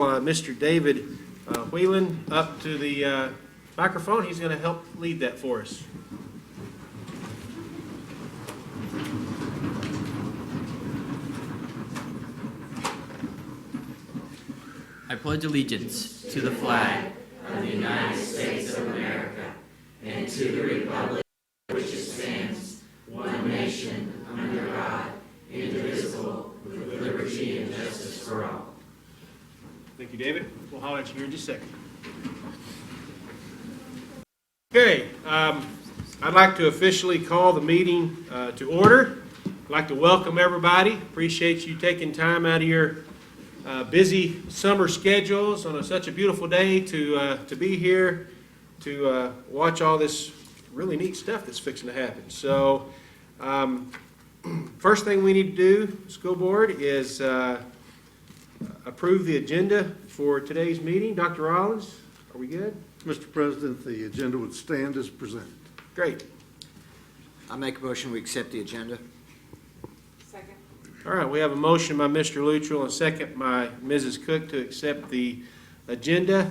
Mr. David Whelan up to the microphone. He's going to help lead that for us. I pledge allegiance to the flag of the United States of America and to the republic for which it stands, one nation, under God, indivisible, with liberty and justice for all. Thank you, David. We'll holler at you here in just a second. Okay, I'd like to officially call the meeting to order. I'd like to welcome everybody. Appreciate you taking time out of your busy summer schedules on such a beautiful day to be here to watch all this really neat stuff that's fixing to happen. So, first thing we need to do, school board, is approve the agenda for today's meeting. Dr. Rollins, are we good? Mr. President, the agenda would stand as presented. Great. I make a motion we accept the agenda. Second. All right, we have a motion by Mr. Luttrell and a second by Mrs. Cook to accept the agenda.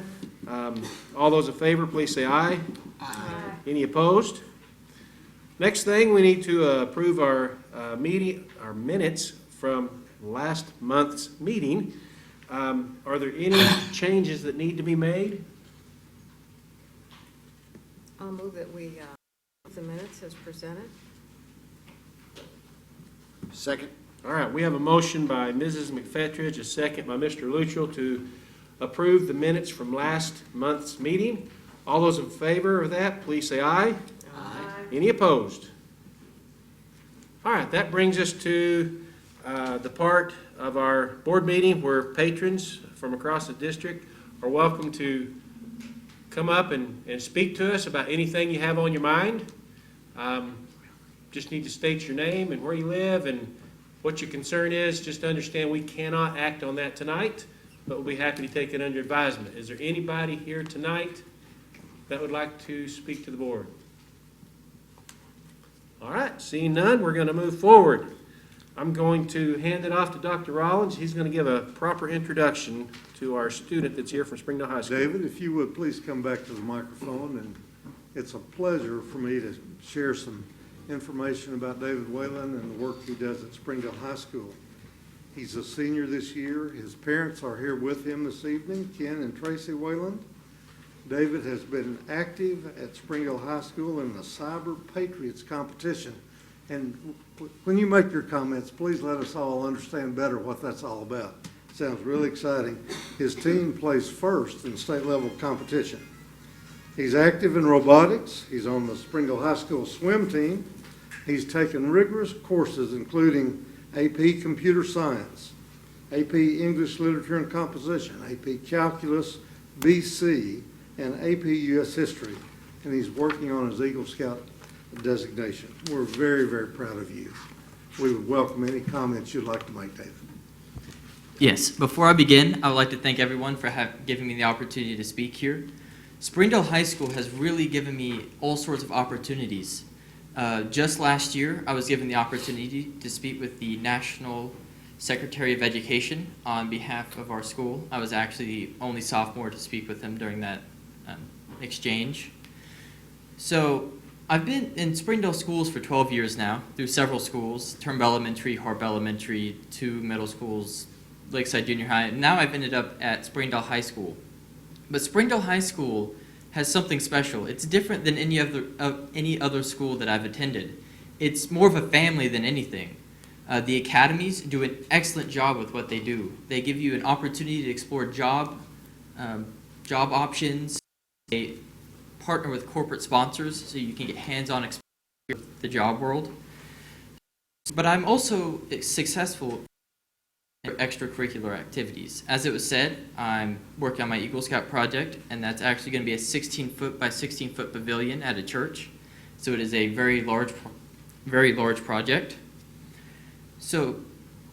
All those in favor, please say aye. Aye. Any opposed? Next thing, we need to approve our minutes from last month's meeting. Are there any changes that need to be made? I'll move that we approve the minutes as presented. Second. All right, we have a motion by Mrs. McFetridge, a second by Mr. Luttrell to approve the minutes from last month's meeting. All those in favor of that, please say aye. Aye. Any opposed? All right, that brings us to the part of our board meeting where patrons from across the district are welcome to come up and speak to us about anything you have on your mind. Just need to state your name and where you live and what your concern is. Just understand we cannot act on that tonight, but we'll be happy to take it under advisement. Is there anybody here tonight that would like to speak to the board? All right, seeing none, we're going to move forward. I'm going to hand it off to Dr. Rollins. He's going to give a proper introduction to our student that's here from Springdale High School. David, if you would please come back to the microphone, and it's a pleasure for me to share some information about David Whalen and the work he does at Springdale High School. He's a senior this year. His parents are here with him this evening, Ken and Tracy Whalen. David has been active at Springdale High School in the Cyber Patriots competition. And when you make your comments, please let us all understand better what that's all about. Sounds really exciting. His team plays first in state level competition. He's active in robotics. He's on the Springdale High School swim team. He's taken rigorous courses including AP Computer Science, AP English Literature and Composition, AP Calculus, BC, and AP U.S. History. And he's working on his Eagle Scout designation. We're very, very proud of you. We would welcome any comments you'd like to make, David. Yes, before I begin, I would like to thank everyone for giving me the opportunity to speak here. Springdale High School has really given me all sorts of opportunities. Just last year, I was given the opportunity to speak with the National Secretary of Education on behalf of our school. I was actually the only sophomore to speak with him during that exchange. So I've been in Springdale schools for 12 years now, through several schools, Turnbull Elementary, HAR-BER Elementary, 2 middle schools, Lakeside Junior High, and now I've ended up at Springdale High School. But Springdale High School has something special. It's different than any other school that I've attended. It's more of a family than anything. The academies do an excellent job with what they do. They give you an opportunity to explore job options. They partner with corporate sponsors so you can get hands-on experience with the job world. But I'm also successful in extracurricular activities. As it was said, I'm working on my Eagle Scout project, and that's actually going to be a 16-foot by 16-foot pavilion at a church. So it is a very large project. So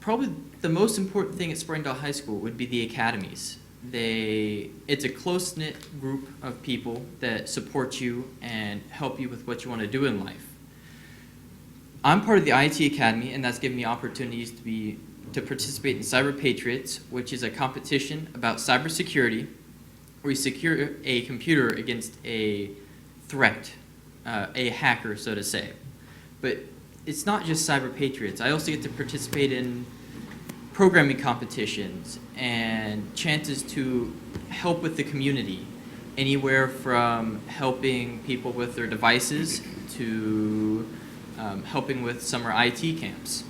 probably the most important thing at Springdale High School would be the academies. It's a close-knit group of people that support you and help you with what you want to do in life. I'm part of the IT Academy, and that's given me opportunities to to participate in Cyber Patriots, which is a competition about cybersecurity where you secure a computer against a threat, a hacker, so to say. But it's not just Cyber Patriots. I also get to participate in programming competitions and chances to help with the community, anywhere from helping people with their devices to helping with summer IT camps.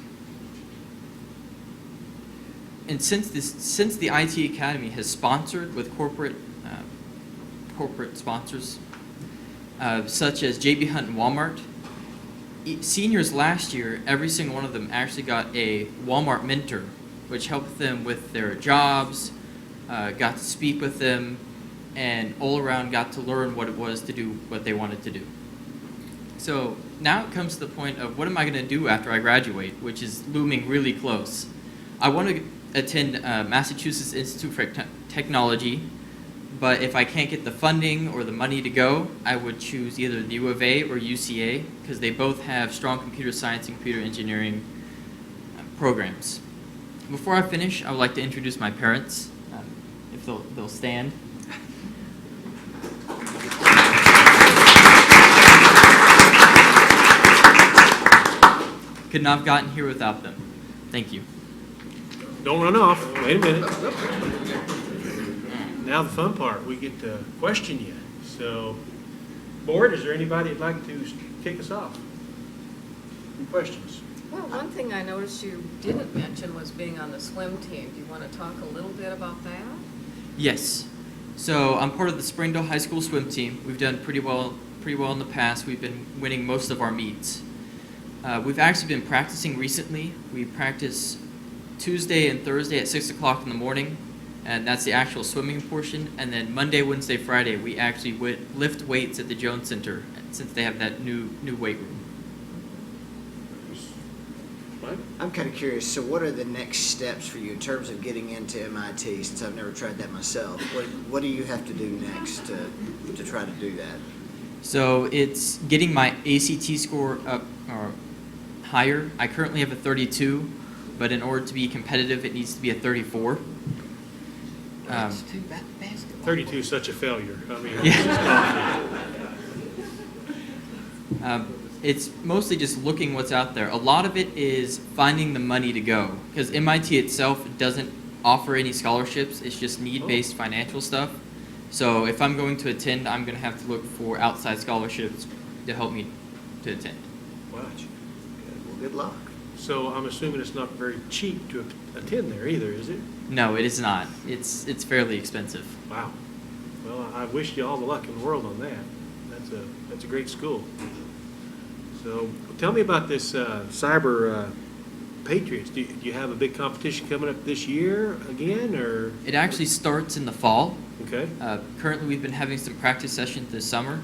And since the IT Academy has sponsored with corporate sponsors such as JB Hunt and Walmart, seniors last year, every single one of them actually got a Walmart mentor, which helped them with their jobs, got to speak with them, and all around got to learn what it was to do what they wanted to do. So now it comes to the point of what am I going to do after I graduate, which is looming really close. I want to attend Massachusetts Institute for Technology, but if I can't get the funding or the money to go, I would choose either the U of A or UCA because they both have strong computer science and computer engineering programs. Before I finish, I would like to introduce my parents, if they'll stand. Could not have gotten here without them. Thank you. Don't run off. Wait a minute. Now the fun part, we get to question you. So, board, is there anybody that'd like to kick us off? Any questions? Well, one thing I noticed you didn't mention was being on the swim team. Do you want to talk a little bit about that? Yes. So I'm part of the Springdale High School swim team. We've done pretty well in the past. We've been winning most of our meets. We've actually been practicing recently. We practice Tuesday and Thursday at 6 o'clock in the morning, and that's the actual swimming portion. And then Monday, Wednesday, Friday, we actually lift weights at the Jones Center since they have that new weight room. I'm kind of curious, so what are the next steps for you in terms of getting into MIT, since I've never tried that myself? What do you have to do next to try to do that? So it's getting my ACT score up or higher. I currently have a 32, but in order to be competitive, it needs to be a 34. That's too bad. Basketball. 32 is such a failure. I mean, Yeah. it's just It's mostly just looking what's out there. A lot of it is finding the money to go, because MIT itself doesn't offer any scholarships. It's just need-based financial stuff. So if I'm going to attend, I'm going to have to look for outside scholarships to help me to attend. Wow. Well, good luck. So I'm assuming it's not very cheap to attend there either, is it? No, it is not. It's fairly expensive. Wow. Well, I wish you all the luck in the world on that. That's a great school. So tell me about this Cyber Patriots. Do you have a big competition coming up this year again, or? It actually starts in the fall. Okay. Currently, we've been having some practice sessions this summer.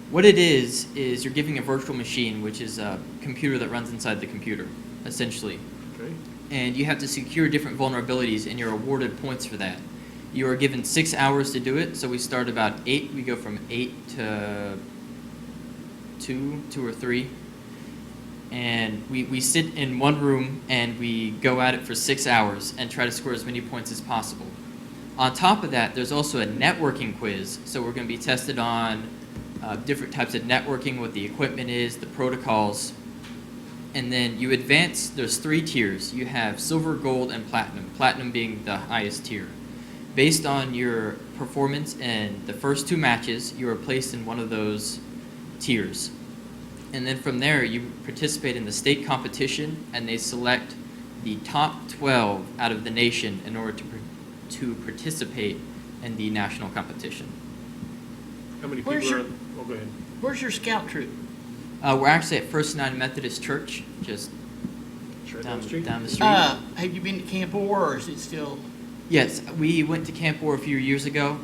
What it is you're giving a virtual machine, which is a computer that runs inside the computer, essentially. Okay. And you have to secure different vulnerabilities, and you're awarded points for that. You are given 6 hours to do it, so we start about 8. We go from 8 to 2 or 3. And we sit in one room, and we go at it for 6 hours and try to score as many points as possible. On top of that, there's also a networking quiz, so we're going to be tested on different types of networking, what the equipment is, the protocols. And then you advance, there's 3 tiers. You have silver, gold, and platinum, platinum being the highest tier. Based on your performance in the first 2 matches, you are placed in one of those tiers. And then from there, you participate in the state competition, and they select the top 12 out of the nation in order to participate in the national competition. How many Where's people are? your- Oh, go ahead. Where's your scout troop? We're actually at First United Methodist Church, just Sure, down the street. the street. Have you been to Camp Orr, or is it still? Yes, we went to Camp Orr a few years ago.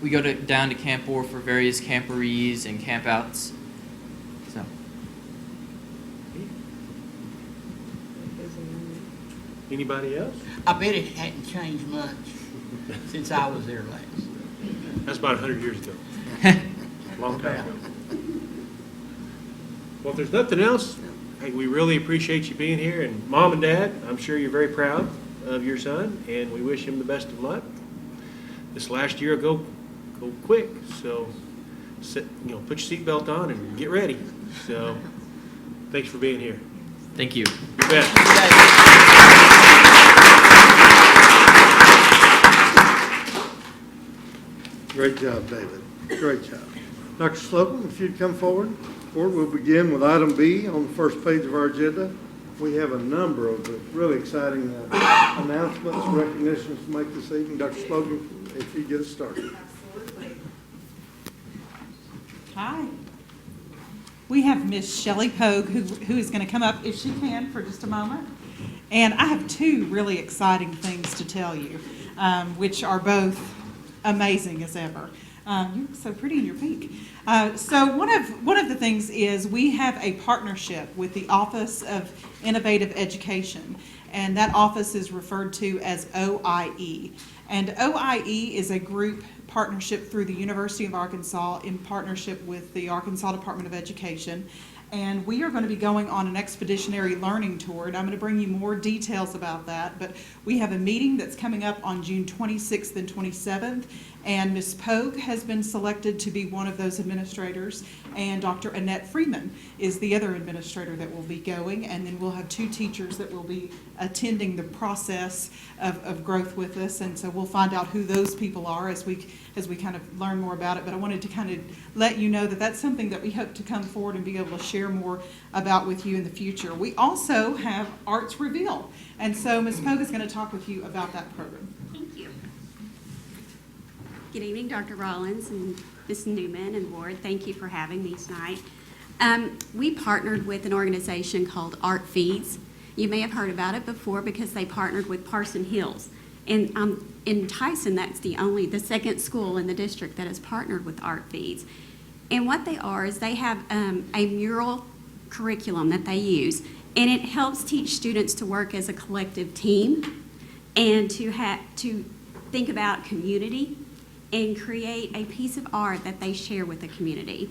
We go down to Camp Orr for various camporees and campouts. So, Anybody else? I bet it hadn't changed much since I was there last. That's about 100 years ago. Long time ago. Well, if there's nothing else, Hey, we really appreciate you being here, and Mom and Dad, I'm sure you're very proud of your son, and we wish him the best of luck. This last year will go quick, so put your seatbelt on and get ready. So, thanks for being here. Thank you. You bet. Great job, David. Great job. Dr. Slocum, if you'd come forward. We'll begin with item B on the first page of our agenda. We have a number of really exciting announcements, recognitions to make this evening. Dr. Slocum, if you get us started. Absolutely. Hi. We have Miss Shelley Pogue, who is going to come up, if she can, for just a moment. And I have two really exciting things to tell you, which are both amazing as ever. You look so pretty in your pink. So one of the things is we have a partnership with the Office of Innovative Education, and that office is referred to as OIE. And OIE is a group partnership through the University of Arkansas in partnership with the Arkansas Department of Education. And we are going to be going on an expeditionary learning tour, and I'm going to bring you more details about that. But we have a meeting that's coming up on June 26th and 27th, and Ms. Pogue has been selected to be one of those administrators, and Dr. Annette Freeman is the other administrator that will be going, and then we'll have two teachers that will be attending the process of growth with us, and so we'll find out who those people are as we kind of learn more about it. But I wanted to kind of let you know that that's something that we hope to come forward and be able to share more about with you in the future. We also have Arts Reveal, and so Ms. Pogue is going to talk with you about that program. Thank you. Good evening, Dr. Rollins and Ms. Newman and Ward. Thank you for having me tonight. We partnered with an organization called Art Feeds. You may have heard about it before because they partnered with Parson Hills. And in Tyson, that's the second school in the district that has partnered with Art Feeds. And what they are is they have a mural curriculum that they use, and it helps teach students to work as a collective team and to think about community and create a piece of art that they share with the community.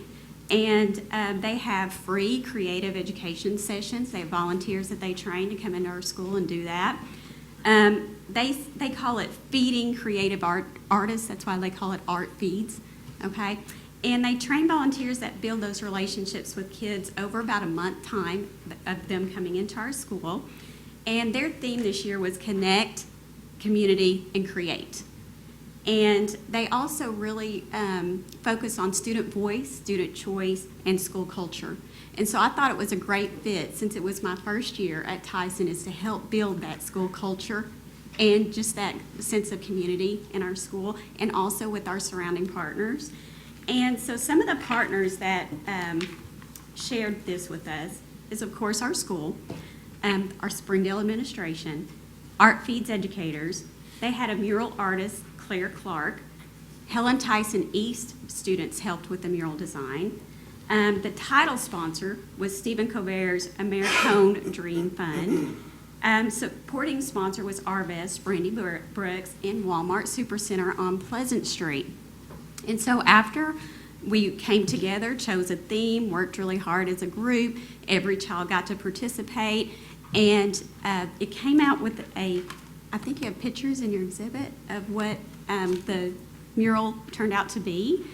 And they have free creative education sessions. They have volunteers that they train to come into our school and do that. They call it feeding creative artists. That's why they call it Art Feeds, okay? And they train volunteers that build those relationships with kids over about a month time of them coming into our school. And their theme this year was connect, community, and create. And they also really focus on student voice, student choice, and school culture. And so I thought it was a great fit, since it was my first year at Tyson, is to help build that school culture and just that sense of community in our school, and also with our surrounding partners. And so some of the partners that shared this with us is, of course, our school, our Springdale administration, Art Feeds educators. They had a mural artist, Claire Clark. Helen Tyson East students helped with the mural design. The title sponsor was Stephen Colbert's Americone Dream Fund. Supporting sponsor was HAR-BER, Brandy Brooks, and Walmart Supercenter on Pleasant Street. And so after we came together, chose a theme, worked really hard as a group, every child got to participate, and it came out with I think you have pictures in your exhibit of what the mural turned out to be.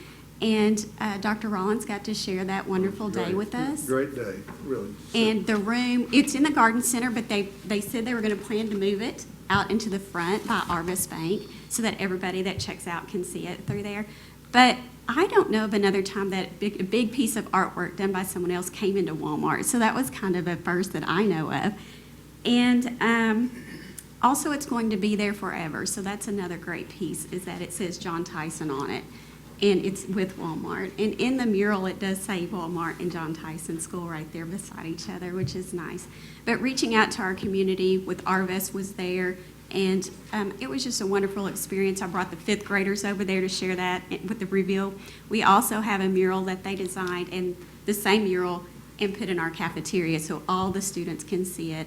And Dr. Rollins got to share that wonderful day with us. Great day, really. And the room, it's in the garden center, but they said they were going to plan to move it out into the front by Arvis Bank so that everybody that checks out can see it through there. But I don't know of another time that a big piece of artwork done by someone else came into Walmart. So that was kind of a first that I know of. And also, it's going to be there forever. So that's another great piece, is that it says John Tyson on it. And it's with Walmart. And in the mural, it does say Walmart and John Tyson School right there beside each other, which is nice. But reaching out to our community with Arvis was there, and it was just a wonderful experience. I brought the fifth graders over there to share that with the reveal. We also have a mural that they designed, and the same mural, and put in our cafeteria so all the students can see it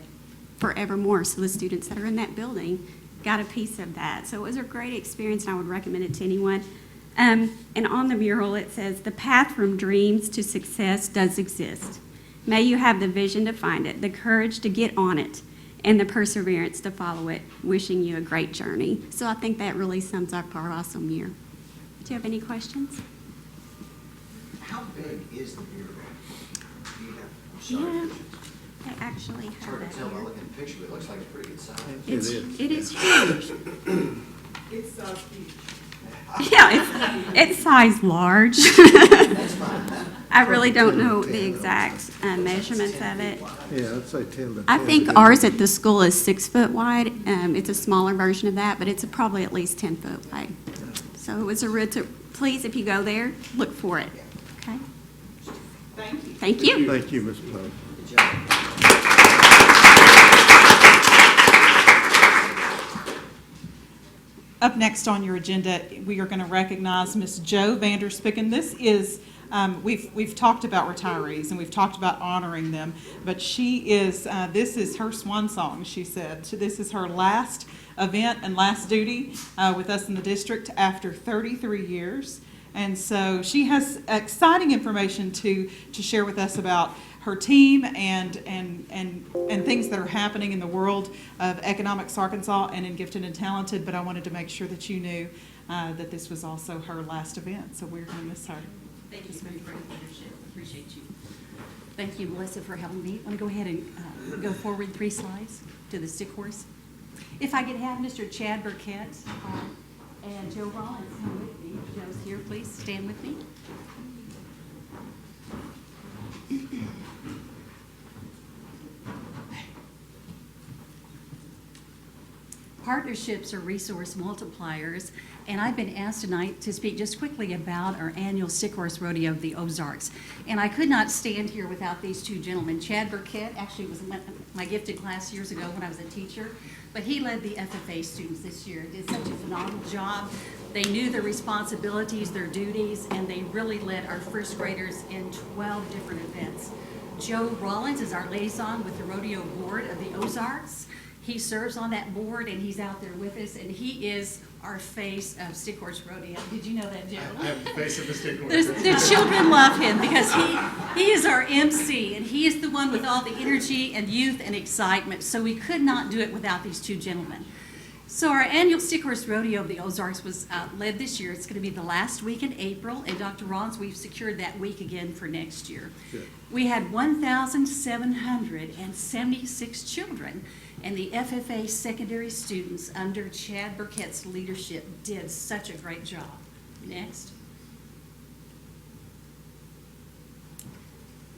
forevermore. So the students that are in that building got a piece of that. So it was a great experience, and I would recommend it to anyone. And on the mural, it says, "The path from dreams to success does exist. May you have the vision to find it, the courage to get on it, and the perseverance to follow it. Wishing you a great journey. So I think that really sums up our awesome year. Do you have any questions? How big is the beer garden? Do you have, I'm sorry. Yeah, I actually It's have hard that to tell by here. looking at the picture, but it looks like it's pretty good size. It is huge. It's huge. Yeah, it's size large. That's fine. I really don't know the exact measurements of it. Yeah, I'd say 10 by 10. I think ours at the school is 6 foot wide. It's a smaller version of that, but it's probably at least 10 foot wide. So it was a real, please, if you go there, look for it. Okay? Thank you. Thank you. Thank you, Ms. Poe. Good job. Up next on your agenda, we are going to recognize Miss Jo Vanderspicken. This is, we've talked about retirees and we've talked about honoring them, but she is, this is her swan song, she said. So this is her last event and last duty with us in the district after 33 years. And so she has exciting information to share with us about her team and things that are happening in the world of economics Arkansas and in Gifted and Talented. But I wanted to make sure that you knew that this was also her last event. So we're going to miss her. Thank you for your great leadership. Appreciate you. Thank you, Melissa, for having me. Want to go ahead and go forward 3 slides to the Stick Horse. If I could have Mr. Chad Burkett and Joe Rollins come with me. Joe's here, please stand with me. Partnerships are resource multipliers, and I've been asked tonight to speak just quickly about our annual Stick Horse Rodeo of the Ozarks. And I could not stand here without these 2 gentlemen. Chad Burkett actually was in my gifted class years ago when I was a teacher, but he led the FFA students this year. Did such a phenomenal job. They knew their responsibilities, their duties, and they really led our first graders in 12 different events. Joe Rollins is our liaison with the rodeo board of the Ozarks. He serves on that board, and he's out there with us, and he is our face of Stick Horse Rodeo. Did you know that, Joe? I am the face of the Stick Horse. The children love him because he is our MC, and he is the one with all the energy and youth and excitement, so we could not do it without these 2 gentlemen. So our annual Stick Horse Rodeo of the Ozarks was led this year. It's going to be the last week in April, and Dr. Rollins, we've secured that week again for next year. Good. We had 1,776 children, and the FFA secondary students under Chad Burkett's leadership did such a great job. Next.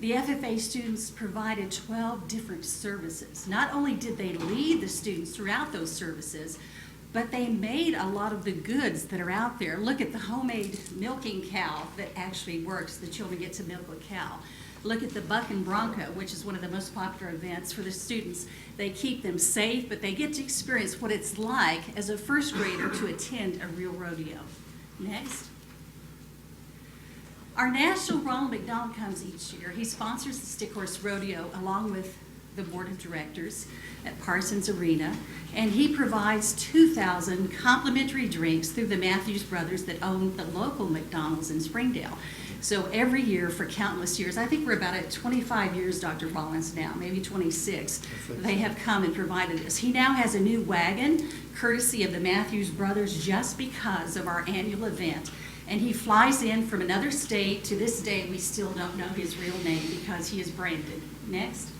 The FFA students provided 12 different services. Not only did they lead the students throughout those services, but they made a lot of the goods that are out there. Look at the homemade milking cow that actually works. The children get to milk a cow. Look at the Buck and Bronco, which is one of the most popular events for the students. They keep them safe, but they get to experience what it's like as a first grader to attend a real rodeo. Next. Our national Ronald McDonald comes each year. He sponsors the Stick Horse Rodeo along with the board of directors at Parsons Arena, and he provides 2,000 complimentary drinks through the Matthews brothers that own the local McDonald's in Springdale. So every year for countless years, I think we're about at 25 years, Dr. Rollins now, maybe 26, they have come and provided this. He now has a new wagon, courtesy of the Matthews brothers, just because of our annual event. And he flies in from another state. To this day, we still don't know his real name because he is branded. Next.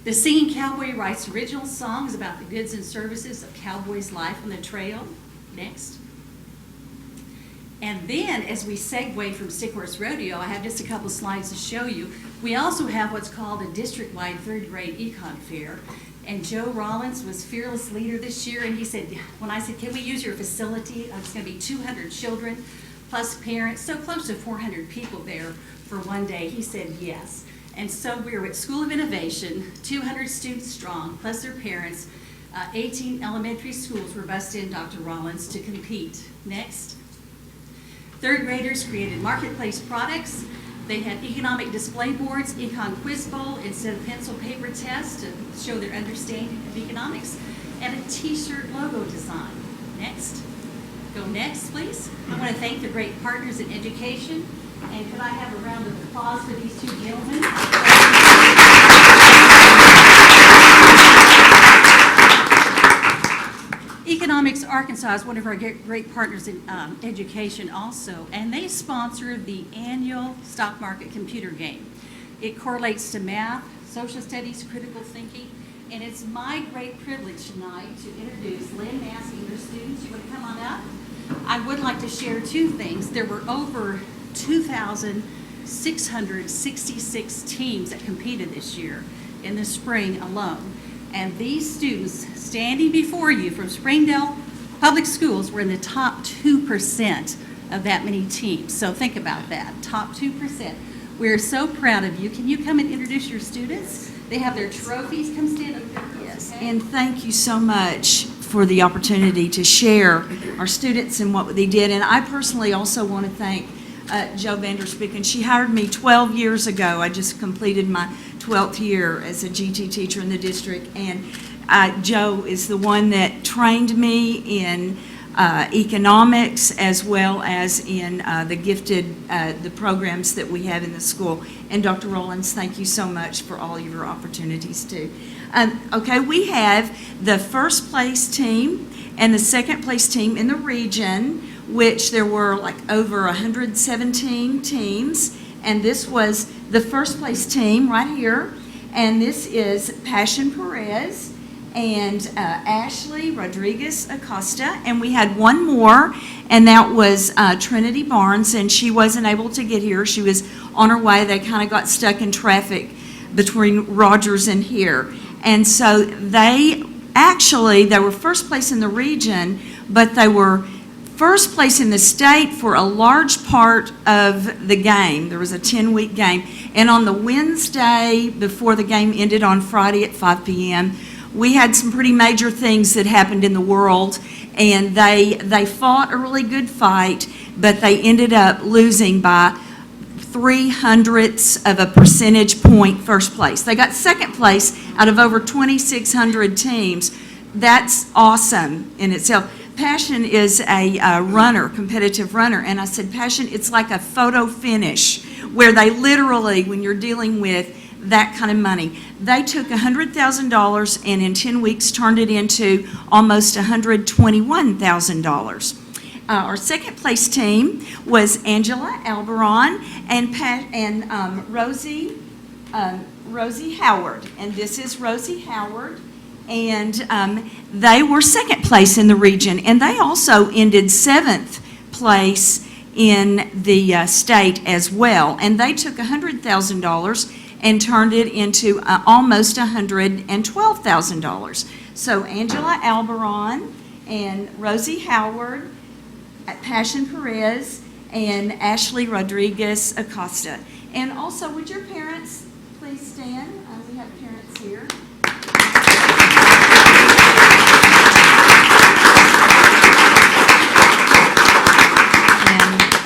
The Singing Cowboy writes original songs about the goods and services of cowboys' life on the trail. Next. And then, as we segue from Stick Horse Rodeo, I have just a couple slides to show you. We also have what's called a district-wide 3rd grade econ fair. And Joe Rollins was fearless leader this year, and he said, when I said, can we use your facility? It's going to be 200 children plus parents, so close to 400 people there for one day. He said yes. And so we were at School of Innovation, 200 students strong, plus their parents. 18 elementary schools were bussed in, Dr. Rollins, to compete. Next. 3rd graders created marketplace products. They had economic display boards, econ quiz bowl instead of pencil paper test to show their understanding of economics, and a t-shirt logo design. Next. Go next, please. I want to thank the great partners in education, And could I have a round of applause for these two gentlemen? Economics Arkansas is one of our great partners in education also, and they sponsor the annual stock market computer game. It correlates to math, social studies, critical thinking, and it's my great privilege tonight to introduce Lynn Massey and her students. You want to come on up? I would like to share two things. There were over 2,666 teams that competed this year in the spring alone. And these students standing before you from Springdale Public Schools were in the top 2% of that many teams. So think about that, top 2%. We're so proud of you. Can you come and introduce your students? They have their trophies. Come stand up there. Yes, and thank you so much for the opportunity to share our students and what they did. And I personally also want to thank Jo Vanderspieken. She hired me 12 years ago. I just completed my 12th year as a GT teacher in the district, and Jo is the one that trained me in economics as well as in the programs that we have in the school. And Dr. Rollins, thank you so much for all your opportunities too. Okay, we have the first place team and the second place team in the region, which there were like over 117 teams, and this was the first place team right here, and this is Passion Perez and Ashley Rodriguez Acosta, and we had one more, and that was Trinity Barnes, and she wasn't able to get here. She was on her way. They kind of got stuck in traffic between Rogers and here, and so they were first place in the region, but they were first place in the state for a large part of the game. There was a 10-week game. And on the Wednesday before the game ended on Friday at 5 p.m., we had some pretty major things that happened in the world. And they fought a really good fight, but they ended up losing by 0.03 of a percentage point first place. They got second place out of over 2,600 teams. That's awesome in itself. Passion is a runner, competitive runner, and I said, Passion, it's like a photo finish where they literally, when you're dealing with that kind of money, they took $100,000 and in 10 weeks turned it into almost $121,000. Our second place team was Angela Alberon and Rosie Howard, and this is Rosie Howard. And they were second place in the region, and they also ended 7th place in the state as well. And they took $100,000 and turned it into almost $112,000. So Angela Alberon and Rosie Howard, Passion Perez, and Ashley Rodriguez Acosta. And also, would your parents please stand? We have parents here.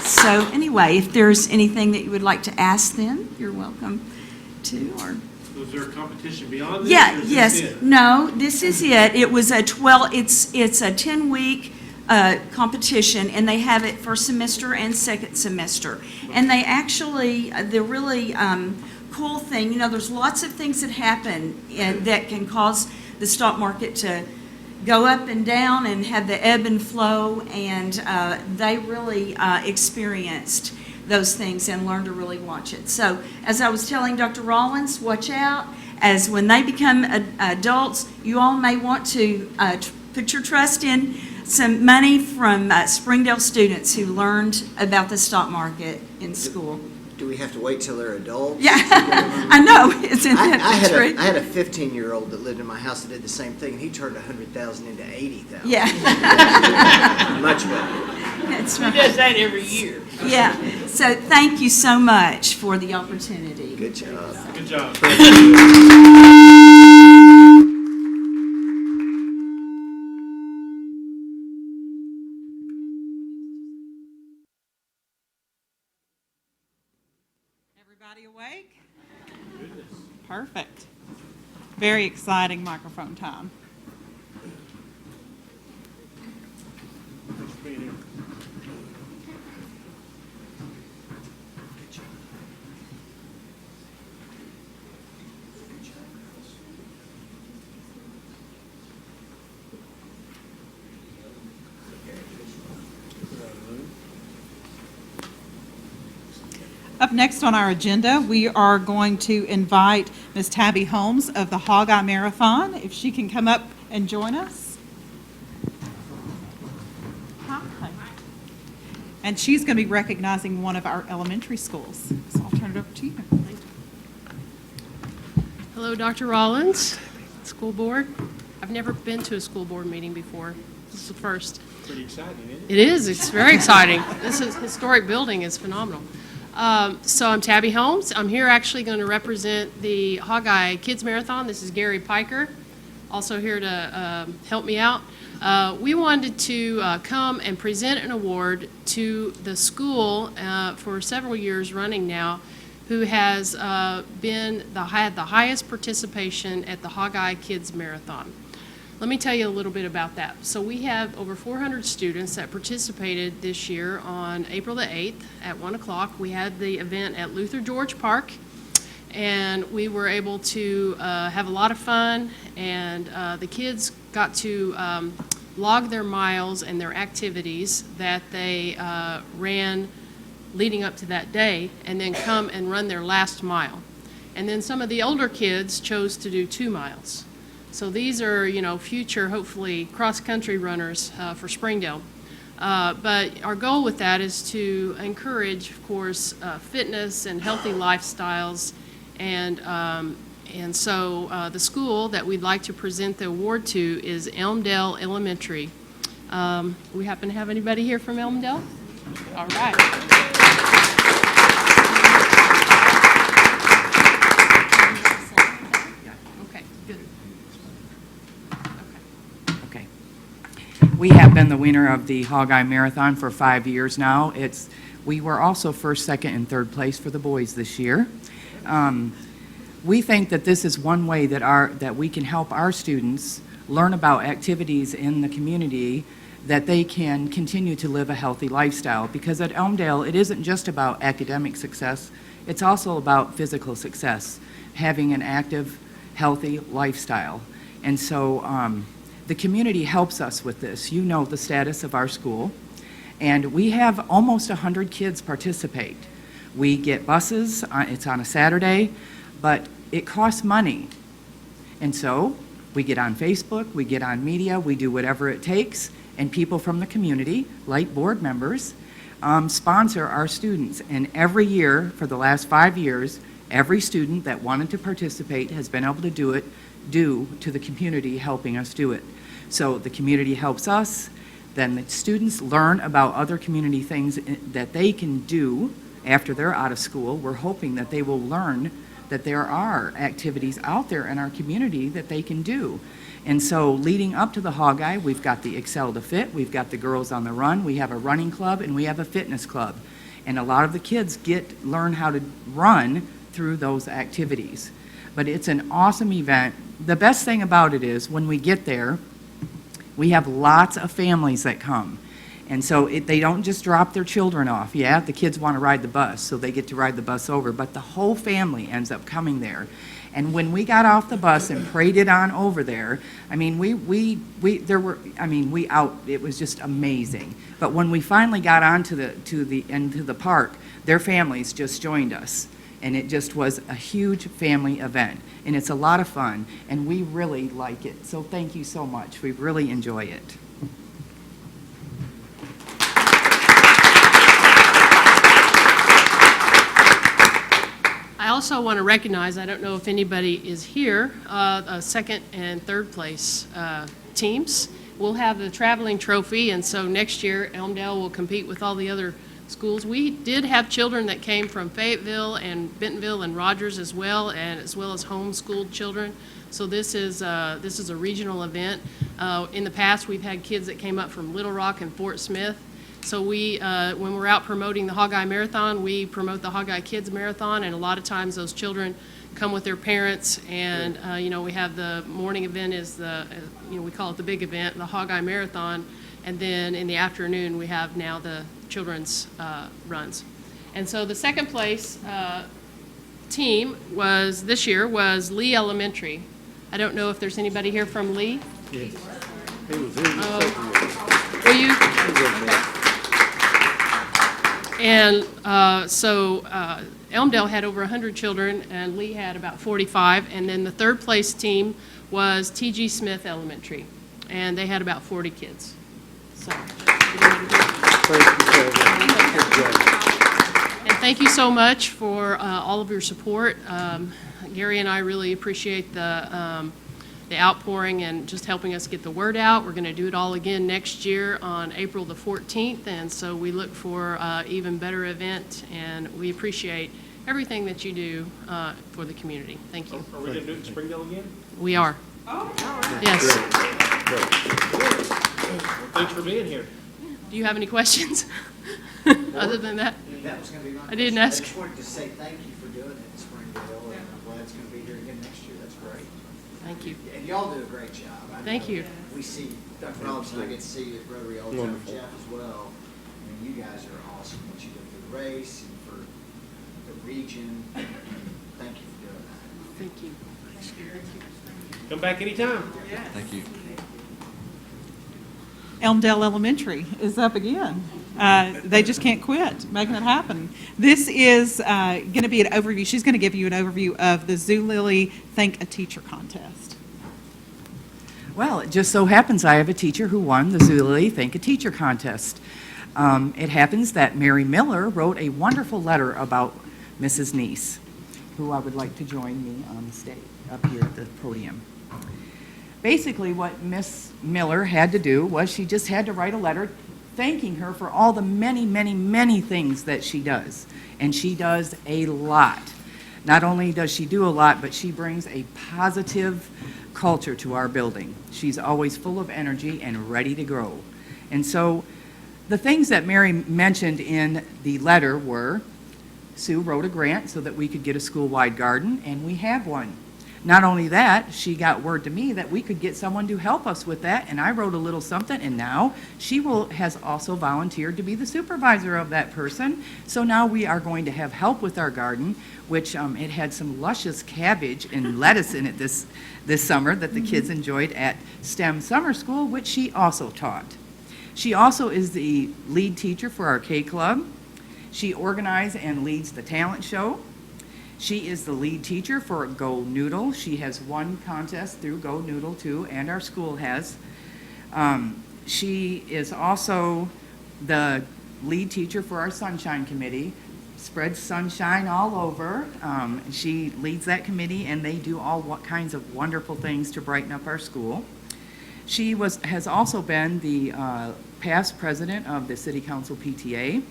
So anyway, if there's anything that you would like to ask them, you're welcome to. Or Was there a competition beyond this? yeah, or is this yes, it? no, this is it. It was a 12. It's a 10-week competition, and they have it first semester and second semester. And they actually, the really cool thing, there's lots of things that happen that can cause the stock market to go up and down and have the ebb and flow, and they really experienced those things and learned to really watch it. So as I was telling Dr. Rollins, watch out, as when they become adults, you all may want to put your trust in some money from Springdale students who learned about the stock market in school. Do we have to wait till they're adults? Yeah, I know, isn't that the truth? I had a 15-year-old that lived in my house that did the same thing, and he turned 100,000 into 80,000. Yeah. Much better. That's He right. does that every year. Yeah, so thank you so much for the opportunity. Good job. Good job. Everybody awake? Perfect. Very exciting microphone time. Up next on our agenda, we are going to invite Ms. Tabby Holmes of the Hog-Eye Marathon, if she can come up and join us. Hi. And she's going to be recognizing one of our elementary schools. So I'll turn it over to you. Hello, Dr. Rollins, school board. I've never been to a school board meeting before. This is the first. Pretty exciting, isn't it? It is. It's very exciting. This is historic building. Is phenomenal. So I'm Tabby Holmes. I'm here actually going to represent the Hog-Eye Kids Marathon. This is Gary Piker, also here to help me out. We wanted to come and present an award to the school for several years running now, who has had the highest participation at the Hog-Eye Kids Marathon. Let me tell you a little bit about that. So we have over 400 students that participated this year on April the 8th at 1 o'clock. We had the event at Luther George Park, and we were able to have a lot of fun, and the kids got to log their miles and their activities that they ran leading up to that day, and then come and run their last mile. And then some of the older kids chose to do 2 miles. So these are, future, hopefully, cross-country runners for Springdale. But our goal with that is to encourage, of course, fitness and healthy lifestyles. And so the school that we'd like to present the award to is Elmdale Elementary. We happen to have anybody here from Elmdale? All right. Okay. We have been the winner of the Hog-Eye Marathon for 5 years now. We were also first, second, and third place for the boys this year. We think that this is one way that we can help our students learn about activities in the community that they can continue to live a healthy lifestyle. Because at Elmdale, it isn't just about academic success, it's also about physical success, having an active, healthy lifestyle. And so the community helps us with this. You know the status of our school, and we have almost 100 kids participate. We get buses, it's on a Saturday, but it costs money. And so we get on Facebook, we get on media, we do whatever it takes, and people from the community, like board members, sponsor our students. And every year, for the last 5 years, every student that wanted to participate has been able to do it due to the community helping us do it. So the community helps us, then the students learn about other community things that they can do after they're out of school. We're hoping that they will learn that there are activities out there in our community that they can do. And so leading up to the Hog-Eye, we've got the Excel to Fit, we've got the Girls on the Run, we have a running club, and we have a fitness club. And a lot of the kids learn how to run through those activities. But it's an awesome event. The best thing about it is when we get there, we have lots of families that come. And so they don't just drop their children off. Yeah, the kids want to ride the bus, so they get to ride the bus over, but the whole family ends up coming there. And when we got off the bus and paraded on over there, I mean, it was just amazing. But when we finally got onto the park, their families just joined us. And it just was a huge family event. And it's a lot of fun, and we really like it. So thank you so much. We really enjoy it. I also want to recognize, I don't know if anybody is here, second and third place teams. We'll have the traveling trophy, and so next year Elmdale will compete with all the other schools. We did have children that came from Fayetteville and Bentonville and Rogers as well as homeschooled children. So this is a regional event. In the past, we've had kids that came up from Little Rock and Fort Smith. So when we're out promoting the Hog-Eye Marathon, we promote the Hog-Eye Kids Marathon, and a lot of times those children come with their parents, and we have the morning event is we call it the big event, the Hog-Eye Marathon, and then in the afternoon we have now the children's runs. And so the second place team this year was Lee Elementary. I don't know if there's anybody here from Lee. Yes. He was here the second year. Will you? Okay. And so Elmdale had over 100 children, and Lee had about 45. And then the third place team was T.G. Smith Elementary, and they had about 40 kids. So, and thank you so much for all of your support. Gary and I really appreciate the outpouring and just helping us get the word out. We're going to do it all again next year on April the 14th, and so we look for an even better event, and we appreciate everything that you do for the community. Thank you. Are we going to do it in Springdale again? We are. Yes. Thanks for being here. Do you have any questions other than that? That was going to be my I didn't question. ask. I just wanted to say thank you for doing it in Springdale, and I'm glad it's going to be here again next year. That's great. Thank you. And y'all do a great job. I Thank know you. We see, Dr. Robinson, I get to see you at Rotary all the time, Jeff as well. I mean, you guys are awesome, what you do for the race and for the region. Thank you for doing that. Thank you. Come back anytime. Thank you. Elmdale Elementary is up again. They just can't quit making it happen. This is going to be an overview. She's going to give you an overview of the Zulily Thank a Teacher contest. Well, it just so happens I have a teacher who won the Zulily Thank a Teacher contest. It happens that Mary Miller wrote a wonderful letter about Mrs. Neese, who I would like to join me on the stage up here at the podium. Basically, what Miss Miller had to do was she just had to write a letter thanking her for all the many, many, many things that she does. And she does a lot. Not only does she do a lot, but she brings a positive culture to our building. She's always full of energy and ready to grow. And so the things that Mary mentioned in the letter were, Sue wrote a grant so that we could get a school-wide garden, and we have one. Not only that, she got word to me that we could get someone to help us with that, and I wrote a little something, and now she has also volunteered to be the supervisor of that person. So now we are going to have help with our garden, which it had some luscious cabbage and lettuce in it this summer that the kids enjoyed at STEM Summer School, which she also taught. She also is the lead teacher for our K Club. She organizes and leads the talent show. She is the lead teacher for Go Noodle. She has won contests through Go Noodle too, and our school has. She is also the lead teacher for our Sunshine Committee. Spreads sunshine all over. She leads that committee, and they do all kinds of wonderful things to brighten up our school. She has also been the past president of the City Council PTA.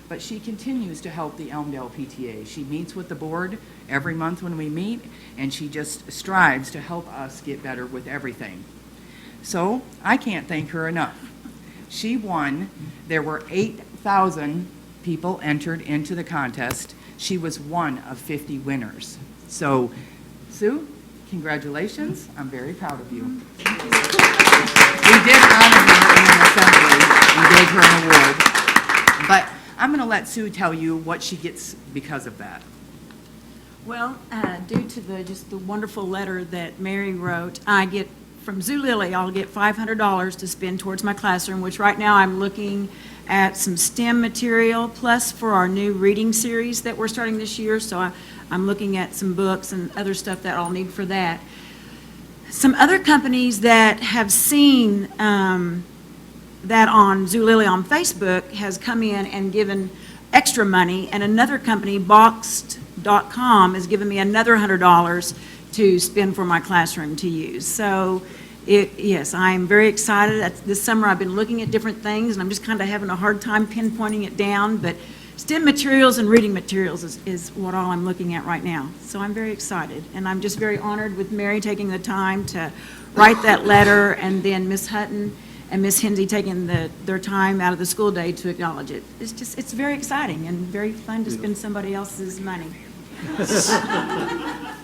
But she continues to help the Elmdale PTA. She meets with the board every month when we meet, and she just strives to help us get better with everything. So I can't thank her enough. She won. There were 8,000 people entered into the contest. She was one of 50 winners. So, Sue, congratulations. I'm very proud of you. We did honor her in an assembly and gave her an award. But I'm going to let Sue tell you what she gets because of that. Well, due to just the wonderful letter that Mary wrote, I get from Zulily, I'll get $500 to spend towards my classroom, which right now I'm looking at some STEM material, plus for our new reading series that we're starting this year. So I'm looking at some books and other stuff that I'll need for that. Some other companies that have seen that on Zulily on Facebook has come in and given extra money, and another company, Boxed.com, has given me another $100 to spend for my classroom to use. So, yes, I'm very excited. This summer I've been looking at different things, and I'm just kind of having a hard time pinpointing it down, but STEM materials and reading materials is what all I'm looking at right now. So I'm very excited, and I'm just very honored with Mary taking the time to write that letter, and then Miss Hutton and Miss Hinsey taking their time out of the school day to acknowledge it. It's very exciting and very fun to spend somebody else's money.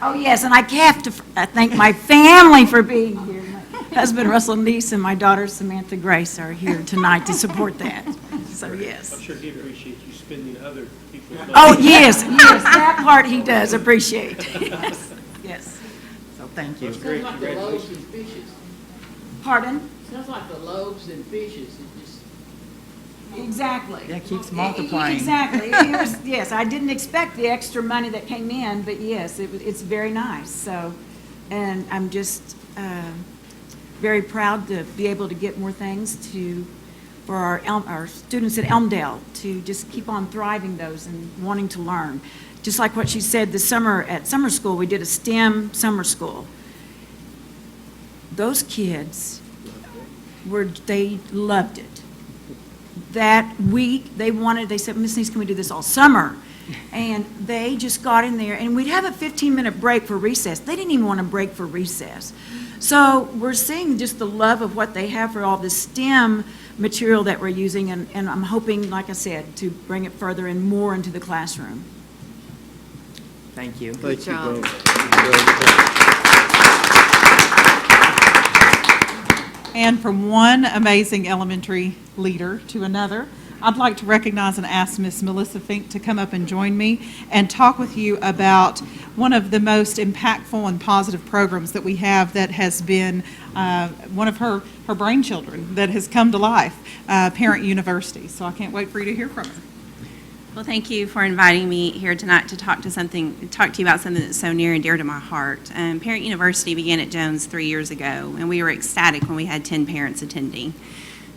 Oh, yes, and I have to thank my family for being here. My husband, Russell Neese, and my daughter, Samantha Grace, are here tonight to support that. So, yes. I'm sure he appreciates you spending other people's money. Oh, yes, that part he does appreciate. Yes. So thank you. That's great. Sounds like the loaves and fishes. Pardon? Sounds like the loaves and fishes. It just Exactly. Yeah, it keeps multiplying. Exactly. It was, yes, I didn't expect the extra money that came in, but yes, it's very nice. So, and I'm just very proud to be able to get more things for our students at Elmdale to just keep on thriving those and wanting to learn. Just like what she said this summer at summer school, we did a STEM summer school. Those kids they loved it. That week, they said, Miss Neese, can we do this all summer? And they just got in there, and we'd have a 15-minute break for recess. They didn't even want to break for recess. So we're seeing just the love of what they have for all the STEM material that we're using, and I'm hoping, like I said, to bring it further and more into the classroom. Thank you. Thank you job. both. And from one amazing elementary leader to another, I'd like to recognize and ask Miss Melissa Fink to come up and join me and talk with you about one of the most impactful and positive programs that we have that has been one of her brainchildren that has come to life, Parent University. So I can't wait for you to hear from her. Well, thank you for inviting me here tonight to talk to you about something that's so near and dear to my heart. Parent University began at Jones 3 years ago, and we were ecstatic when we had 10 parents attending.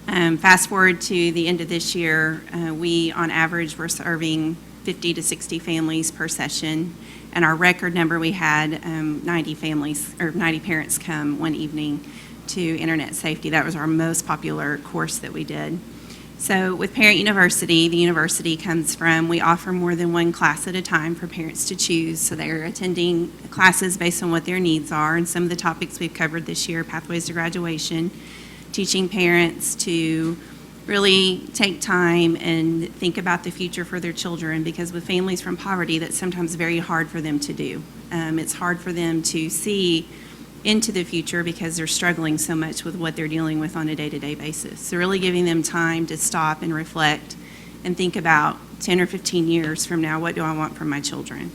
Fast forward to the end of this year, we on average were serving 50 to 60 families per session, and our record number we had 90 parents come one evening to Internet Safety. That was our most popular course that we did. So with Parent University, the university comes from, we offer more than one class at a time for parents to choose. So they're attending classes based on what their needs are. And some of the topics we've covered this year, Pathways to Graduation, teaching parents to really take time and think about the future for their children, because with families from poverty, that's sometimes very hard for them to do. It's hard for them to see into the future because they're struggling so much with what they're dealing with on a day-to-day basis. So really giving them time to stop and reflect and think about 10 or 15 years from now, what do I want for my children?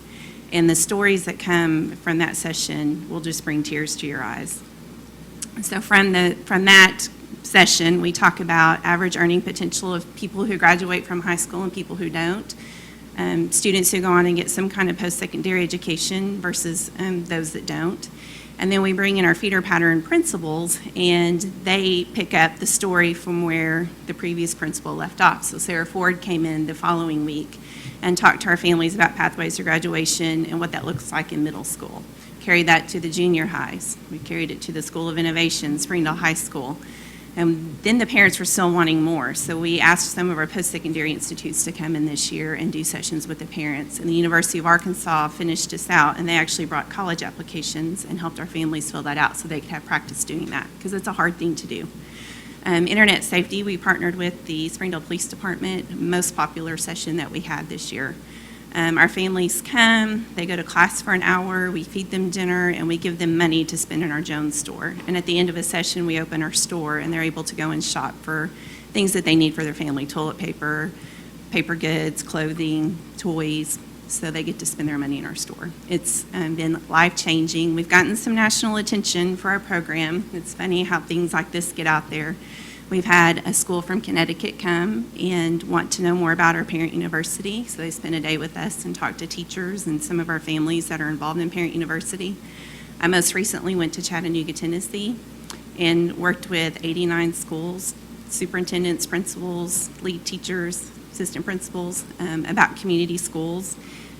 And the stories that come from that session will just bring tears to your eyes. So from that session, we talk about average earning potential of people who graduate from high school and people who don't. Students who go on and get some kind of post-secondary education versus those that don't. And then we bring in our feeder pattern principals, and they pick up the story from where the previous principal left off. So Sarah Ford came in the following week and talked to our families about Pathways to Graduation and what that looks like in middle school. Carried that to the junior highs. We carried it to the School of Innovation, Springdale High School. And then the parents were still wanting more, so we asked some of our post-secondary institutes to come in this year and do sessions with the parents. And the University of Arkansas finished us out, and they actually brought college applications and helped our families fill that out so they could have practice doing that, because it's a hard thing to do. Internet Safety, we partnered with the Springdale Police Department, most popular session that we had this year. Our families come, they go to class for an hour, we feed them dinner, and we give them money to spend in our Jones store. And at the end of a session, we open our store, and they're able to go and shop for things that they need for their family, toilet paper, paper goods, clothing, toys, so they get to spend their money in our store. It's been life-changing. We've gotten some national attention for our program. It's funny how things like this get out there. We've had a school from Connecticut come and want to know more about our Parent University, so they spent a day with us and talked to teachers and some of our families that are involved in Parent University. I most recently went to Chattanooga, Tennessee, and worked with 89 schools, superintendents, principals, lead teachers, assistant principals, about community schools,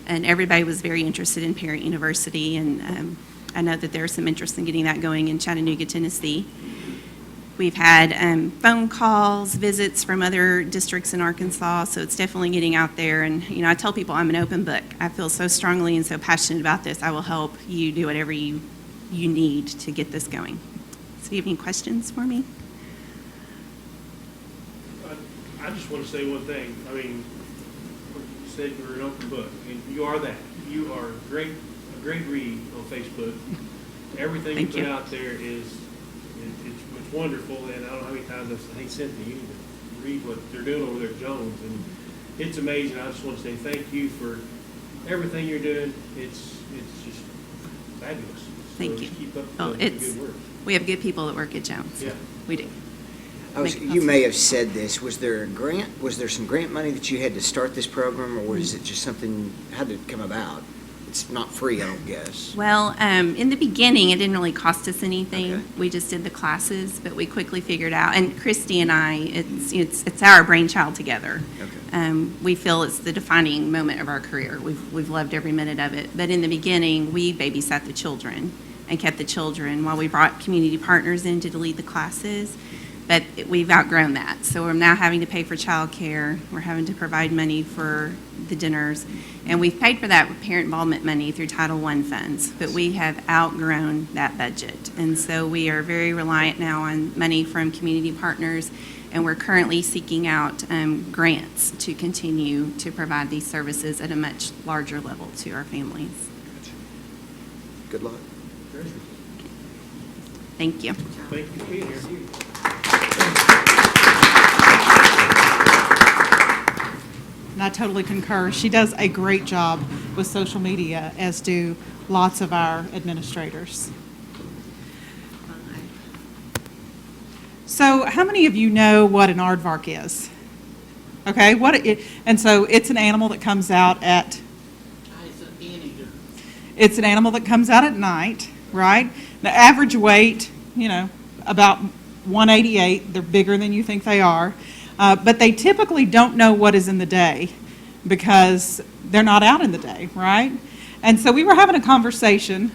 and everybody was very interested in Parent University, and I know that there's some interest in getting that going in Chattanooga, Tennessee. We've had phone calls, visits from other districts in Arkansas, so it's definitely getting out there. And, you know, I tell people I'm an open book. I feel so strongly and so passionate about this. I will help you do whatever you need to get this going. So do you have any questions for me? I just want to say one thing. I mean, you said you were an open book, and you are that. You are a great read on Facebook. Everything you put out there is it's wonderful, and I don't know how many times I think Cynthia, you need to read what they're doing over there at Jones, and it's amazing. I just want to say thank you for everything you're doing. It's just fabulous. Thank you. Just keep up Well, the good work. We have good people that work at Jones. Yeah. We do. You may have said this, was there some grant money that you had to start this program, or was it just something, how did it come about? It's not free, I don't guess. Well, in the beginning, it didn't really cost us anything. Okay. We just did the classes, but we quickly figured out, and Christy and I, it's our brainchild together. Okay. We feel it's the defining moment of our career. We've loved every minute of it. But in the beginning, we babysat the children and kept the children while we brought community partners in to lead the classes. But we've outgrown that. So we're now having to pay for childcare. We're having to provide money for the dinners. And we've paid for that with parent involvement money through Title I funds. But we have outgrown that budget. And so we are very reliant now on money from community partners. And we're currently seeking out grants to continue to provide these services at a much larger level to our families. Good luck. Thank you. Thank you for being here. And I totally concur. She does a great job with social media, as do lots of our administrators. So how many of you know what an aardvark is? Okay, and so it's an animal that comes out at... It's an animal that comes out at night, right? The average weight, about 188. They're bigger than you think they are. But they typically don't know what is in the day because they're not out in the day, right? And so we were having a conversation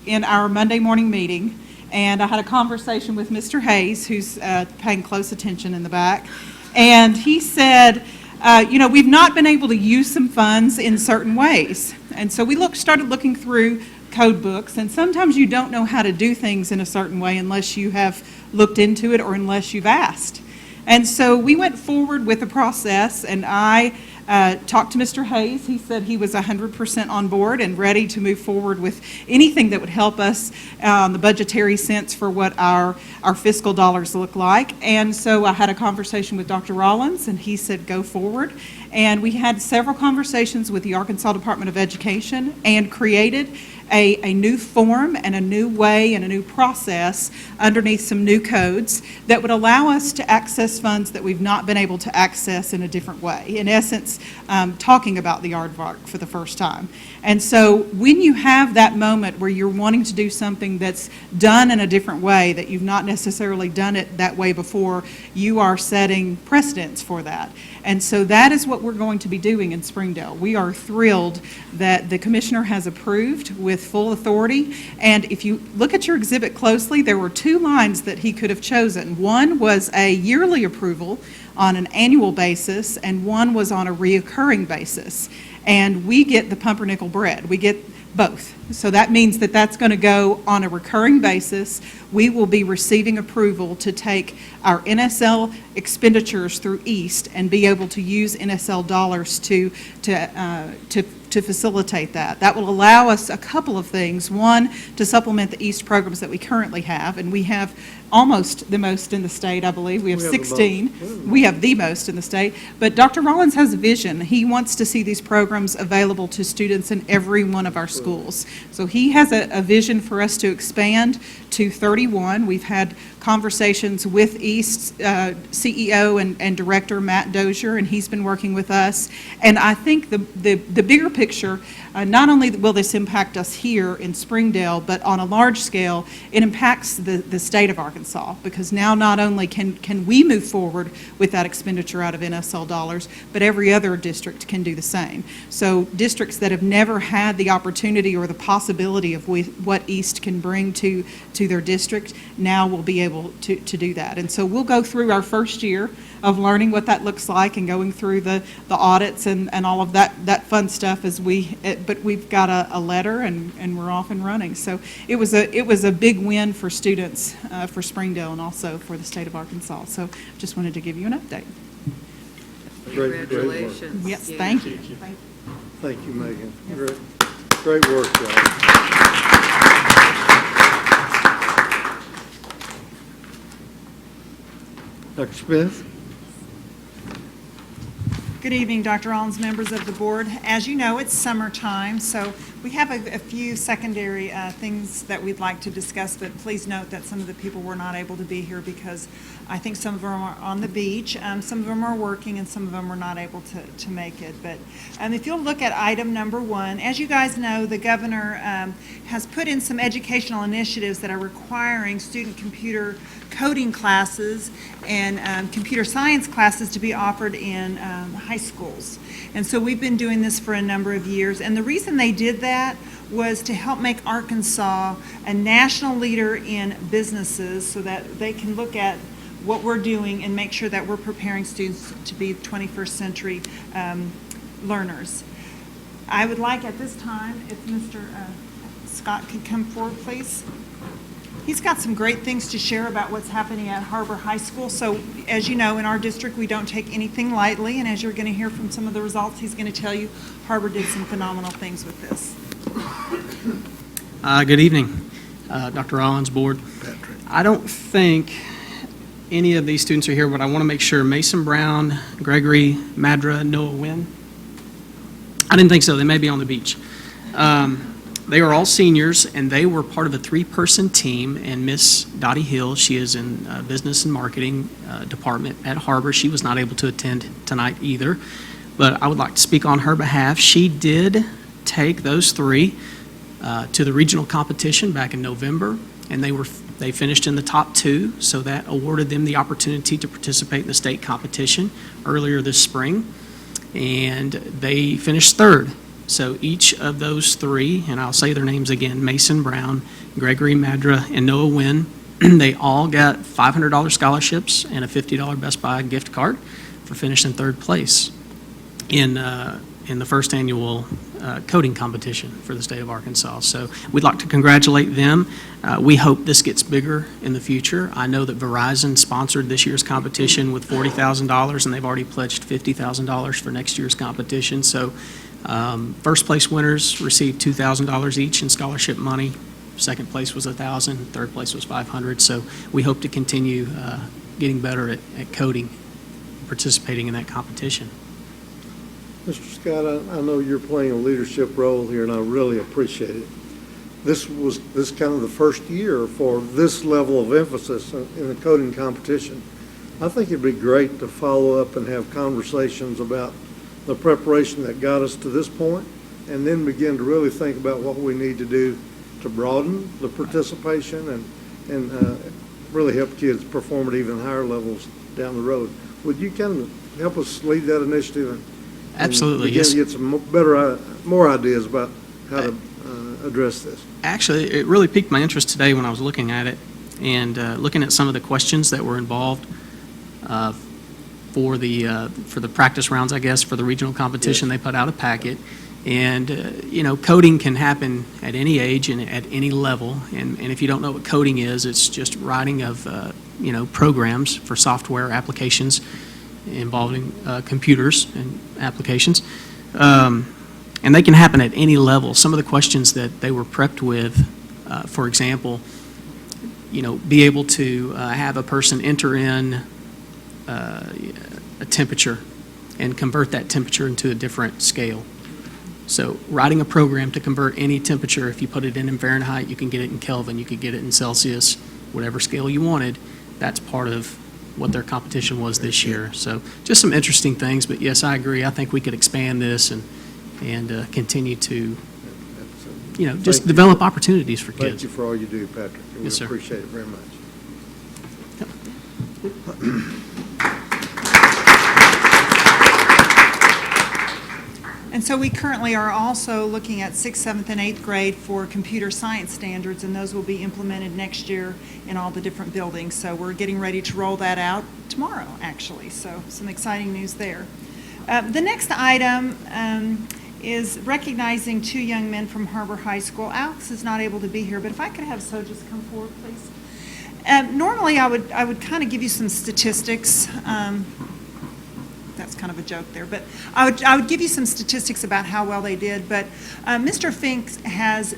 in our Monday morning meeting, and I had a conversation with Mr. Hayes, who's paying close attention in the back, and he said, we've not been able to use some funds in certain ways. And so we started looking through code books, and sometimes you don't know how to do things in a certain way unless you have looked into it or unless you've asked. And so we went forward with the process, and I talked to Mr. Hayes. He said he was 100% on board and ready to move forward with anything that would help us on the budgetary sense for what our fiscal dollars look like. And so I had a conversation with Dr. Rollins, and he said go forward. And we had several conversations with the Arkansas Department of Education and created a new form and a new way and a new process underneath some new codes that would allow us to access funds that we've not been able to access in a different way. In essence, talking about the aardvark for the first time. And so when you have that moment where you're wanting to do something that's done in a different way, that you've not necessarily done it that way before, you are setting precedents for that. And so that is what we're going to be doing in Springdale. We are thrilled that the commissioner has approved with full authority. And if you look at your exhibit closely, there were two lines that he could have chosen. One was a yearly approval on an annual basis, and one was on a reoccurring basis. And we get the pumpernickel bread. We get both. So that means that that's going to go on a recurring basis. We will be receiving approval to take our NSL expenditures through East and be able to use NSL dollars to facilitate that. That will allow us a couple of things. One, to supplement the East programs that we currently have, and we have almost the most in the state, I believe. We have 16. We have the most in the state. But Dr. Rollins has a vision. He wants to see these programs available to students in every one of our schools. So he has a vision for us to expand to 31. We've had conversations with East CEO and Director Matt Dozier, and he's been working with us. And I think the bigger picture, not only will this impact us here in Springdale, but on a large scale, it impacts the state of Arkansas, because now not only can we move forward with that expenditure out of NSL dollars, but every other district can do the same. So districts that have never had the opportunity or the possibility of what East can bring to their district now will be able to do that. And so we'll go through our first year of learning what that looks like and going through the audits and all of that fun stuff but we've got a letter and we're off and running. So it was a big win for students for Springdale and also for the state of Arkansas. So just wanted to give you an update. Congratulations. Yes, Yeah. thank you. Thank you, Megan. Great work, guys. Dr. Smith? Good evening, Dr. Rollins, members of the board. As you know, it's summertime, so we have a few secondary things that we'd like to discuss, but please note that some of the people were not able to be here because I think some of them are on the beach, some of them are working, and some of them are not able to make it. But if you'll look at item number 1, as you guys know, the governor has put in some educational initiatives that are requiring student computer coding classes and computer science classes to be offered in high schools. And so we've been doing this for a number of years. And the reason they did that was to help make Arkansas a national leader in businesses so that they can look at what we're doing and make sure that we're preparing students to be 21st century learners. I would like at this time, if Mr. Scott could come forward, please. He's got some great things to share about what's happening at HAR-BER High School. So as you know, in our district, we don't take anything lightly, and as you're going to hear from some of the results, he's going to tell you HAR-BER did some phenomenal things with this. Good evening, Dr. Rollins, board. I don't think any of these students are here, but I want to make sure Mason Brown, Gregory Madra, Noah Wynn. I didn't think so. They may be on the beach. They are all seniors, and they were part of a 3-person team, and Miss Dottie Hill, she is in business and marketing department at HAR-BER. She was not able to attend tonight either, but I would like to speak on her behalf. She did take those 3 to the regional competition back in November, and they finished in the top 2, so that awarded them the opportunity to participate in the state competition earlier this spring, and they finished 3rd. So each of those 3, and I'll say their names again, Mason Brown, Gregory Madra, and Noah Wynn, they all got $500 scholarships and a $50 Best Buy gift card for finishing 3rd place in the first annual coding competition for the state of Arkansas. So we'd like to congratulate them. We hope this gets bigger in the future. I know that Verizon sponsored this year's competition with $40,000, and they've already pledged $50,000 for next year's competition. So first place winners received $2,000 each in scholarship money. Second place was $1,000. Third place was $500. So we hope to continue getting better at coding, participating in that competition. Mr. Scott, I know you're playing a leadership role here, and I really appreciate it. This kind of the first year for this level of emphasis in the coding competition. I think it'd be great to follow up and have conversations about the preparation that got us to this point, and then begin to really think about what we need to do to broaden the participation and really help kids perform at even higher levels down the road. Would you kind of help us lead that initiative? Absolutely, begin yes. to get some more ideas about how to address this. Actually, it really piqued my interest today when I was looking at it and looking at some of the questions that were involved for the practice rounds, I guess, for the regional competition. Yes. They put out a packet, and coding can happen at any age and at any level. And if you don't know what coding is, it's just writing of programs for software applications involving computers and applications. And they can happen at any level. Some of the questions that they were prepped with, for example, be able to have a person enter in a temperature and convert that temperature into a different scale. So writing a program to convert any temperature, if you put it in Fahrenheit, you can get it in Kelvin, you could get it in Celsius, whatever scale you wanted. That's part of what their competition was this year. So just some interesting things, but yes, I agree. I think we could expand this and continue to, just develop opportunities for kids. Thank you for all you do, Patrick. We Yes, sir. appreciate it very much. And so we currently are also looking at 6th, 7th, and 8th grade for computer science standards, and those will be implemented next year in all the different buildings. So we're getting ready to roll that out tomorrow, actually. So some exciting news there. The next item is recognizing 2 young men from HAR-BER High School. Alex is not able to be here, but if I could have Sojas come forward, please. Normally, I would kind of give you some statistics. That's kind of a joke there, but I would give you some statistics about how well they did. But Mr. Fink has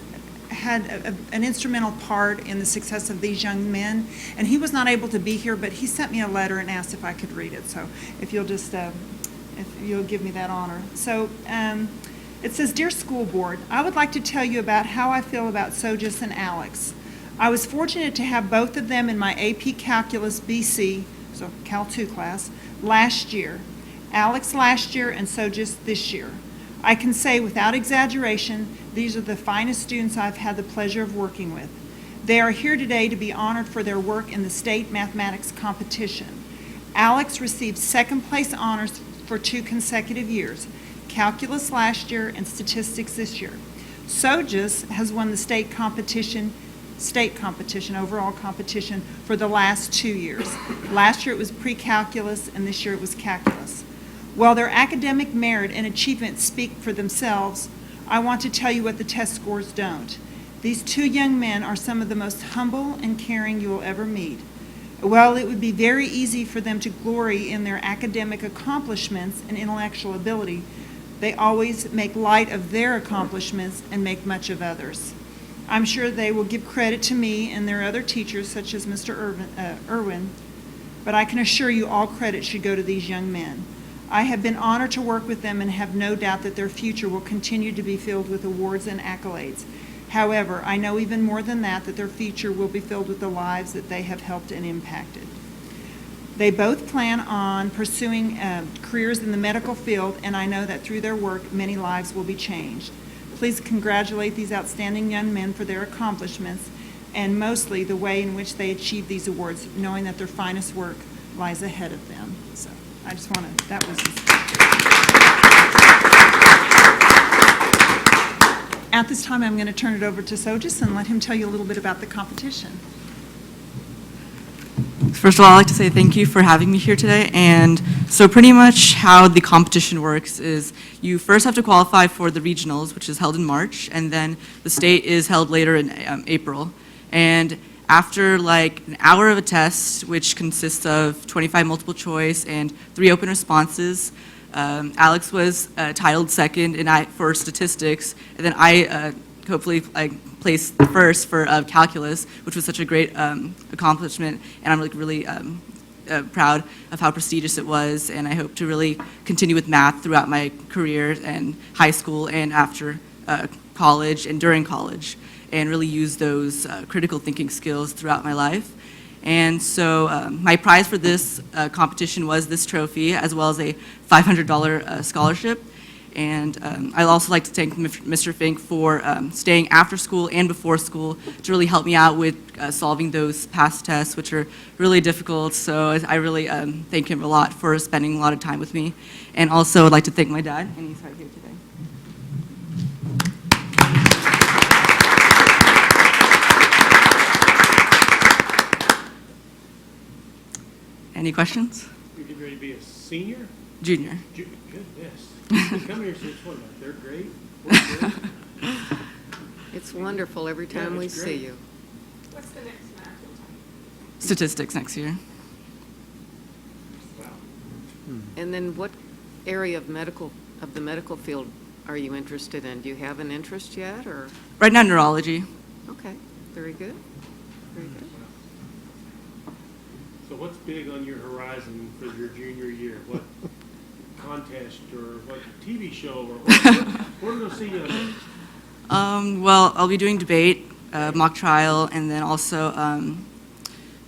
had an instrumental part in the success of these young men, and he was not able to be here, but he sent me a letter and asked if I could read it. So if you'll just if you'll give me that honor. So it says, "Dear School Board, I would like to tell you about how I feel about Sojas and Alex. I was fortunate to have both of them in my AP Calculus BC so Cal 2 class, last year. Alex last year, and so just this year. I can say without exaggeration, these are the finest students I've had the pleasure of working with. They are here today to be honored for their work in the state mathematics competition. Alex received second place honors for 2 consecutive years, calculus last year and statistics this year. Sojas has won the state competition, overall competition, for the last 2 years. Last year it was pre-calculus, and this year it was calculus. While their academic merit and achievement speak for themselves, I want to tell you what the test scores don't. These 2 young men are some of the most humble and caring you will ever meet. While it would be very easy for them to glory in their academic accomplishments and intellectual ability, they always make light of their accomplishments and make much of others. I'm sure they will give credit to me and their other teachers, such as Mr. Irwin, but I can assure you all credit should go to these young men. I have been honored to work with them and have no doubt that their future will continue to be filled with awards and accolades. However, I know even more than that their future will be filled with the lives that they have helped and impacted. They both plan on pursuing careers in the medical field, and I know that through their work, many lives will be changed. Please congratulate these outstanding young men for their accomplishments, and mostly the way in which they achieved these awards, knowing that their finest work lies ahead of them. So I just want to, that was At this time, I'm going to turn it over to Sojas and let him tell you a little bit about the competition. First of all, I'd like to say thank you for having me here today. And so pretty much how the competition works is you first have to qualify for the regionals, which is held in March, and then the state is held later in April. And after like an hour of a test, which consists of 25 multiple choice and 3 open responses, Alex was titled second for statistics, and then I hopefully placed first for calculus, which was such a great accomplishment, and I'm really proud of how prestigious it was, and I hope to really continue with math throughout my career and high school and after college and during college, and really use those critical thinking skills throughout my life. And so my prize for this competition was this trophy, as well as a $500 scholarship. And I'd also like to thank Mr. Fink for staying after school and before school to really help me out with solving those past tests, which are really difficult. So I really thank him a lot for spending a lot of time with me. And also I'd like to thank my dad, and he's right here today. Any questions? You're getting ready to be a senior? Junior. Good, yes. You come here since what, like third grade? Fourth grade? It's wonderful every time we see you. What's the next math you'll take? Statistics next year. Wow. And then what area of the medical field are you interested in? Do you have an interest yet, or? Right now, neurology. Okay, very good, very good. So what's big on your horizon for your junior year? What contest or what TV show or what are we going to see you on? Well, I'll be doing debate, mock trial, and then also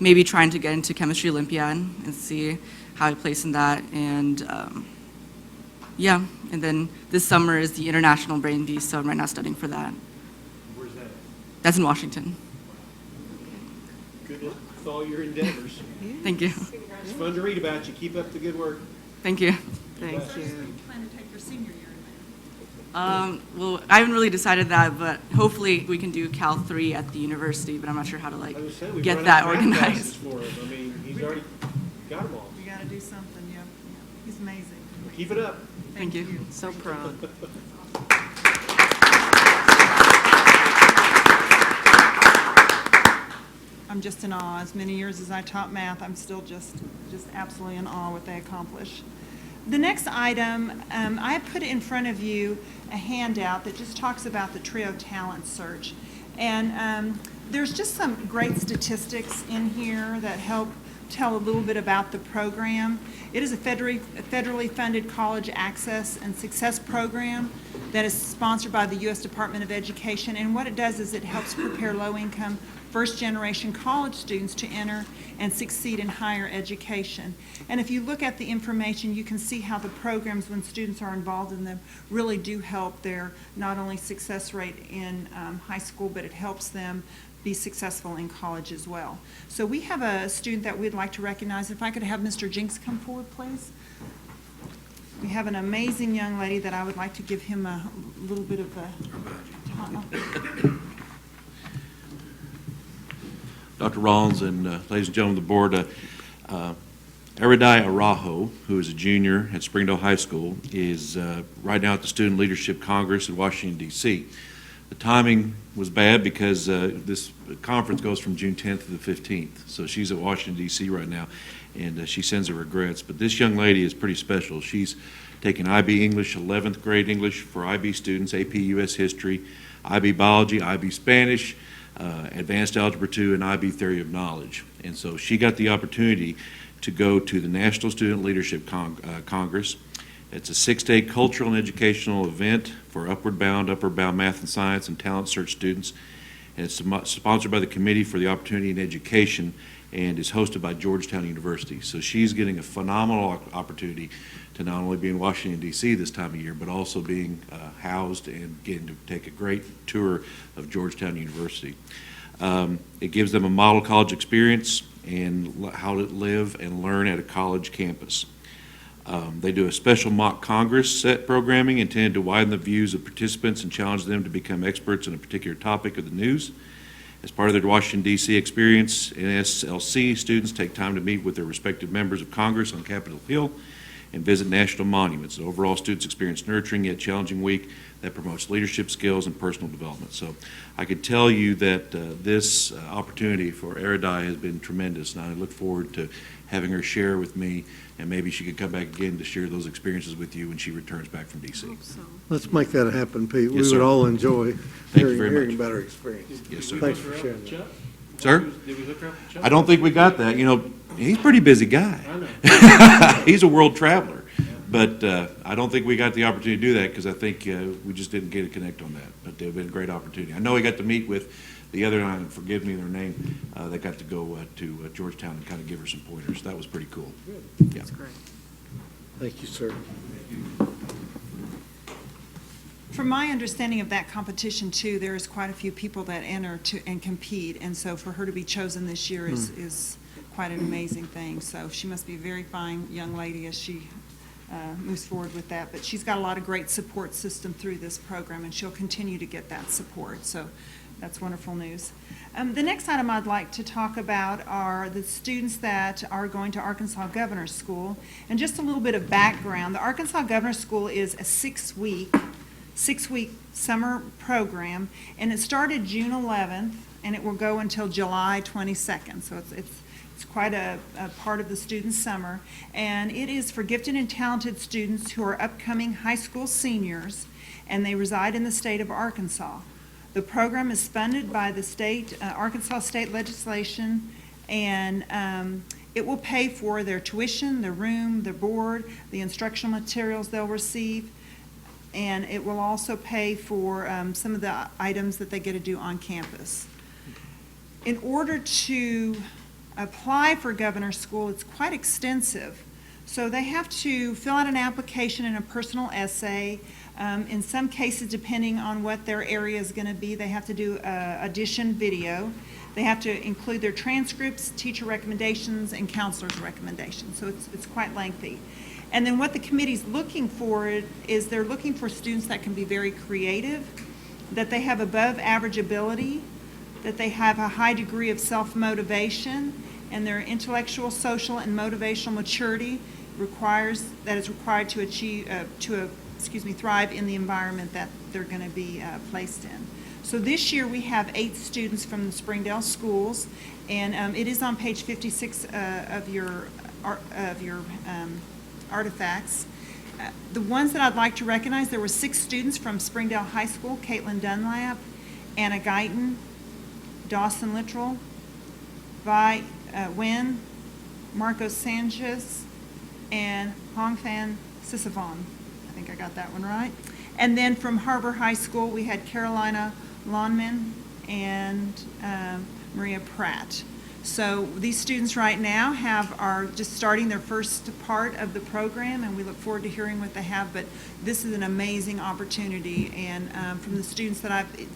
maybe trying to get into chemistry Olympiad and see how I place in that. And yeah, and then this summer is the International Brain Beast, so I'm right now studying for that. Where's that at? That's in Washington. Good luck with all your endeavors. Thank you. It's fun to read about you. Keep up the good work. Thank you. Thank you. Do you plan to take your senior year in math? Well, I haven't really decided that, but hopefully we can do Cal 3 at the university, but I'm not sure how to I was saying, get run that out of math organized. classes for him. I mean, he's already got them all. You got to do something, yeah. He's amazing. Keep it up. Thank you. So proud. I'm just in awe. As many years as I taught math, I'm still just absolutely in awe what they accomplish. The next item, I put in front of you a handout that just talks about the TRIO talent search. And there's just some great statistics in here that help tell a little bit about the program. It is a federally funded college access and success program that is sponsored by the U.S. Department of Education. And what it does is it helps prepare low-income, first-generation college students to enter and succeed in higher education. And if you look at the information, you can see how the programs, when students are involved in them, really do help their not only success rate in high school, but it helps them be successful in college as well. So we have a student that we'd like to recognize. If I could have Mr. Jinks come forward, please. We have an amazing young lady that I would like to give him a little bit of a Dr. Rollins and ladies and gentlemen of the board, Eridai Arajo, who is a junior at Springdale High School, is right now at the Student Leadership Congress in Washington, D.C. The timing was bad because this conference goes from June 10th to the 15th. So she's at Washington, D.C. right now, and she sends her regrets. But this young lady is pretty special. She's taken IB English, 11th grade English for IB students, AP U.S. History, IB Biology, IB Spanish, Advanced Algebra 2, and IB Theory of Knowledge. And so she got the opportunity to go to the National Student Leadership Congress. It's a 6-day cultural and educational event for upper bound math and science and talent search students. And it's sponsored by the Committee for the Opportunity in Education and is hosted by Georgetown University. So she's getting a phenomenal opportunity to not only be in Washington, D.C. this time of year, but also being housed and getting to take a great tour of Georgetown University. It gives them a model college experience and how to live and learn at a college campus. They do a special mock Congress set programming intended to widen the views of participants and challenge them to become experts in a particular topic of the news. As part of their Washington, D.C. experience, NSLC students take time to meet with their respective members of Congress on Capitol Hill and visit national monuments. Overall, students experience nurturing yet challenging week that promotes leadership skills and personal development. So I could tell you that this opportunity for Eridai has been tremendous, and I look forward to having her share with me, and maybe she could come back again to share those experiences with you when she returns back from D.C. Let's make that happen, Pete. Yes, We sir. would all enjoy Thank you very hearing much. about her experience. Yes, sir. Thanks for sharing that. Sir? Did we hook her up with Chuck? I don't think we got that. You know, he's a pretty busy guy. I know. He's a world traveler. But I don't think we got the opportunity to do that because I think we just didn't get a connect on that. But it would been a great opportunity. I know we got to meet with the other, and forgive me their name, that got to go to Georgetown and kind of give her some pointers. That was pretty cool. Good. Yeah. That's great. Thank you, sir. From my understanding of that competition too, there is quite a few people that enter and compete, and so for her to be chosen this year is quite an amazing thing. So she must be a very fine young lady as she moves forward with that. But she's got a lot of great support system through this program, and she'll continue to get that support. So that's wonderful news. The next item I'd like to talk about are the students that are going to Arkansas Governor's School. And just a little bit of background. The Arkansas Governor's School is a six-week summer program, and it started June 11th, and it will go until July 22nd. So it's quite a part of the student summer, and it is for gifted and talented students who are upcoming high school seniors, and they reside in the state of Arkansas. The program is funded by the state, Arkansas state legislation, and it will pay for their tuition, their room, their board, the instructional materials they'll receive, and it will also pay for some of the items that they get to do on campus. In order to apply for Governor's School, it's quite extensive. So they have to fill out an application and a personal essay. In some cases, depending on what their area is going to be, they have to do audition video. They have to include their transcripts, teacher recommendations, and counselor's recommendations. So it's quite lengthy. And then what the committee's looking for is they're looking for students that can be very creative, that they have above average ability, that they have a high degree of self-motivation, and their intellectual, social, and motivational maturity is required to achieve thrive in the environment that they're going to be placed in. So this year we have 8 students from the Springdale schools, and it is on page 56 of your artifacts. The ones that I'd like to recognize, there were 6 students from Springdale High School: Caitlin Dunlap, Anna Guyton, Dawson Littrell, Vi Nguyen, Marcos Sanchez, and Hong Fan Sisavon. I think I got that one right. And then from HAR-BER High School, we had Carolina Lawnman and Maria Pratt. So these students right now are just starting their first part of the program, and we look forward to hearing what they have. But this is an amazing opportunity, and from the students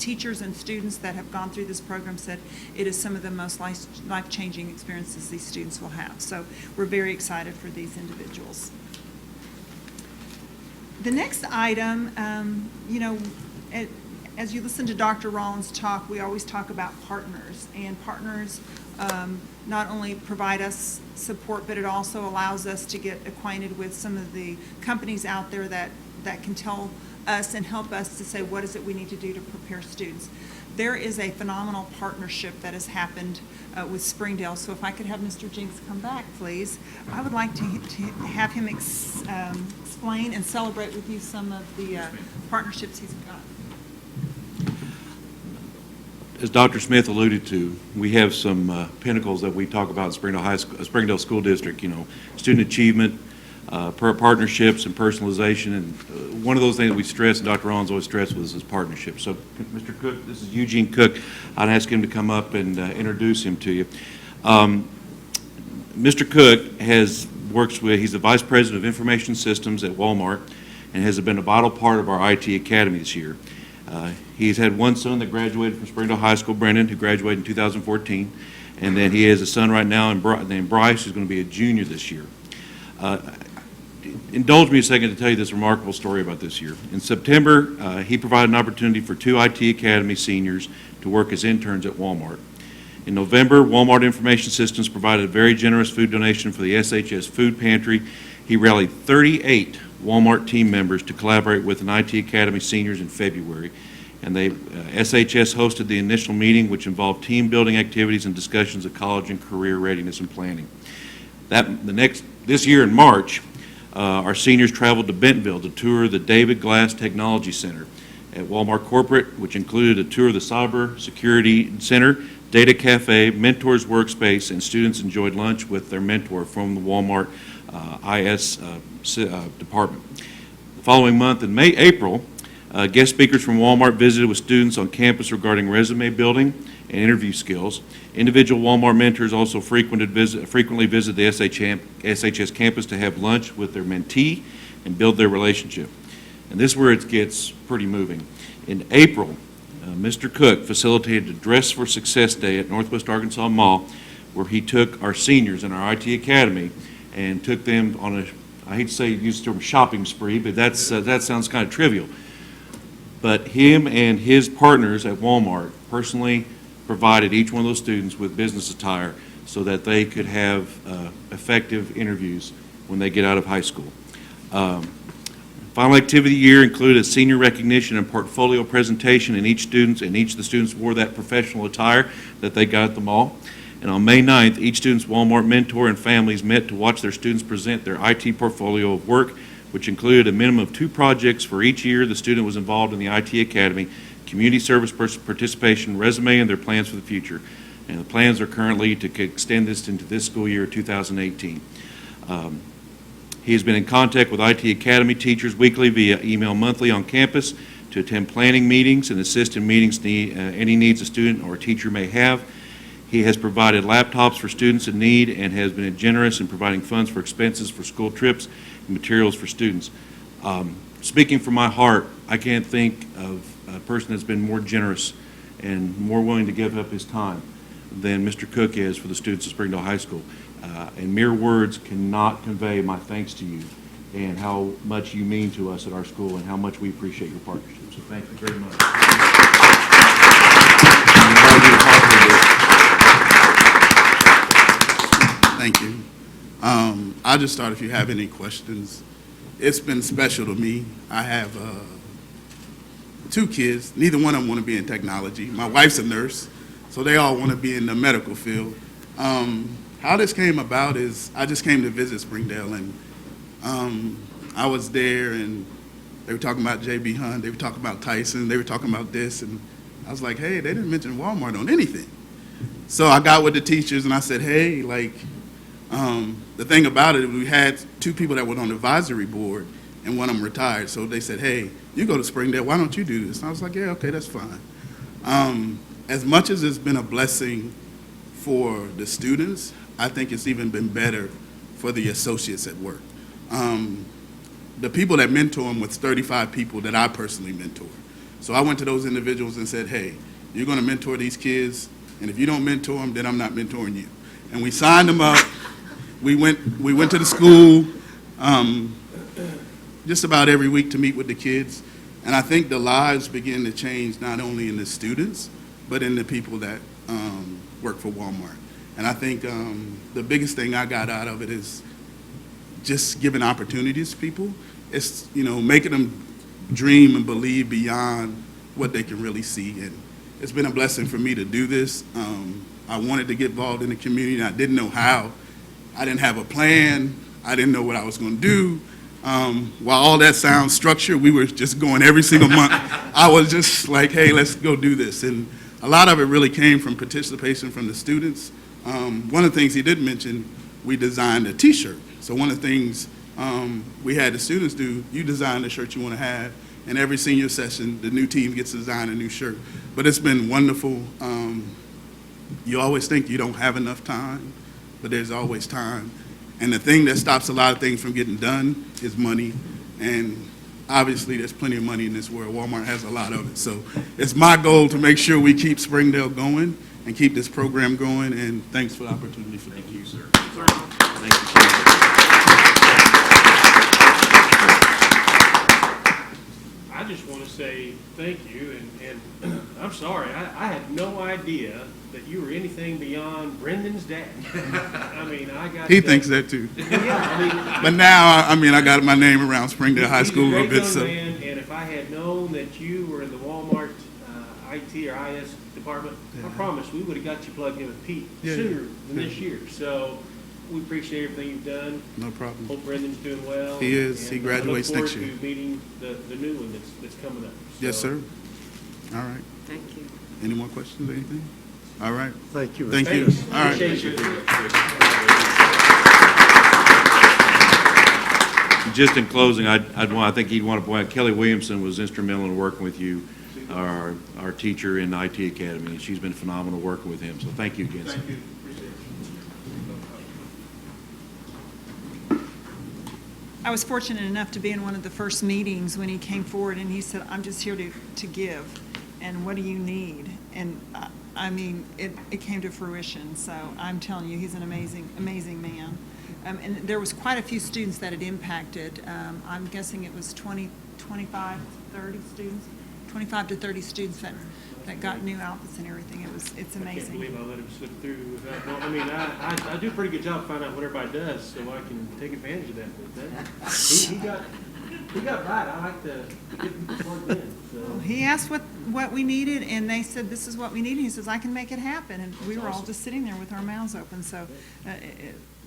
teachers and students that have gone through this program said it is some of the most life-changing experiences these students will have. So we're very excited for these individuals. The next item, as you listen to Dr. Rollins talk, we always talk about partners, and partners not only provide us support, but it also allows us to get acquainted with some of the companies out there that can tell us and help us to say what is it we need to do to prepare students. There is a phenomenal partnership that has happened with Springdale, so if I could have Mr. Jinks come back, please. I would like to have him explain and celebrate with you some of the partnerships he's got. As Dr. Smith alluded to, we have some pinnacles that we talk about in Springdale School District, student achievement, partnerships and personalization. And one of those things that we stress, and Dr. Rollins always stressed, was his partnership. So Mr. Cook, this is Eugene Cook. I'd ask him to come up and introduce him to you. Mr. Cook he's the Vice President of Information Systems at Walmart and has been a vital part of our IT Academy this year. He's had one son that graduated from Springdale High School, Brendan, who graduated in 2014, and then he has a son right now named Bryce, who's going to be a junior this year. Indulge me a second to tell you this remarkable story about this year. In September, he provided an opportunity for 2 IT Academy seniors to work as interns at Walmart. In November, Walmart Information Systems provided a very generous food donation for the SHS Food Pantry. He rallied 38 Walmart team members to collaborate with an IT Academy seniors in February. And SHS hosted the initial meeting, which involved team building activities and discussions of college and career readiness and planning. This year in March, our seniors traveled to Bentonville to tour the David Glass Technology Center at Walmart Corporate, which included a tour of the Cyber Security Center, Data Cafe, Mentors Workspace, and students enjoyed lunch with their mentor from the Walmart IS department. The following month in April, guest speakers from Walmart visited with students on campus regarding resume building and interview skills. Individual Walmart mentors also frequently visit the SHS campus to have lunch with their mentee and build their relationship. And this is where it gets pretty moving. In April, Mr. Cook facilitated a Dress for Success Day at Northwest Arkansas Mall, where he took our seniors in our IT Academy and took them on I hate to say use the term shopping spree, but that sounds kind of trivial. But him and his partners at Walmart personally provided each one of those students with business attire so that they could have effective interviews when they get out of high school. Final activity of the year included a senior recognition and portfolio presentation, and each of the students wore that professional attire that they got at the mall. And on May 9th, each student's Walmart mentor and families met to watch their students present their IT portfolio of work, which included a minimum of 2 projects for each year the student was involved in the IT Academy, community service participation, resume, and their plans for the future. And the plans are currently to extend this into this school year, 2018. He has been in contact with IT Academy teachers weekly via email monthly on campus to attend planning meetings and assist in meetings any needs a student or a teacher may have. He has provided laptops for students in need and has been generous in providing funds for expenses for school trips and materials for students. Speaking from my heart, I can't think of a person that's been more generous and more willing to give up his time than Mr. Cook is for the students of Springdale High School. And mere words cannot convey my thanks to you and how much you mean to us at our school and how much we appreciate your partnership. So thank you very much. Thank you. I'll just start if you have any questions. It's been special to me. I have 2 kids. Neither one of them want to be in technology. My wife's a nurse, so they all want to be in the medical field. How this came about is I just came to visit Springdale, and I was there, and they were talking about J.B. Hunt, they were talking about Tyson, they were talking about this, and I was like, hey, they didn't mention Walmart on anything. So I got with the teachers, and I said, hey, like, the thing about it, we had 2 people that were on the advisory board, and one of them retired. So they said, hey, you go to Springdale, why don't you do this? And I was like, yeah, okay, that's fine. As much as it's been a blessing for the students, I think it's even been better for the associates at work. The people that mentor them was 35 people that I personally mentor. So I went to those individuals and said, hey, you're going to mentor these kids, and if you don't mentor them, then I'm not mentoring you. And we signed them up. We went to the school just about every week to meet with the kids. And I think the lives begin to change not only in the students, but in the people that work for Walmart. And I think the biggest thing I got out of it is just giving opportunities to people. It's, making them dream and believe beyond what they can really see. And it's been a blessing for me to do this. I wanted to get involved in the community, and I didn't know how. I didn't have a plan. I didn't know what I was going to do. While all that sounds structured, we were just going every single month. I was just like, hey, let's go do this. And a lot of it really came from participation from the students. One of the things he did mention, we designed a T-shirt. So one of the things we had the students do, you design the shirt you want to have, and every senior session, the new team gets to design a new shirt. But it's been wonderful. You always think you don't have enough time, but there's always time. And the thing that stops a lot of things from getting done is money. And obviously, there's plenty of money in this world. Walmart has a lot of it. So it's my goal to make sure we keep Springdale going and keep this program going. And thanks for the opportunity. Thank you, sir. Thank you. I just want to say thank you, and I'm sorry, I had no idea that you were anything beyond Brendan's dad. I mean, I got He thinks that too. Yeah, But now, I got my name around Springdale High School a little bit. He's a So great young man, and if I had known that you were in the Walmart IT or IS department, I promise we would have got you plugged in with Pete sooner than this year. So we appreciate everything you've done. No problem. Hope Brendan's doing well. He is. And He graduates I look next forward year. to meeting the new one that's coming up. Yes, So, sir. All right. Thank you. Any more questions or anything? All right. Thank you. Thank you. Thanks. All right. Appreciate you. Just in closing, I think he'd want to point out Kelly Williamson was instrumental in working with you, our teacher in the IT Academy, and she's been phenomenal working with him. So thank you again. Thank you. I was fortunate enough to be in one of the first meetings when he came forward, and he said, I'm just here to give, and what do you need? And I mean, it came to fruition, so I'm telling you, he's an amazing, amazing man. And there was quite a few students that it impacted. I'm guessing it was 25 to 30 students that got new outfits and everything. It's I can't amazing. believe I let him slip through without, well, I mean, I do a pretty good job finding out what everybody does, so I can take advantage of that. But he got right. I like to get people plugged in, so. He asked what we needed, and they said, this is what we need. He says, I can make it happen. And we were all just sitting there with our mouths open, so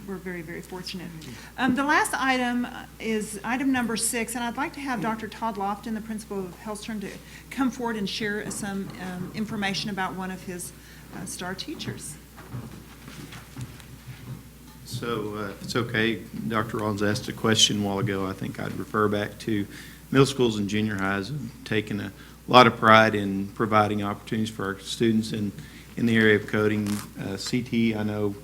we're very, very fortunate. The last item is item number 6, and I'd like to have Dr. Todd Lofton, the principal of Hellstrom, to come forward and share some information about one of his star teachers. So if it's okay, Dr. Rollins asked a question a while ago. I think I'd refer back to middle schools and junior highs have taken a lot of pride in providing opportunities for our students in the area of coding. CT, I know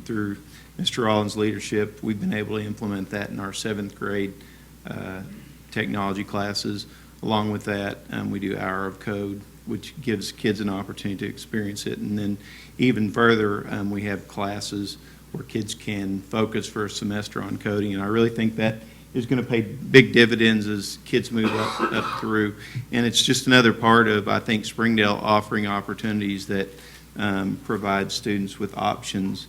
through Mr. Rollins' leadership, we've been able to implement that in our 7th grade technology classes. Along with that, we do Hour of Code, which gives kids an opportunity to experience it. And then even further, we have classes where kids can focus for a semester on coding. And I really think that is going to pay big dividends as kids move up through. And it's just another part of, I think, Springdale offering opportunities that provide students with options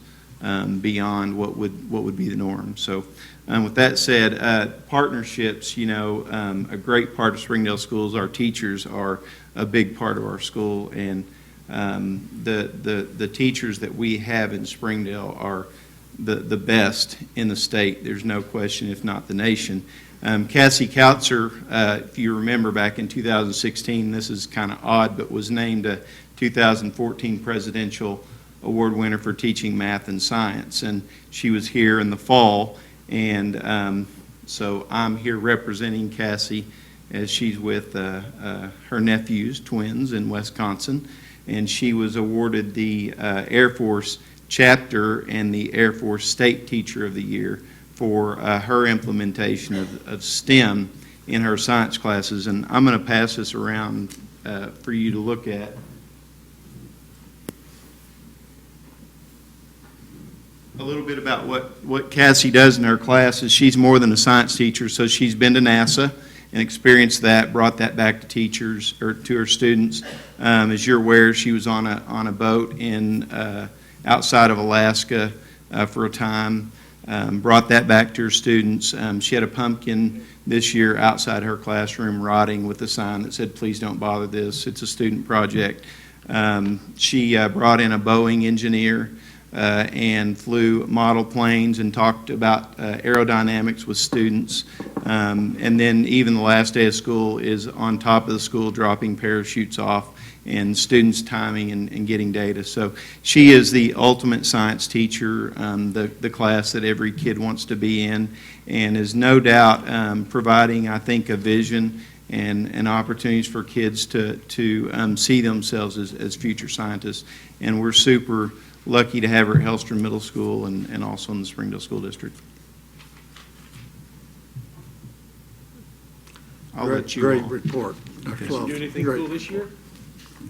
beyond what would be the norm. So with that said, partnerships, a great part of Springdale schools, our teachers are a big part of our school, and the teachers that we have in Springdale are the best in the state. There's no question, if not the nation. Cassie Kautzer, if you remember back in 2016, this is kind of odd, but was named a 2014 Presidential Award winner for teaching math and science. And she was here in the fall and So I'm here representing Cassie as she's with her nephews, twins in Wisconsin, and she was awarded the Air Force Chapter and the Air Force State Teacher of the Year for her implementation of STEM in her science classes. And I'm going to pass this around for you to look at. A little bit about what Cassie does in her classes. She's more than a science teacher, so she's been to NASA and experienced that, brought that back to teachers or to her students. As you're aware, she was on a boat in outside of Alaska for a time, brought that back to her students. She had a pumpkin this year outside her classroom rotting with a sign that said, "Please don't bother this, it's a student project." She brought in a Boeing engineer and flew model planes and talked about aerodynamics with students. And then even the last day of school is on top of the school dropping parachutes off and students timing and getting data. So she is the ultimate science teacher, the class that every kid wants to be in, and is no doubt providing, I think, a vision and opportunities for kids to see themselves as future scientists. And we're super lucky to have her at Hellstrom Middle School and also in the Springdale School District. I'll let you Great all. report. Did she do anything cool this year?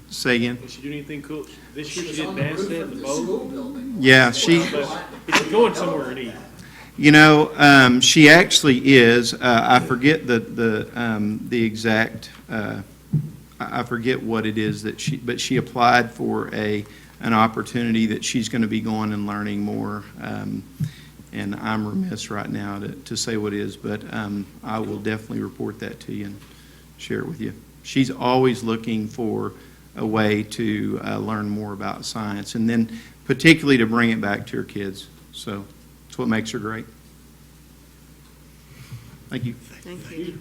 Say again? Did she do anything cool this year? She did bandstand, the boat? Yeah, she. Is she going somewhere neat? You know, she actually is. I forget the exact. I forget what it is that but she applied for an opportunity that she's going to be going and learning more. And I'm remiss right now to say what it is, but I will definitely report that to you and share it with you. She's always looking for a way to learn more about science, and then particularly to bring it back to her kids. So that's what makes her great. Thank you. Thank you.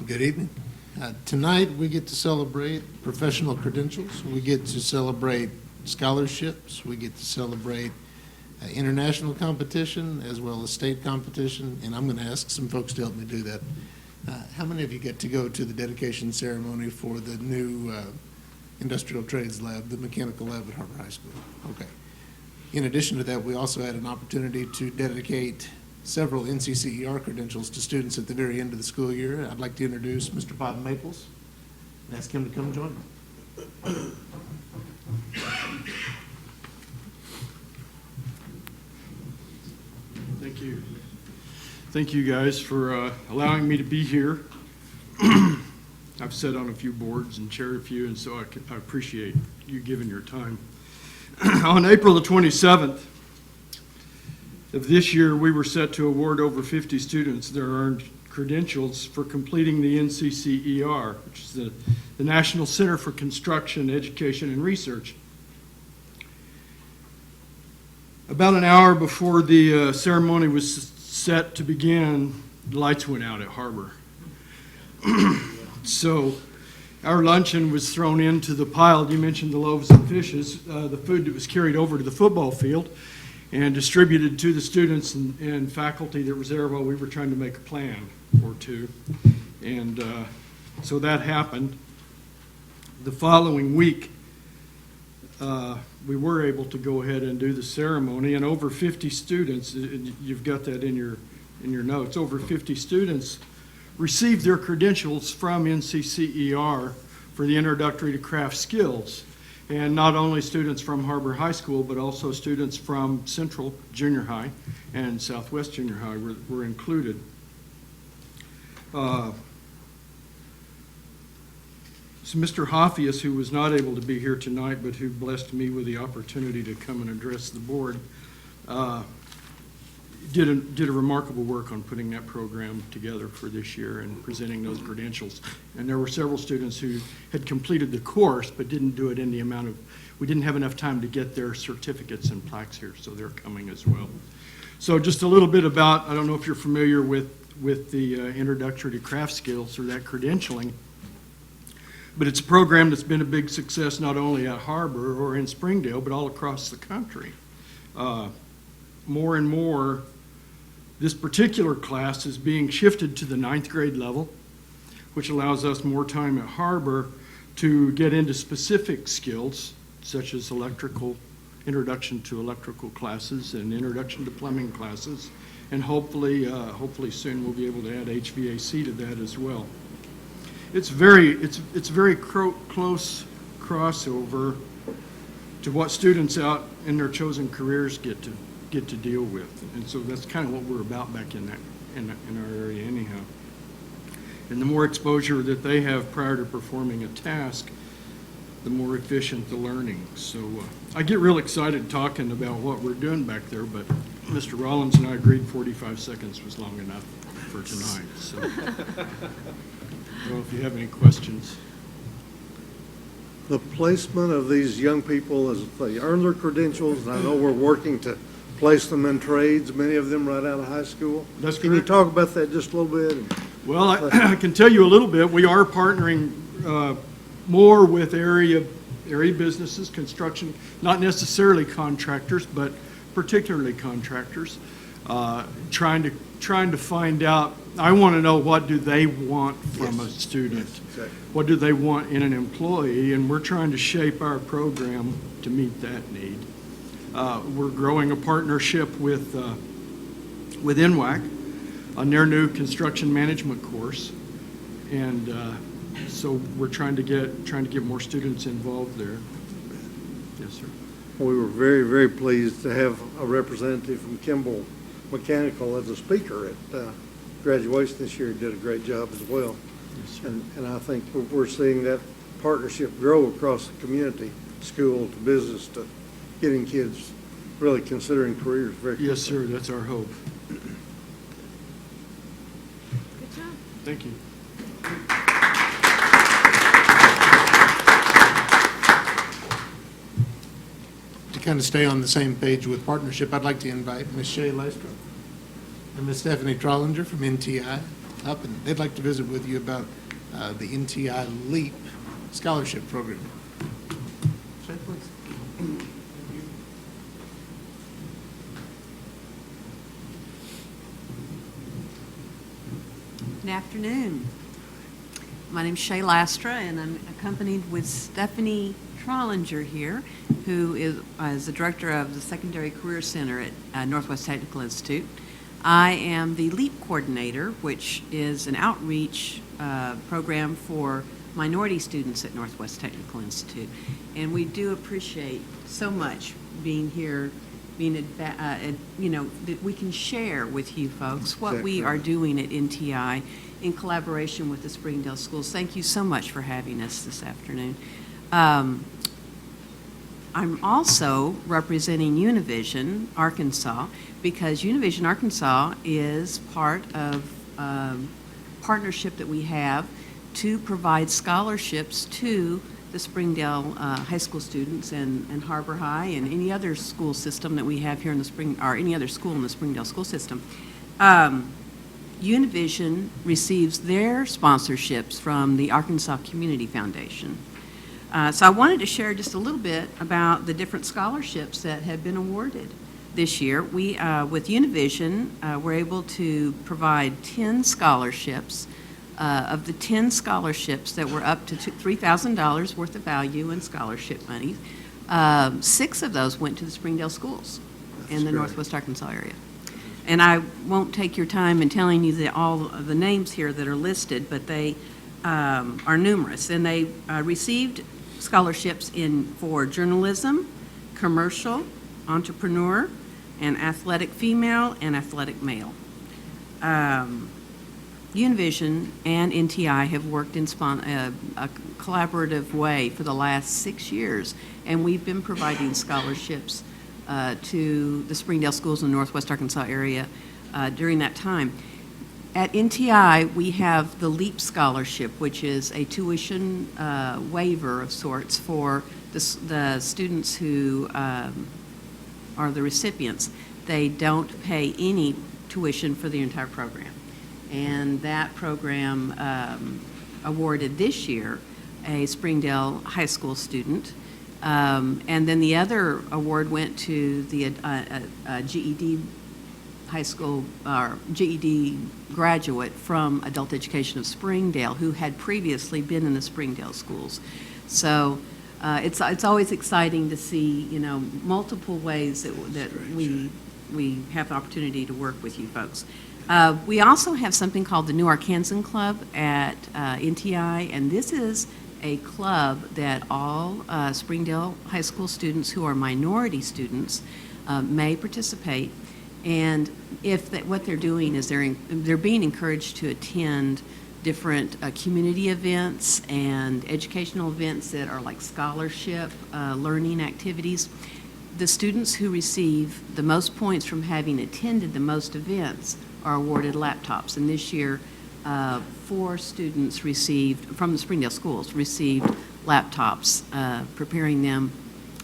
Good evening. Tonight we get to celebrate professional credentials. We get to celebrate scholarships. We get to celebrate international competition as well as state competition. And I'm going to ask some folks to help me do that. How many of you get to go to the dedication ceremony for the new industrial trades lab, the mechanical lab at HAR-BER High School? Okay. In addition to that, we also had an opportunity to dedicate several NCCER credentials to students at the very end of the school year. I'd like to introduce Mr. Bob Maples and ask him to come join me. Thank you. Thank you guys for allowing me to be here. I've sat on a few boards and chaired a few, and so I appreciate you giving your time. On April the 27th, of this year, we were set to award over 50 students their earned credentials for completing the NCCER, which is the National Center for Construction, Education, and Research. About an hour before the ceremony was set to begin, the lights went out at HAR-BER. So our luncheon was thrown into the pile. You mentioned the loaves and fishes, the food that was carried over to the football field and distributed to the students and faculty that was there while we were trying to make a plan or two. And so that happened. The following week, we were able to go ahead and do the ceremony, and over 50 students, you've got that in your notes, over 50 students received their credentials from NCCER for the Introductory to Craft Skills. And not only students from HAR-BER High School, but also students from Central Junior High and Southwest Junior High were included. So Mr. Hoffius, who was not able to be here tonight, but who blessed me with the opportunity to come and address the board, did a remarkable work on putting that program together for this year and presenting those credentials. And there were several students who had completed the course but didn't do it in the amount of, we didn't have enough time to get their certificates and plaques here, so they're coming as well. So just a little bit about, I don't know if you're familiar with the Introductory to Craft Skills or that credentialing, But it's a program that's been a big success not only at HAR-BER or in Springdale, but all across the country. More and more, this particular class is being shifted to the 9th grade level, which allows us more time at HAR-BER to get into specific skills, such as introduction to electrical classes and introduction to plumbing classes. And hopefully soon we'll be able to add HVAC to that as well. It's very close crossover to what students out in their chosen careers get to deal with, and so that's kind of what we're about back in our area anyhow. And the more exposure that they have prior to performing a task, the more efficient the learning. So I get real excited talking about what we're doing back there, but Mr. Rollins and I agreed 45 seconds was long enough for tonight. So I don't know if you have any questions. The placement of these young people as they earn their credentials, and I know we're working to place them in trades, many of them right out of high school. That's Can you talk about that just a little bit? Well, I can tell you a little bit. We are partnering more with area businesses, construction, not necessarily contractors, but particularly contractors, trying to find out. I want to know, what do they want from a student? Yes, exactly. What do they want in an employee? And we're trying to shape our program to meet that need. We're growing a partnership with NWAC on their new construction management course, and so we're trying to get more students involved there. Yes, sir. We were very, very pleased to have a representative from Kimball Mechanical as a speaker at graduation this year. He did a great job as well. Yes, sir. And I think we're seeing that partnership grow across the community, school to business to getting kids really considering careers very quickly. Yes, sir. That's our hope. Good job. Thank you. To kind of stay on the same page with partnership, I'd like to invite Ms. Shay Lystra and Ms. Stephanie Trollinger from NTI up, and they'd like to visit with you about the NTI LEAP scholarship program. Shay, please. Good afternoon. My name's Shay Lastra, and I'm accompanied with Stephanie Trollinger here, who is the director of the Secondary Career Center at Northwest Technical Institute. I am the LEAP coordinator, which is an outreach program for minority students at Northwest Technical Institute. And we do appreciate so much being here, that we can share with you folks what we are doing at NTI in collaboration with the Springdale schools. Thank you so much for having us this afternoon. I'm also representing Univision Arkansas, because Univision Arkansas is part of a partnership that we have to provide scholarships to the Springdale high school students and HAR-BER High and any other school system that we have here in the or any other school in the Springdale school system. Univision receives their sponsorships from the Arkansas Community Foundation. So I wanted to share just a little bit about the different scholarships that have been awarded this year. We, with Univision, we're able to provide 10 scholarships. Of the 10 scholarships that were up to $3,000 worth of value in scholarship money, 6 of those went to the Springdale schools in the Northwest Arkansas area. And I won't take your time in telling you all of the names here that are listed, but they are numerous. And they received scholarships for journalism, commercial, entrepreneur, and athletic female and athletic male. Univision and NTI have worked in a collaborative way for the last 6 years, and we've been providing scholarships to the Springdale schools in the Northwest Arkansas area during that time. At NTI, we have the LEAP scholarship, which is a tuition waiver of sorts for the students who are the recipients. They don't pay any tuition for the entire program. And that program awarded this year a Springdale High School student. And then the other award went to the GED high school, or GED graduate from Adult Education of Springdale, who had previously been in the Springdale schools. So it's always exciting to see, multiple ways that we have the opportunity to work with you folks. We also have something called the New Arkansan Club at NTI, and this is a club that all Springdale High School students who are minority students may participate. And what they're doing is they're being encouraged to attend different community events and educational events that are like scholarship learning activities. The students who receive the most points from having attended the most events are awarded laptops. And this year, 4 students from the Springdale schools received laptops, preparing them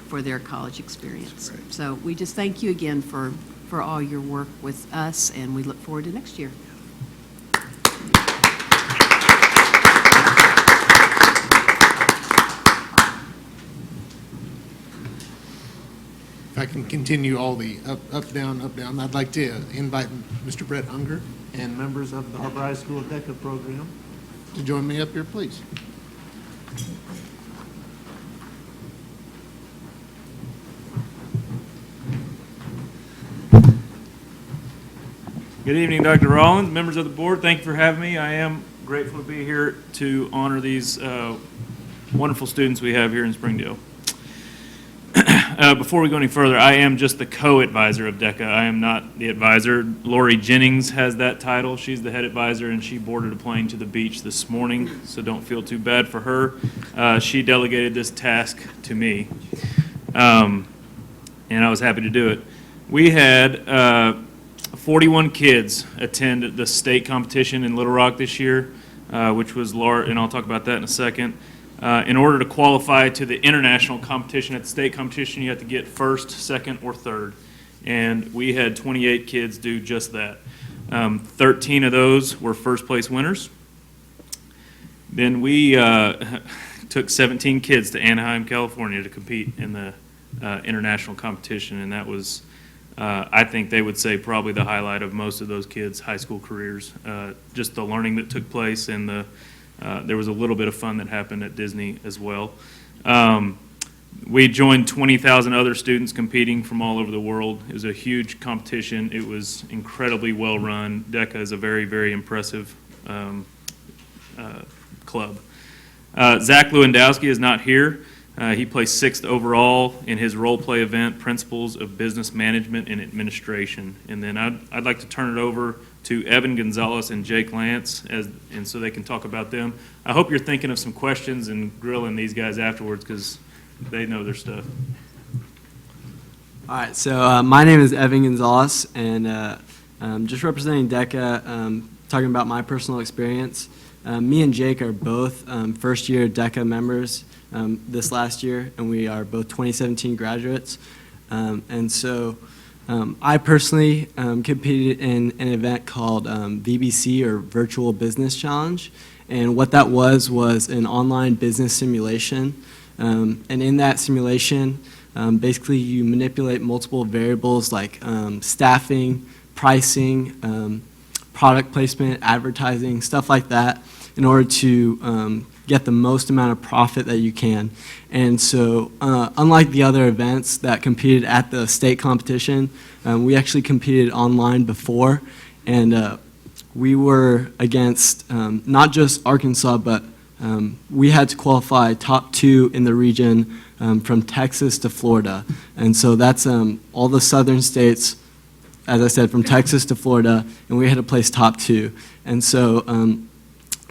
for their college experience. So we just thank you again for all your work with us, and we look forward to next year. If I can continue all the up, down, I'd like to invite Mr. Brett Unger and members of the HAR-BER High School DECA program to join me up here, please. Good evening, Dr. Rollins, members of the board. Thank you for having me. I am grateful to be here to honor these wonderful students we have here in Springdale. Before we go any further, I am just the co-advisor of DECA. I am not the advisor. Lori Jennings has that title. She's the head advisor, and she boarded a plane to the beach this morning, so don't feel too bad for her. She delegated this task to me, and I was happy to do it. We had 41 kids attend the state competition in Little Rock this year, which was large, and I'll talk about that in a second. In order to qualify to the international competition, at the state competition, you have to get first, second, or third. And we had 28 kids do just that. 13 of those were first place winners. Then we took 17 kids to Anaheim, California to compete in the international competition, and that was, I think they would say, probably the highlight of most of those kids' high school careers. Just the learning that took place, and there was a little bit of fun that happened at Disney as well. We joined 20,000 other students competing from all over the world. It was a huge competition. It was incredibly well run. DECA is a very, very impressive club. Zach Lewandowski is not here. He placed 6th overall in his role play event, Principles of Business Management and Administration. And then I'd like to turn it over to Evan Gonzalez and Jake Lance, and so they can talk about them. I hope you're thinking of some questions and grilling these guys afterwards, because they know their stuff. All right, so my name is Evan Gonzalez, and just representing DECA, talking about my personal experience. Me and Jake are both first-year DECA members this last year, and we are both 2017 graduates. And so I personally competed in an event called VBC, or Virtual Business Challenge, and what that was an online business simulation. And in that simulation, basically you manipulate multiple variables like staffing, pricing, product placement, advertising, stuff like that, in order to get the most amount of profit that you can. And so unlike the other events that competed at the state competition, we actually competed online before, and we were against not just Arkansas, but we had to qualify top 2 in the region from Texas to Florida. And so that's all the southern states, as I said, from Texas to Florida, and we had to place top 2. And so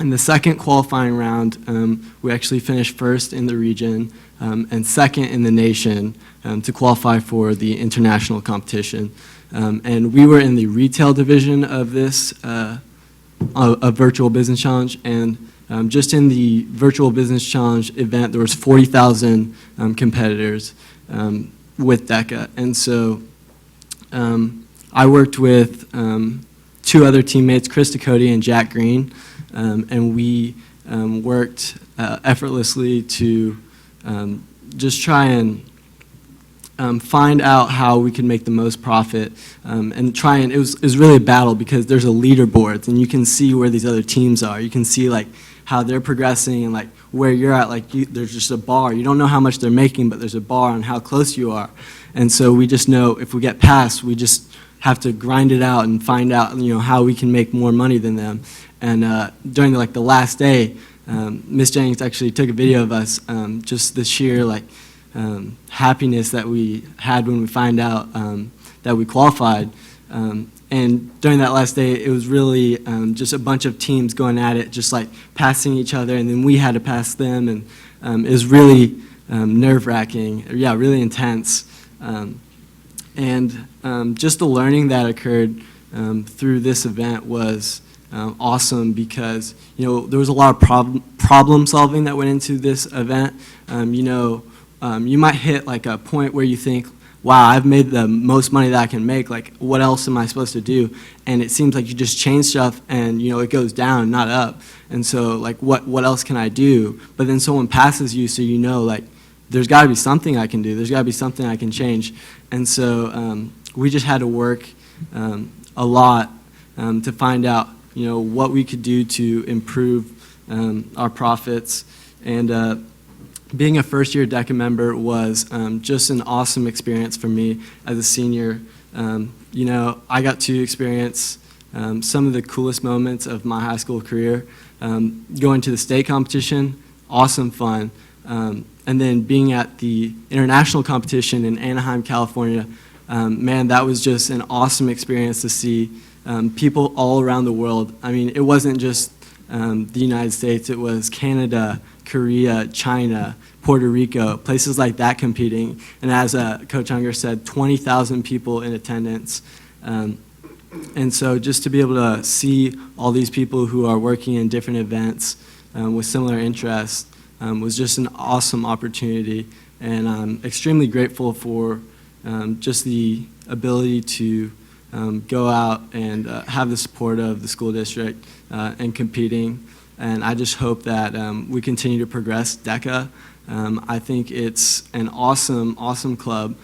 in the second qualifying round, we actually finished first in the region and second in the nation to qualify for the international competition. And we were in the retail division of this a Virtual Business Challenge, and just in the Virtual Business Challenge event, there was 40,000 competitors with DECA. And so I worked with 2 other teammates, Chris Ducote and Jack Green, and we worked effortlessly to just try and find out how we can make the most profit, and try and it was really a battle because there's a leaderboard and you can see where these other teams are. You can see like how they're progressing and like where you're at. Like there's just a bar. You don't know how much they're making, but there's a bar on how close you are. And so we just know if we get past, we just have to grind it out and find out, how we can make more money than them. And during the last day, Miss Jennings actually took a video of us, just the sheer happiness that we had when we find out that we qualified. And during that last day, it was really just a bunch of teams going at it, just like passing each other, and then we had to pass them, and it was really nerve-wracking, really intense. And just the learning that occurred through this event was awesome because, there was a lot of problem solving that went into this event. You might hit like a point where you think, wow, I've made the most money that I can make, like what else am I supposed to do? And it seems like you just change stuff and it goes down, not up. And so like what else can I do? But then someone passes you, so like there's got to be something I can do, there's got to be something I can change. And so we just had to work a lot to find out what we could do to improve our profits. And being a first-year DECA member was just an awesome experience for me as a senior. I got to experience some of the coolest moments of my high school career. Going to the state competition, awesome fun. And then being at the international competition in Anaheim, California, man, that was just an awesome experience to see people all around the world. I mean, it wasn't just the United States, it was Canada, Korea, China, Puerto Rico, places like that competing. And as Coach Unger said, 20,000 people in attendance. And so just to be able to see all these people who are working in different events with similar interests was just an awesome opportunity. And I'm extremely grateful for just the ability to go out and have the support of the school district and competing. And I just hope that we continue to progress DECA. I think it's an awesome, awesome club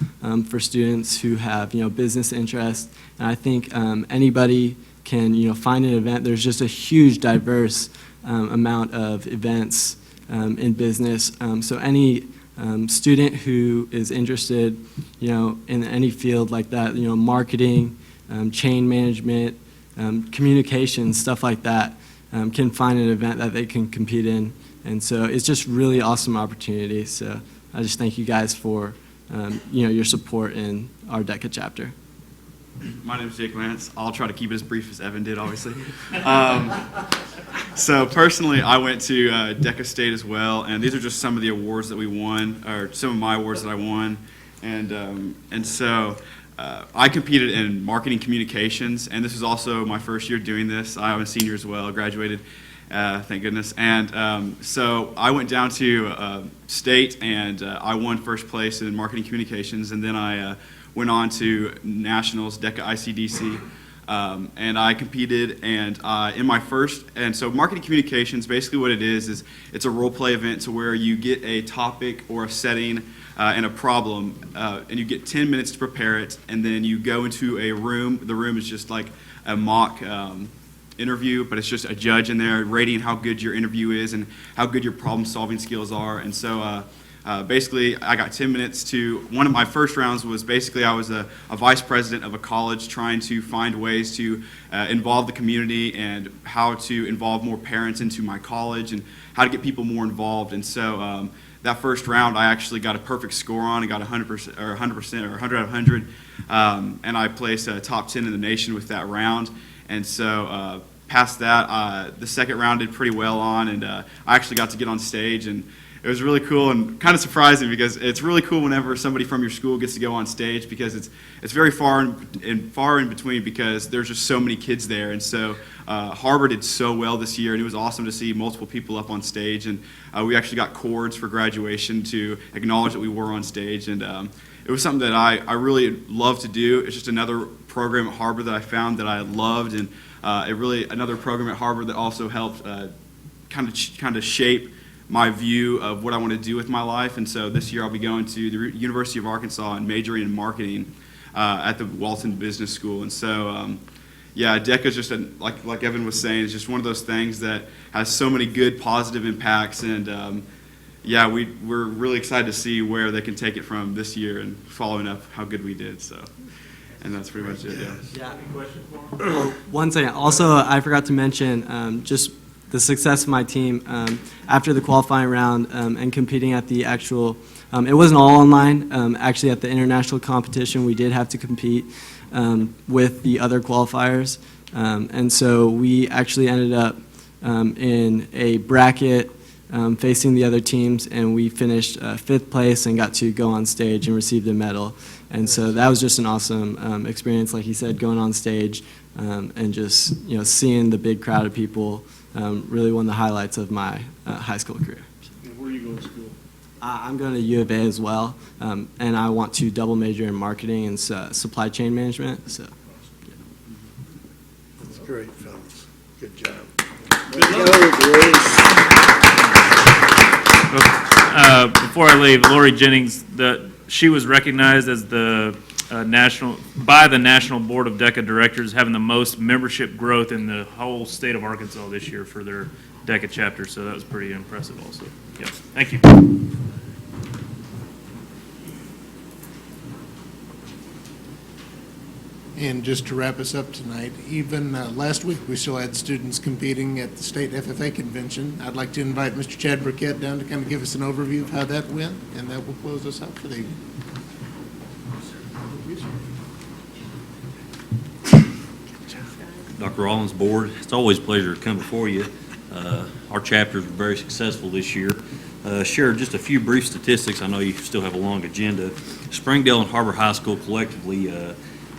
for students who have, business interests. And I think anybody can, find an event. There's just a huge, diverse amount of events in business. So any student who is interested, in any field like that, marketing, chain management, communications, stuff like that, can find an event that they can compete in. And so it's just really awesome opportunity. So I just thank you guys for, your support in our DECA chapter. My name is Jake Lance. I'll try to keep it as brief as Evan did, obviously. So personally, I went to DECA State as well, and these are just some of the awards that we won, or some of my awards that I won. And so I competed in marketing communications, and this was also my first year doing this. I'm a senior as well, graduated, thank goodness. And so I went down to state, and I won first place in marketing communications, and then I went on to nationals, DECA ICDC, and I competed, and in my first, and so marketing communications, basically what it is it's a role play event to where you get a topic or a setting and a problem, and you get 10 minutes to prepare it, and then you go into a room. The room is just like a mock interview, but it's just a judge in there rating how good your interview is and how good your problem-solving skills are. And so basically, I got 10 minutes to, one of my first rounds was basically I was a vice president of a college trying to find ways to involve the community and how to involve more parents into my college and how to get people more involved. And so that first round, I actually got a perfect score on and got 100% or 100% or 100 out of 100, and I placed top 10 in the nation with that round. And so past that, the second round did pretty well on, and I actually got to get on stage, and it was really cool and kind of surprising because it's really cool whenever somebody from your school gets to go on stage because it's very far in between because there's just so many kids there. And so HAR-BER did so well this year, and it was awesome to see multiple people up on stage. And we actually got cords for graduation to acknowledge that we were on stage. And it was something that I really love to do. It's just another program at HAR-BER that I found that I loved, and another program at HAR-BER that also helped kind of shape my view of what I want to do with my life. And so this year I'll be going to the University of Arkansas and majoring in marketing at the Walton Business School. And so, yeah, DECA is just, like Evan was saying, it's just one of those things that has so many good positive impacts. And yeah, we're really excited to see where they can take it from this year and following up how good we did. So, and that's pretty much it. Yeah. One second. Also, I forgot to mention just the success of my team after the qualifying round and competing at the actual. It wasn't all online. Actually, at the international competition, we did have to compete with the other qualifiers, and so we actually ended up in a bracket facing the other teams, and we finished 5th place and got to go on stage and receive the medal. And so that was just an awesome experience, like he said, going on stage and just seeing the big crowd of people. Really one of the highlights of my high school career. Where are you going to school? I'm going to U of A as well, and I want to double major in marketing and supply chain management. So, yeah. That's great, fellas. Good job. Before I leave, Lori Jennings, she was recognized as the by the National Board of DECA Directors having the most membership growth in the whole state of Arkansas this year for their DECA chapter. So that was pretty impressive also. Yeah, thank you. And just to wrap us up tonight, even last week, we still had students competing at the state FFA convention. I'd like to invite Mr. Chad Burkett down to kind of give us an overview of how that went, and that will close us out for the evening. Dr. Rollins, board, it's always a pleasure to come before you. Our chapters were very successful this year. Share just a few brief statistics. I know you still have a long agenda. Springdale and HAR-BER High School collectively,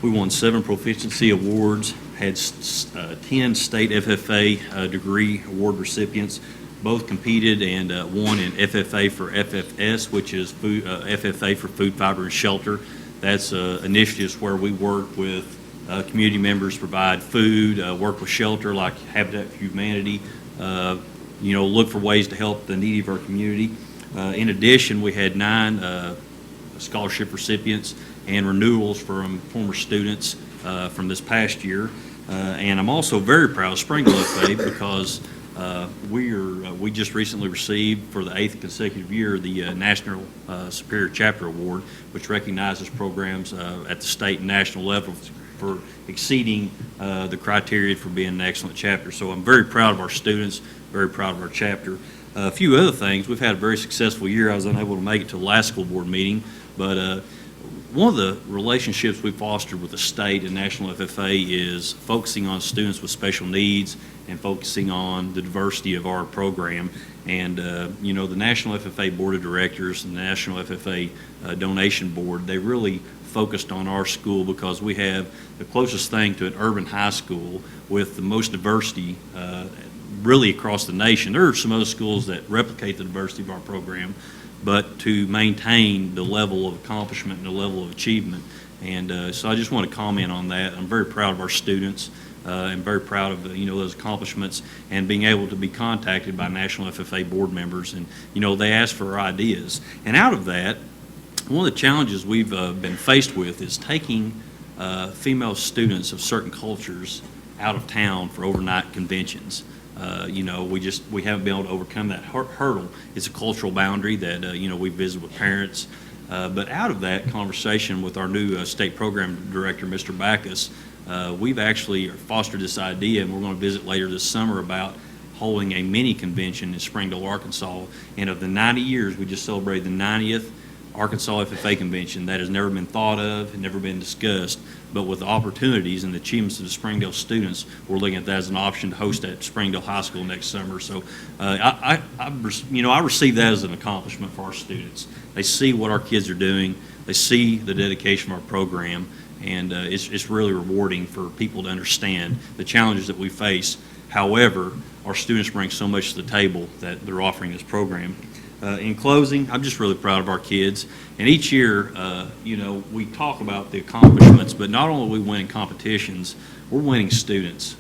we won 7 proficiency awards, had 10 state FFA degree award recipients. Both competed and won in FFA for FFS, which is FFA for Food, Fiber, and Shelter. That's initiatives where we work with community members, provide food, work with shelter like Habitat for Humanity, look for ways to help the needy of our community. In addition, we had 9 scholarship recipients and renewals from former students from this past year. And I'm also very proud of Springdale FA because we just recently received for the 8th consecutive year the National Superior Chapter Award, which recognizes programs at the state and national levels for exceeding the criteria for being an excellent chapter. So I'm very proud of our students, very proud of our chapter. A few other things, we've had a very successful year. I was unable to make it to the last school board meeting, but one of the relationships we fostered with the state and National FFA is focusing on students with special needs and focusing on the diversity of our program. And, the National FFA Board of Directors and the National FFA Donation Board, they really focused on our school because we have the closest thing to an urban high school with the most diversity really across the nation. There are some other schools that replicate the diversity of our program, but to maintain the level of accomplishment and the level of achievement. And so I just want to comment on that. I'm very proud of our students and very proud of those accomplishments and being able to be contacted by National FFA board members. And they ask for ideas. And out of that, one of the challenges we've been faced with is taking female students of certain cultures out of town for overnight conventions. We haven't been able to overcome that hurdle. It's a cultural boundary that, we visit with parents. But out of that conversation with our new state program director, Mr. Backus, we've actually fostered this idea, and we're going to visit later this summer about holding a mini convention in Springdale, Arkansas. And of the 90 years, we just celebrated the 90th Arkansas FFA convention. That has never been thought of and never been discussed, but with the opportunities and the achievements of the Springdale students, we're looking at that as an option to host at Springdale High School next summer. So I receive that as an accomplishment for our students. They see what our kids are doing, they see the dedication of our program, and it's really rewarding for people to understand the challenges that we face. However, our students bring so much to the table that they're offering this program. In closing, I'm just really proud of our kids. And each year, we talk about the accomplishments, but not only are we winning competitions, we're winning students.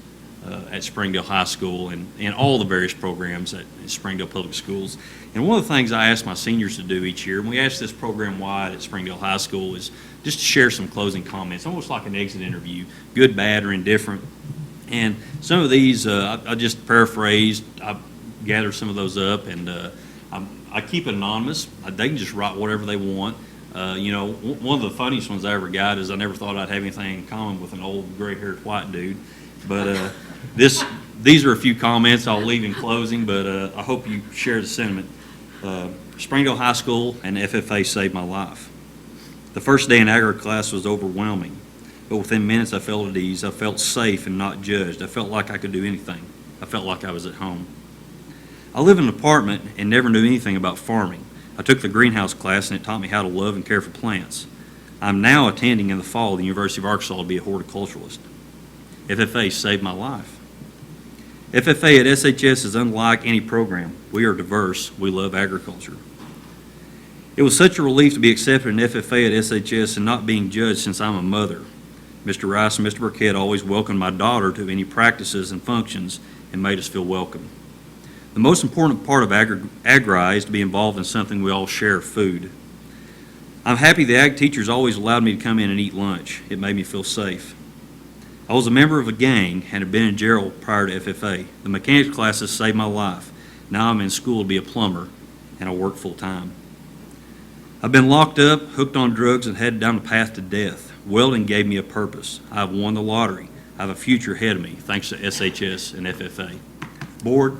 at Springdale High School and all the various programs at Springdale Public Schools. And one of the things I ask my seniors to do each year, and we ask this program-wide at Springdale High School, is just to share some closing comments, almost like an exit interview, good, bad, or indifferent. And some of these, I just paraphrased, I gathered some of those up, and I keep it anonymous. They can just write whatever they want. One of the funniest ones I ever got is I never thought I'd have anything in common with an old gray-haired white dude. But these are a few comments I'll leave in closing, but I hope you share the sentiment. Springdale High School and FFA saved my life. The first day in agri class was overwhelming, but within minutes I felt at ease. I felt safe and not judged. I felt like I could do anything. I felt like I was at home. I live in an apartment and never knew anything about farming. I took the greenhouse class and it taught me how to love and care for plants. I'm now attending in the fall at the University of Arkansas to be a horticulturalist. FFA saved my life. FFA at SHS is unlike any program. We are diverse. We love agriculture. It was such a relief to be accepted in FFA at SHS and not being judged since I'm a mother. Mr. Rice and Mr. Burkett always welcomed my daughter to any practices and functions and made us feel welcome. The most important part of Agri is to be involved in something we all share, food. I'm happy the ag teachers always allowed me to come in and eat lunch. It made me feel safe. I was a member of a gang and had been in jail prior to FFA. The mechanics classes saved my life. Now I'm in school to be a plumber, and I work full time. I've been locked up, hooked on drugs, and headed down the path to death. Welding gave me a purpose. I've won the lottery. I have a future ahead of me, thanks to SHS and FFA. Board,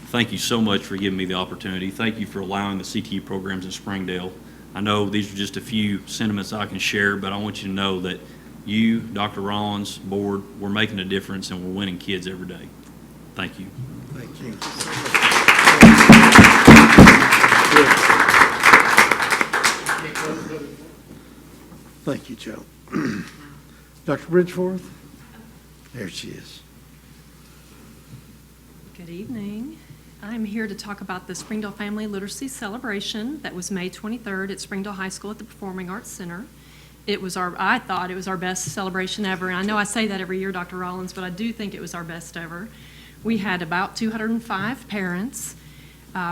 thank you so much for giving me the opportunity. Thank you for allowing the CTE programs in Springdale. I know these are just a few sentiments I can share, but I want you to know that you, Dr. Rollins, board, we're making a difference and we're winning kids every day. Thank you. Thank you. Thank you, Joe. Dr. Bridgeforth? There she is. Good evening. I'm here to talk about the Springdale Family Literacy Celebration that was May 23rd at Springdale High School at the Performing Arts Center. I thought it was our best celebration ever. And I know I say that every year, Dr. Rollins, but I do think it was our best ever. We had about 205 parents.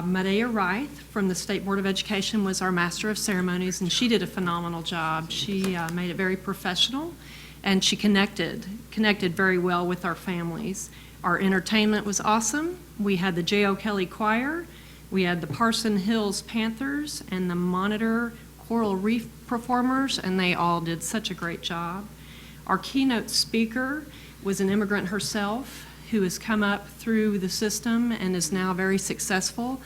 Medea Wright from the State Board of Education was our Master of Ceremonies, and she did a phenomenal job. She made it very professional, and she connected very well with our families. Our entertainment was awesome. We had the J.O. Kelly Choir, we had the Parson Hills Panthers, and the Monitor Coral Reef performers, and they all did such a great job. Our keynote speaker was an immigrant herself who has come up through the system and is now very successful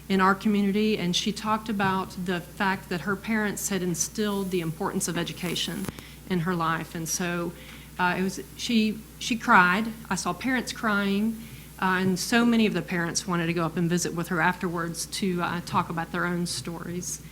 in our community, and she talked about the fact that her parents had instilled the importance of education in her life, and so she cried. I saw parents crying, and so many of the parents wanted to go up and visit with her afterwards to talk about their own stories.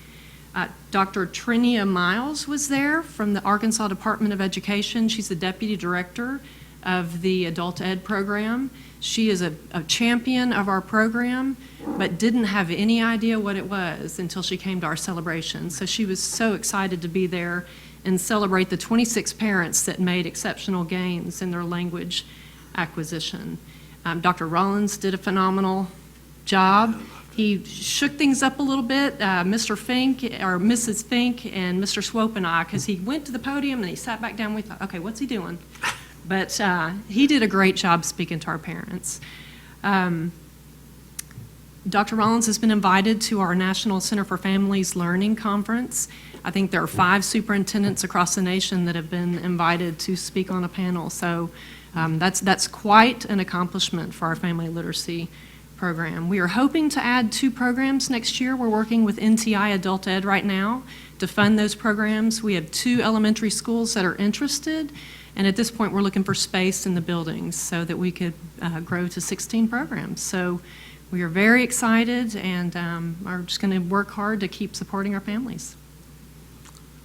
Dr. Trinia Miles was there from the Arkansas Department of Education. She's the Deputy Director of the Adult Ed program. She is a champion of our program, but didn't have any idea what it was until she came to our celebration. So she was so excited to be there and celebrate the 26 parents that made exceptional gains in their language acquisition. Dr. Rollins did a phenomenal job. He shook things up a little bit, Mr. Fink, or Mrs. Fink, and Mr. Swope and I, because he went to the podium and he sat back down. We thought, okay, what's he doing? But he did a great job speaking to our parents. Dr. Rollins has been invited to our National Center for Families Learning Conference. I think there are 5 superintendents across the nation that have been invited to speak on a panel. So that's quite an accomplishment for our family literacy program. We are hoping to add 2 programs next year. We're working with NTI Adult Ed right now to fund those programs. We have 2 elementary schools that are interested, and at this point we're looking for space in the buildings so that we could grow to 16 programs. So we are very excited and are just going to work hard to keep supporting our families.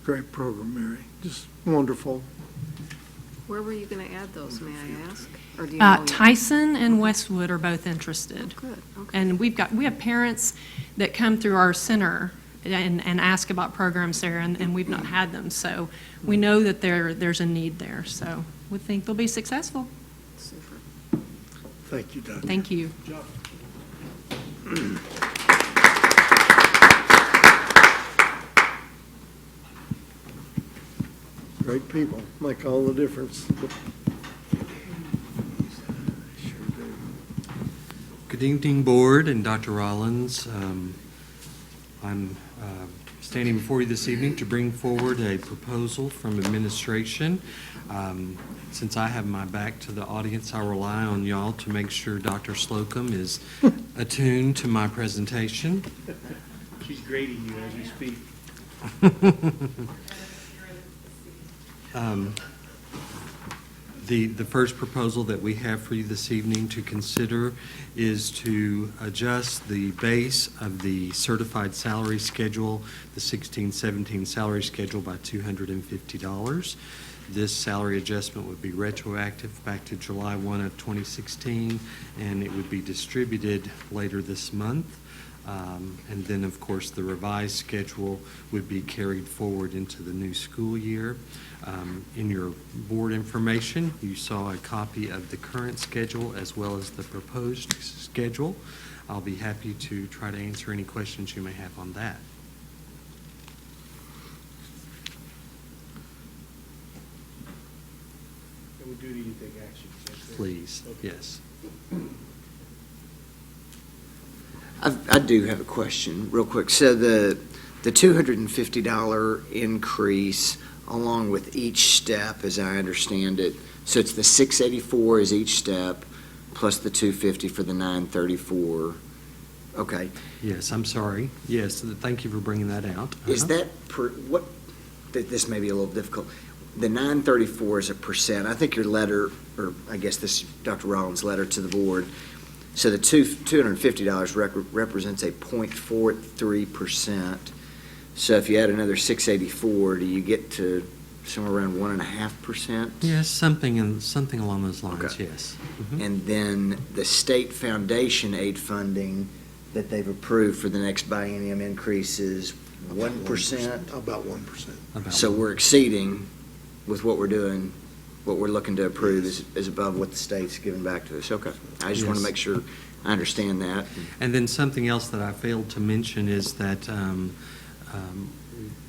Great program, Mary. Just wonderful. Where were you going to add those, may I ask? Or do you know yet? Tyson and Westwood are both interested. Oh, good. Okay. And we have parents that come through our center and ask about programs there, and we've not had them. So we know that there's a need there. So we think they'll be successful. Super. Thank you, Doctor. Thank you. Great people, make all the difference. Good evening, Board and Dr. Rollins. I'm standing before you this evening to bring forward a proposal from administration. Since I have my back to the audience, I rely on y'all to make sure Dr. Slocum is attuned to my presentation. She's grading you as you speak. The first proposal that we have for you this evening to consider is to adjust the base of the certified salary schedule, the 16-17 salary schedule, by $250. This salary adjustment would be retroactive back to July 1 of 2016, and it would be distributed later this month. And then, of course, the revised schedule would be carried forward into the new school year. In your board information, you saw a copy of the current schedule as well as the proposed schedule. I'll be happy to try to answer any questions you may have on that. And we do need to take action. Please, yes. I do have a question, real quick. So the $250 increase, along with each step, as I understand it, so it's the $684 is each step, plus the $250 for the $934. Okay. Yes, I'm sorry. Yes, thank you for bringing that out. Is that this may be a little difficult. The $934 is a percent. I think your letter, or I guess this is Dr. Rollins' letter to the board. So the $250 represents a 0.43%. So if you add another $684, do you get to somewhere around 1.5%? Yes, something along those lines. Okay. Yes. Mm-hmm. And then the state foundation aid funding that they've approved for the next biennium increase is 1%. About 1%. So we're exceeding with what we're doing. What we're looking to approve is above what the state's giving back to us. Okay. I just want to Yes. make sure I understand that. And then something else that I failed to mention is that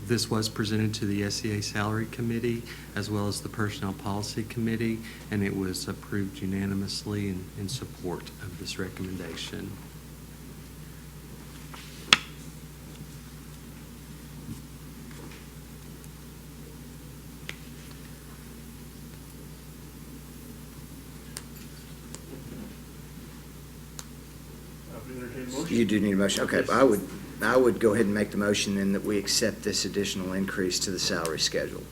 this was presented to the SEA Salary Committee as well as the Personnel Policy Committee, and it was approved unanimously in support of this recommendation. You do need a motion. Okay, I would go ahead and make the motion then that we accept this additional increase to the salary schedule.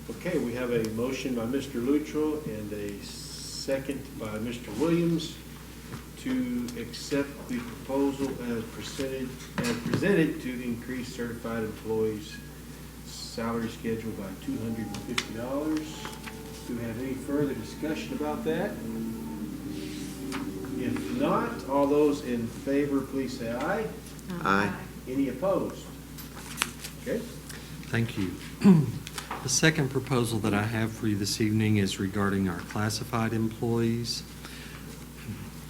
Okay, we have a motion by Mr. Luttrell and a second by Mr. Williams to accept the proposal as presented to increase certified employees' salary schedule by $250. Do we have any further discussion about that? If not, all those in favor, please say aye. Aye. Any opposed? Okay. Thank you. The second proposal that I have for you this evening is regarding our classified employees.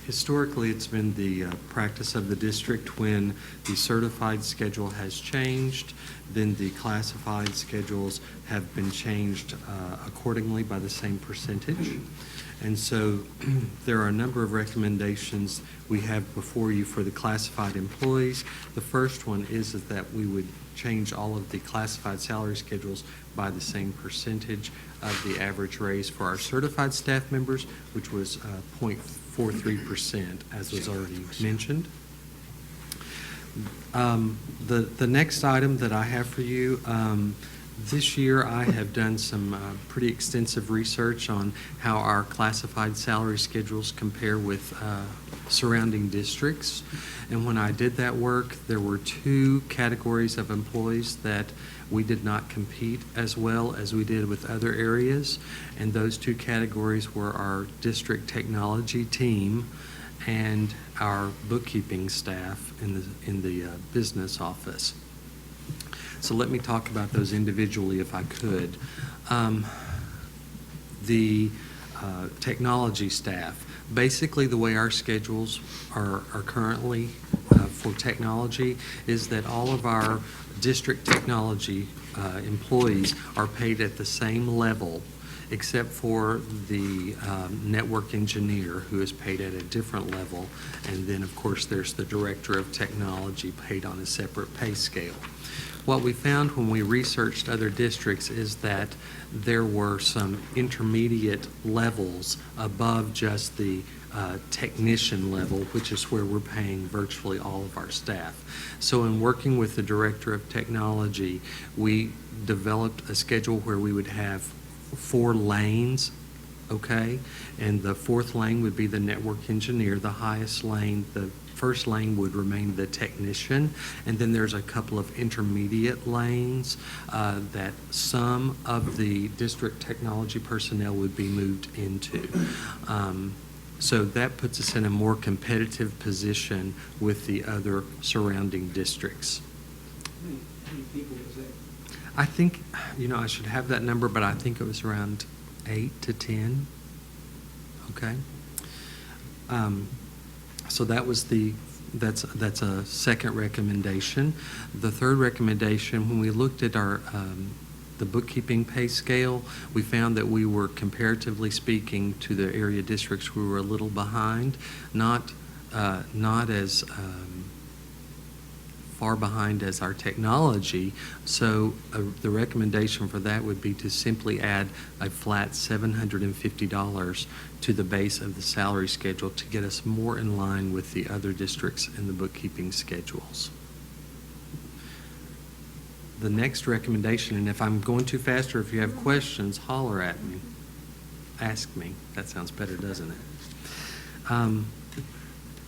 Historically, it's been the practice of the district when the certified schedule has changed, then the classified schedules have been changed accordingly by the same percentage. And so there are a number of recommendations we have before you for the classified employees. The first one is that we would change all of the classified salary schedules by the same percentage of the average raise for our certified staff members, which was 0.43%, as was already mentioned. The next item that I have for you, this year I have done some pretty extensive research on how our classified salary schedules compare with surrounding districts. And when I did that work, there were two categories of employees that we did not compete as well as we did with other areas. And those two categories were our district technology team and our bookkeeping staff in the business office. So let me talk about those individually if I could. The technology staff. Basically, the way our schedules are currently for technology is that all of our district technology employees are paid at the same level, except for the network engineer, who is paid at a different level. And then, of course, there's the director of technology, paid on a separate pay scale. What we found when we researched other districts is that there were some intermediate levels above just the technician level, which is where we're paying virtually all of our staff. So in working with the director of technology, we developed a schedule where we would have 4 lanes, okay? And the 4th lane would be the network engineer. The highest lane, the first lane, would remain the technician. And then there's a couple of intermediate lanes that some of the district technology personnel would be moved into. So that puts us in a more competitive position with the other surrounding districts. How many people is that? I think, I should have that number, but I think it was around 8 to 10. Okay. So that's a second recommendation. The third recommendation, when we looked at our the bookkeeping pay scale, we found that we were, comparatively speaking to the area districts, we were a little behind, not as far behind as our technology. So the recommendation for that would be to simply add a flat $750 to the base of the salary schedule to get us more in line with the other districts in the bookkeeping schedules. The next recommendation, and if I'm going too fast or if you have questions, holler at me. Ask me. That sounds better, doesn't it?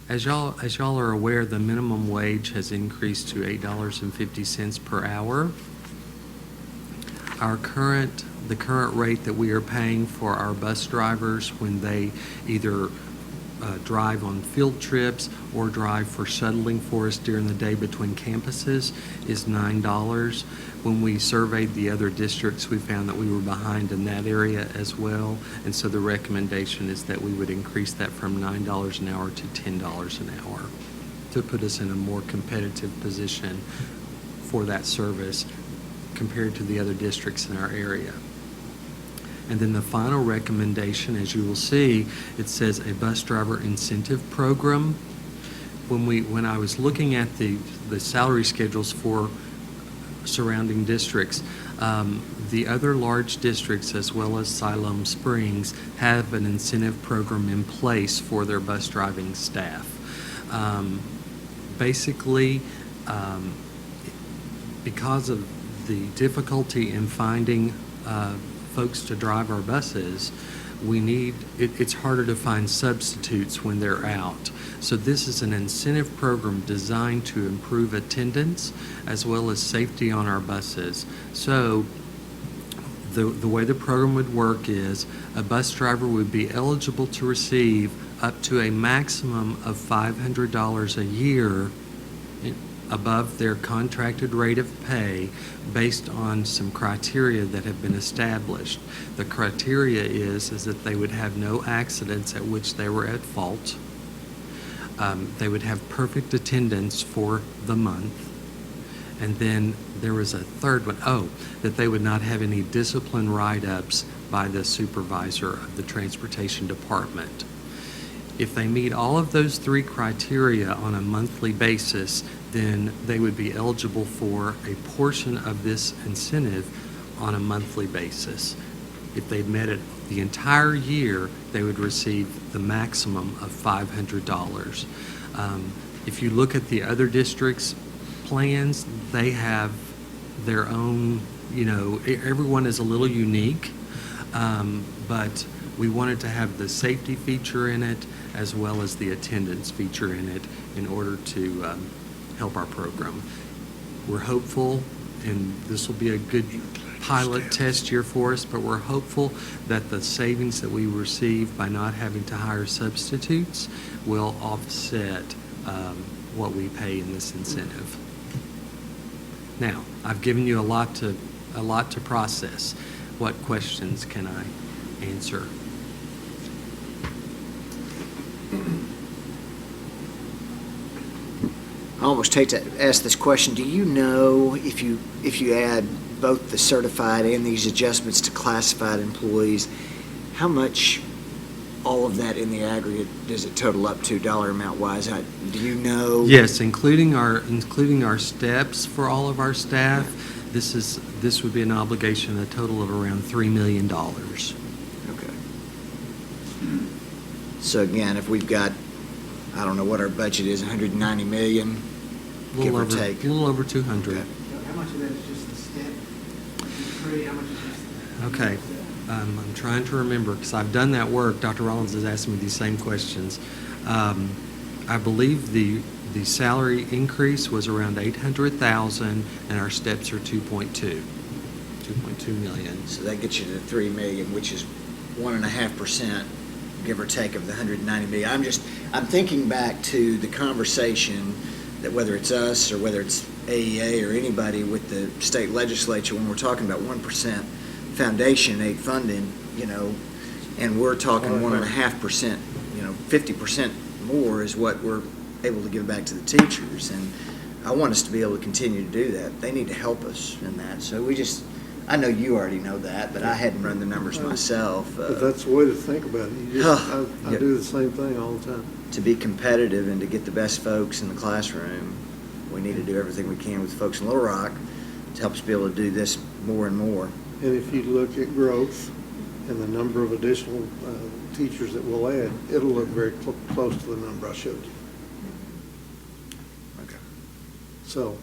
As y'all are aware, the minimum wage has increased to $8.50 per hour. The current rate that we are paying for our bus drivers when they either drive on field trips or drive for shuttling for us during the day between campuses is $9. When we surveyed the other districts, we found that we were behind in that area as well, and so the recommendation is that we would increase that from $9 an hour to $10 an hour to put us in a more competitive position for that service compared to the other districts in our area. And then the final recommendation, as you will see, it says a bus driver incentive program. When I was looking at the salary schedules for surrounding districts, the other large districts, as well as Siloam Springs, have an incentive program in place for their bus driving staff. Basically, because of the difficulty in finding folks to drive our buses, it's harder to find substitutes when they're out. So this is an incentive program designed to improve attendance as well as safety on our buses. So the way the program would work is a bus driver would be eligible to receive up to a maximum of $500 a year above their contracted rate of pay based on some criteria that have been established. The criteria is that they would have no accidents at which they were at fault. They would have perfect attendance for the month. And then there was a third one, that they would not have any discipline write-ups by the supervisor of the transportation department. If they meet all of those 3 criteria on a monthly basis, then they would be eligible for a portion of this incentive on a monthly basis. If they met it the entire year, they would receive the maximum of $500. If you look at the other districts' plans, they have their own, everyone is a little unique, but we wanted to have the safety feature in it as well as the attendance feature in it in order to help our program. We're hopeful, and this will be a good pilot test year for us, but we're hopeful that the savings that we receive by not having to hire substitutes will offset what we pay in this incentive. Now, I've given you a lot to process. What questions can I answer? I almost hate to ask this question. Do you know if you add both the certified and these adjustments to classified employees, how much all of that in the aggregate does it total up to dollar amount wise? Do you know? Yes, including our steps for all of our staff, this would be an obligation, a total of around $3 million. Okay. So again, if we've got, I don't know what our budget is, 190 million, give or take. A little over 200. Okay. How much of that is just the step? How much is just? Okay. I'm trying to remember because I've done that work. Dr. Rollins has asked me these same questions. I believe the salary increase was around 800,000, and our steps are 2.2 million. So that gets you to 3 million, which is 1.5%, give or take, of the 190 million. I'm thinking back to the conversation that whether it's us or whether it's AEA or anybody with the state legislature, when we're talking about 1% foundation aid funding, and we're talking 1.5%, 50% more is what we're able to give back to the teachers. And I want us to be able to continue to do that. They need to help us in that. So I know you already know that, but I hadn't run the numbers myself. But that's the way to think about it. I do the same thing all the time. To be competitive and to get the best folks in the classroom, we need to do everything we can with folks in Little Rock to help us be able to do this more and more. And if you look at growth and the number of additional teachers that we'll add, it'll look very close to the number I showed you. Okay. So.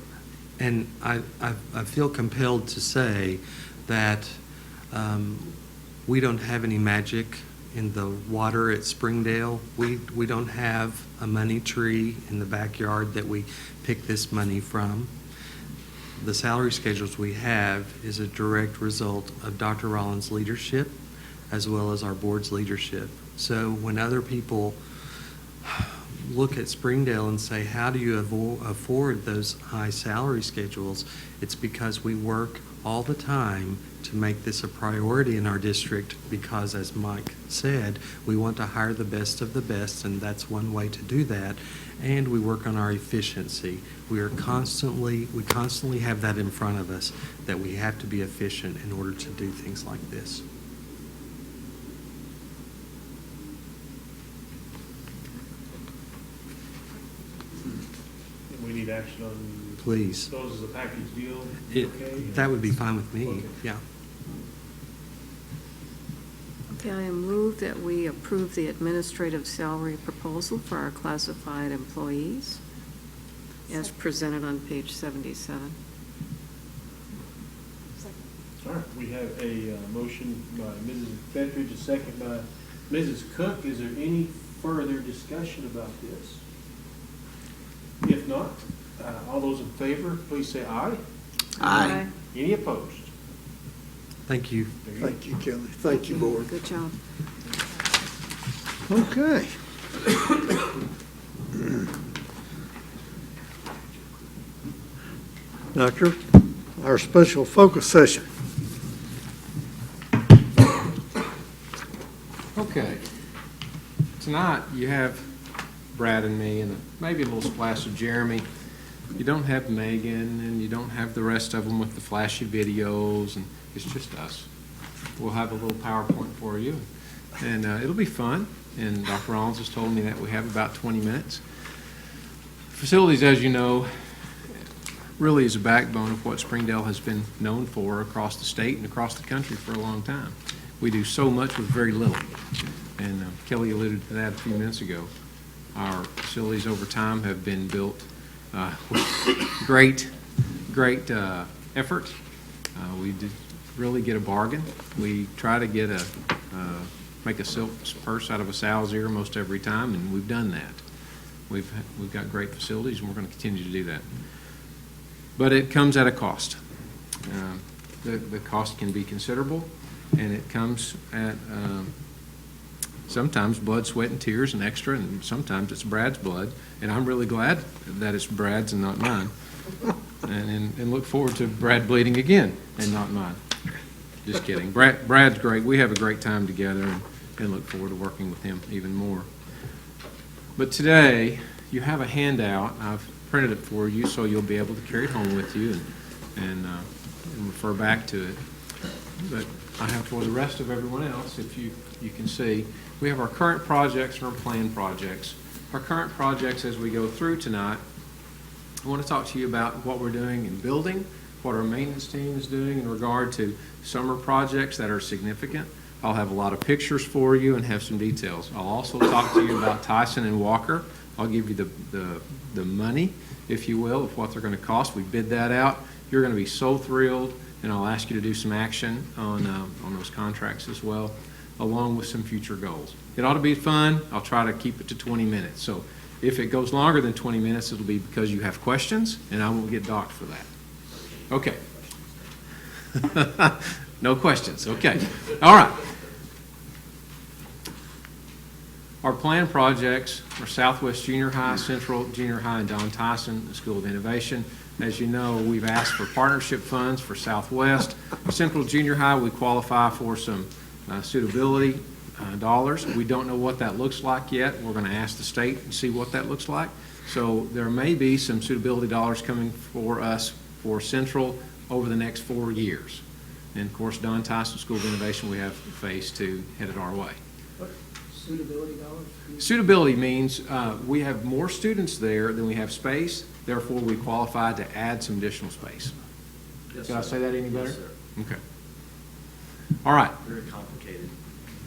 And I feel compelled to say that we don't have any magic in the water at Springdale. We don't have a money tree in the backyard that we pick this money from. The salary schedules we have is a direct result of Dr. Rollins' leadership as well as our board's leadership. So when other people look at Springdale and say, how do you afford those high salary schedules? It's because we work all the time to make this a priority in our district because, as Mike said, we want to hire the best of the best, and that's one way to do that. And we work on our efficiency. We constantly have that in front of us, that we have to be efficient in order to do things like this. We need action on. Please. Those as a package deal? Okay? That would be fine with me, Okay. yeah. Okay, I move that we approve the administrative salary proposal for our classified employees as presented on page 77. All right, we have a motion by Mrs. Fettridge, a second by Mrs. Cook. Is there any further discussion about this? If not, all those in favor, please say aye. Aye. Any opposed? Thank you. Thank you, Kelly. Thank you, board. Good job. Okay. Doctor, our special focus session. Okay. Tonight, you have Brad and me and maybe a little splash of Jeremy. You don't have Megan and you don't have the rest of them with the flashy videos, and it's just us. We'll have a little PowerPoint for you, and it'll be fun. And Dr. Rollins has told me that we have about 20 minutes. Facilities, as you know, really is a backbone of what Springdale has been known for across the state and across the country for a long time. We do so much with very little, and Kelly alluded to that a few minutes ago. Our facilities over time have been built with great effort. We did really get a bargain. We try to get make a silk purse out of a sow's ear most every time, and we've done that. We've got great facilities, and we're going to continue to do that. But it comes at a cost. The cost can be considerable, and it comes at sometimes blood, sweat, and tears and extra, and sometimes it's Brad's blood. And I'm really glad that it's Brad's and not mine. And look forward to Brad bleeding again and not mine. Just kidding. Brad's great. We have a great time together and look forward to working with him even more. But today, you have a handout. I've printed it for you, so you'll be able to carry it home with you and refer back to it. But I have for the rest of everyone else, if you can see, we have our current projects and our planned projects. Our current projects, as we go through tonight, I want to talk to you about what we're doing in building, what our maintenance team is doing in regard to summer projects that are significant. I'll have a lot of pictures for you and have some details. I'll also talk to you about Tyson and Walker. I'll give you the money, if you will, of what they're going to cost. We bid that out. You're going to be so thrilled, and I'll ask you to do some action on those contracts as well, along with some future goals. It ought to be fun. I'll try to keep it to 20 minutes. So if it goes longer than 20 minutes, it'll be because you have questions, and I won't get docked for that. Okay. No questions. Okay. All right. Our planned projects are Southwest Junior High, Central Junior High, and Don Tyson School of Innovation. As you know, we've asked for partnership funds for Southwest. Central Junior High, we qualify for some suitability dollars. We don't know what that looks like yet. We're going to ask the state and see what that looks like. So there may be some suitability dollars coming for us for Central over the next 4 years. And of course, Don Tyson School of Innovation, we have phase 2 headed our way. What, suitability dollars? Suitability means we have more students there than we have space, therefore we qualify to add some additional space. Yes, Did I say that any better? Yes, sir. Okay. All right. Very complicated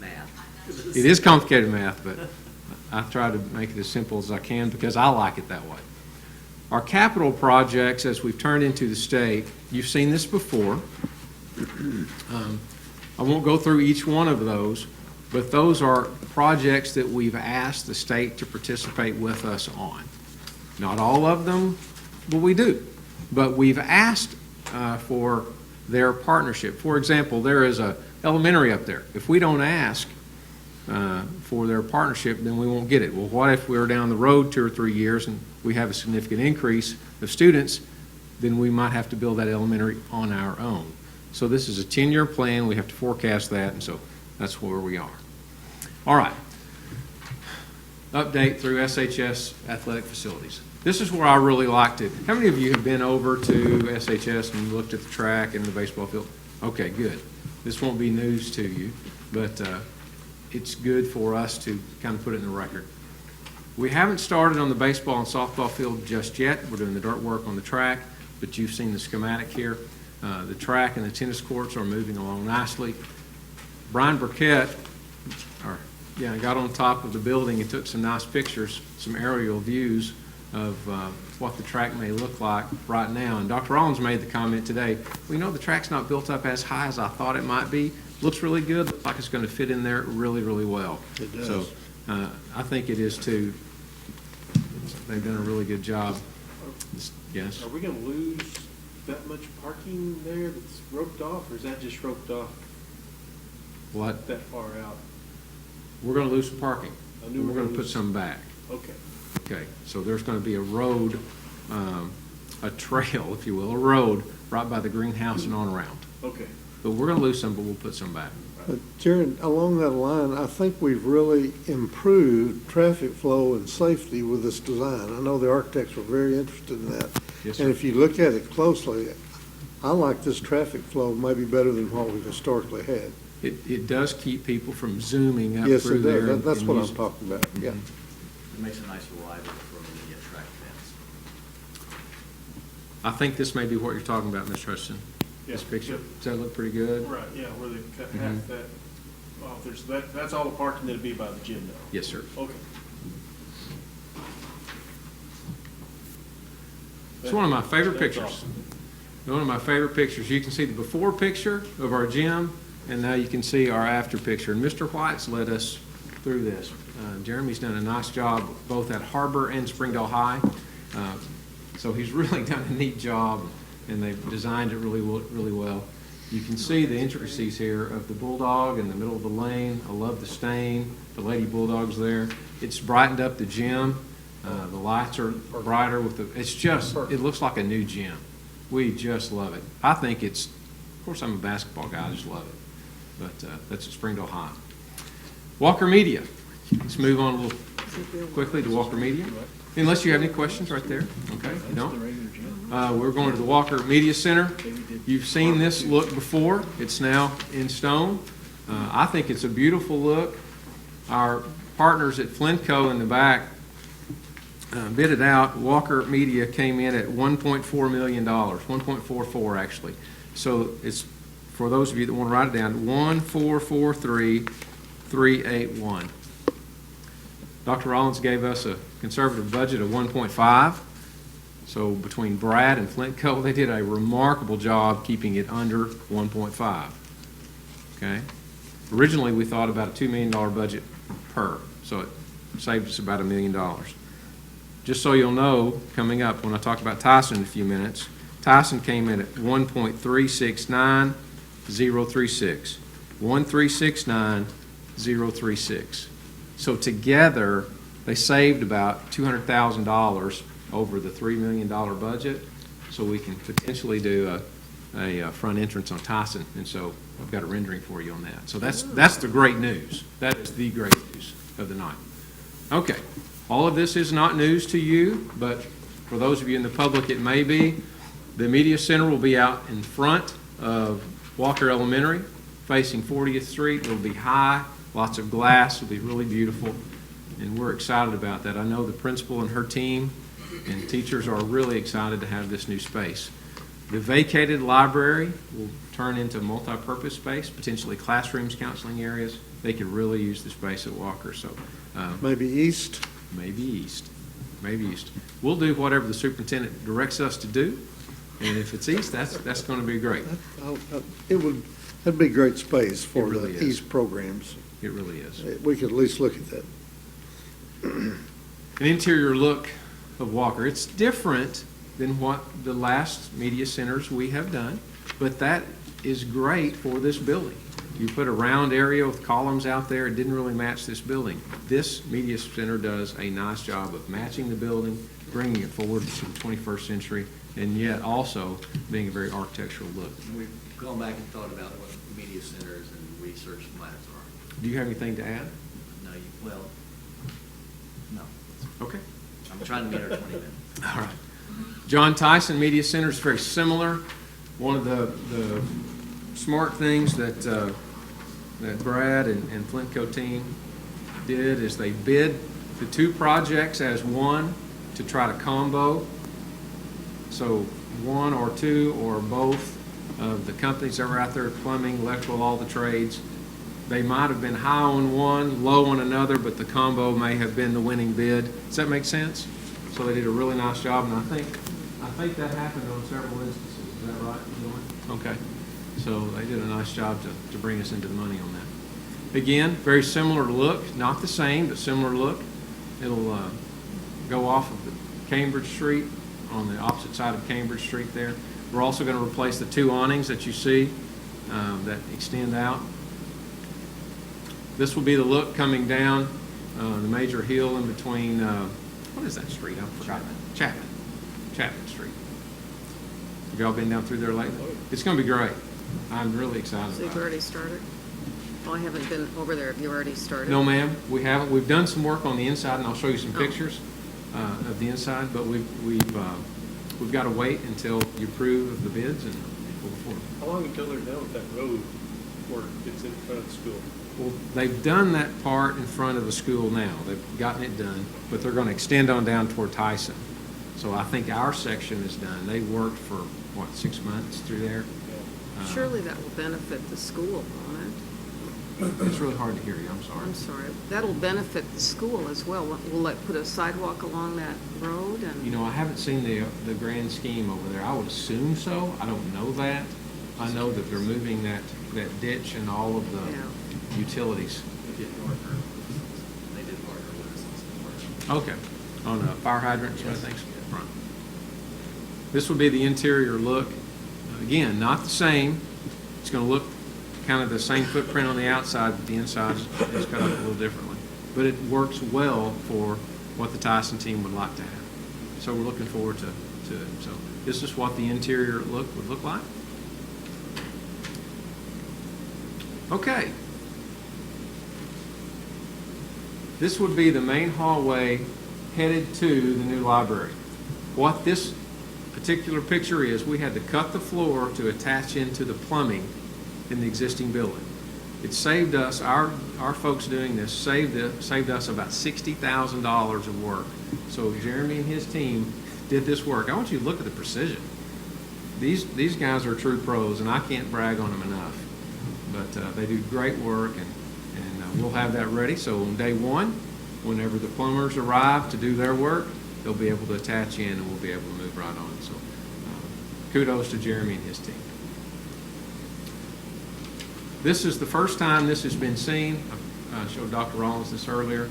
math. It is complicated math, but I try to make it as simple as I can because I like it that way. Our capital projects, as we've turned into the state, you've seen this before. I won't go through each one of those, but those are projects that we've asked the state to participate with us on. Not all of them will we do, but we've asked for their partnership. For example, there is a elementary up there. If we don't ask for their partnership, then we won't get it. Well, what if we're down the road 2 or 3 years and we have a significant increase of students, then we might have to build that elementary on our own. So this is a 10-year plan. We have to forecast that, and so that's where we are. All right. Update through SHS athletic facilities. This is where I really liked it. How many of you have been over to SHS and looked at the track and the baseball field? Okay, good. This won't be news to you, but it's good for us to kind of put it in the record. We haven't started on the baseball and softball field just yet. We're doing the dirt work on the track, but you've seen the schematic here. The track and the tennis courts are moving along nicely. Brian Burkett got on top of the building and took some nice pictures, some aerial views of what the track may look like right now. And Dr. Rollins made the comment today, well, you know, the track's not built up as high as I thought it might be. Looks really good. Looks like it's going to fit in there really, really well. It does. So I think it is too. They've done a really good job. Yes? Are we going to lose that much parking there that's roped off, or is that just roped off What? that far out? We're going to lose some parking. I knew We're going to put some back. Okay. Okay, so there's going to be a road, a trail, if you will, a road right by the greenhouse and on around. Okay. But we're going to lose some, but we'll put some back. Jared, along that line, I think we've really improved traffic flow and safety with this design. I know the architects were very interested in that. Yes, sir. And if you look at it closely, I like this traffic flow maybe better than what we've historically had. It does keep people from zooming up Yes, through it there. does. That's and what I'm use- talking about, yeah. It makes a nice arrival from the track fence. I think this may be what you're talking about, Ms. Hudson. This Yeah, picture. yeah. Does that look pretty good? Right, yeah, where they cut Mhm. half that off. There's that's all the parking that'd be by the gym now. Yes, sir. Okay. It's one of my favorite That's pictures. awesome. One of my favorite pictures. You can see the before picture of our gym, and now you can see our after picture. And Mr. White's led us through this. Jeremy's done a nice job both at HAR-BER and Springdale High. So he's really done a neat job, and they've designed it really well. You can see the intricacies here of the bulldog in the middle of the lane. I love the stain. The Lady Bulldog's there. It's brightened up the gym. The lights are brighter with the. It's just. It looks like a new gym. We just love it. I think it's. Of course, I'm a basketball guy. I just love it. But that's at Springdale High. Walker Media. Let's move on a little quickly to Walker Media? Unless you have any questions right there. Okay, you don't? We're going to the Walker Media Center. You've seen this look before. It's now in stone. I think it's a beautiful look. Our partners at Flintco in the back bid it out. Walker Media came in at $1.4 million, 1.44 actually. So it's, for those of you that want to write it down, 1443381. Dr. Rollins gave us a conservative budget of 1.5. So between Brad and Flintco, they did a remarkable job keeping it under 1.5. Okay? Originally, we thought about a $2 million budget per, so it saved us about $1 million. Just so you'll know, coming up when I talk about Tyson in a few minutes, Tyson came in at 1.369036. 1.369036. So together, they saved about $200,000 over the $3 million budget, so we can potentially do a front entrance on Tyson, and so I've got a rendering for you on that. So that's the great news. That is the great news of the night. Okay, all of this is not news to you, but for those of you in the public, it may be. The Media Center will be out in front of Walker Elementary, facing 40th Street. It'll be high, lots of glass. It'll be really beautiful, and we're excited about that. I know the principal and her team and teachers are really excited to have this new space. The vacated library will turn into multi-purpose space, potentially classrooms, counseling areas. They could really use the space at Walker. So maybe east? Maybe east. Maybe east. We'll do whatever the superintendent directs us to do, and if it's east, that's going to be great. That'd be great space for really the is. east programs. It really is. We could at least look at that. An interior look of Walker. It's different than what the last media centers we have done, but that is great for this building. You put a round area with columns out there, it didn't really match this building. This media center does a nice job of matching the building, bringing it forward to the 21st century, and yet also being a very architectural look. We've gone back and thought about what media centers and research labs are. Do you have anything to add? No, well, no. Okay. I'm trying to meet our 20 minutes. All right. John Tyson Media Center is very similar. One of the smart things that Brad and Flintco team did is they bid the two projects as one to try to combo. So one or two or both of the companies that were out there, plumbing, electrical, all the trades, they might have been high on one, low on another, but the combo may have been the winning bid. Does that make sense? So they did a really nice job, and I think that happened on several instances. Is that right, Joy? Okay. So they did a nice job to bring us into the money on that. Again, very similar look, not the same, but similar look. It'll go off of the Cambridge Street, on the opposite side of Cambridge Street there. We're also going to replace the two awnings that you see that extend out. This will be the look coming down the major hill in between, what is that street? I've forgotten. Chapman Street. Have y'all been down through there lately? It's going to be great. I'm really excited So you've about it. already started? Well, I haven't been over there. Have you already started? No, ma'am, we haven't. We've done some work on the inside, and I'll show you some pictures of the inside, but we've got to wait until you approve of the bids and go forward. How long until they're done with that road work that's in front of the school? Well, they've done that part in front of the school now. They've gotten it done, but they're going to extend on down toward Tyson. So I think our section is done. They worked for, 6 months through there? Surely that will benefit the school, won't it? It's really hard to hear you, I'm sorry. I'm sorry. That'll benefit the school as well. Will it put a sidewalk along that road? And You know, I haven't seen the grand scheme over there. I would assume so. I don't know that. I know that they're moving that ditch and all of the utilities. They did Parker Lewis. Okay. On fire hydrants and things? Right. This will be the interior look. Again, not the same. It's going to look kind of the same footprint on the outside, but the inside is cut up a little differently. But it works well for what the Tyson team would like to have. So we're looking forward to it. So this is what the interior look would look like. Okay. This would be the main hallway headed to the new library. What this particular picture is, we had to cut the floor to attach into the plumbing in the existing building. It saved us, our folks doing this, saved us about $60,000 of work. So Jeremy and his team did this work. I want you to look at the precision. These guys are true pros, and I can't brag on them enough. But they do great work, and we'll have that ready. So on day one, whenever the plumbers arrive to do their work, they'll be able to attach in, and we'll be able to move right on. So kudos to Jeremy and his team. This is the first time this has been seen. I showed Dr. Rollins this earlier.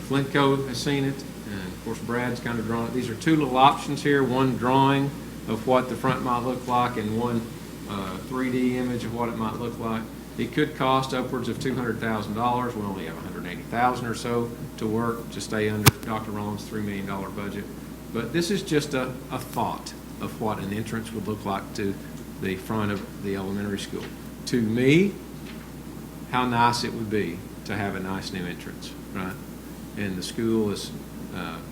Flintco has seen it, and of course Brad's kind of drawn it. These are two little options here, one drawing of what the front might look like and one 3D image of what it might look like. It could cost upwards of $200,000. We only have $180,000 or so to work to stay under Dr. Rollins' $3 million budget. But this is just a thought of what an entrance would look like to the front of the elementary school. To me, how nice it would be to have a nice new entrance, right? And the school is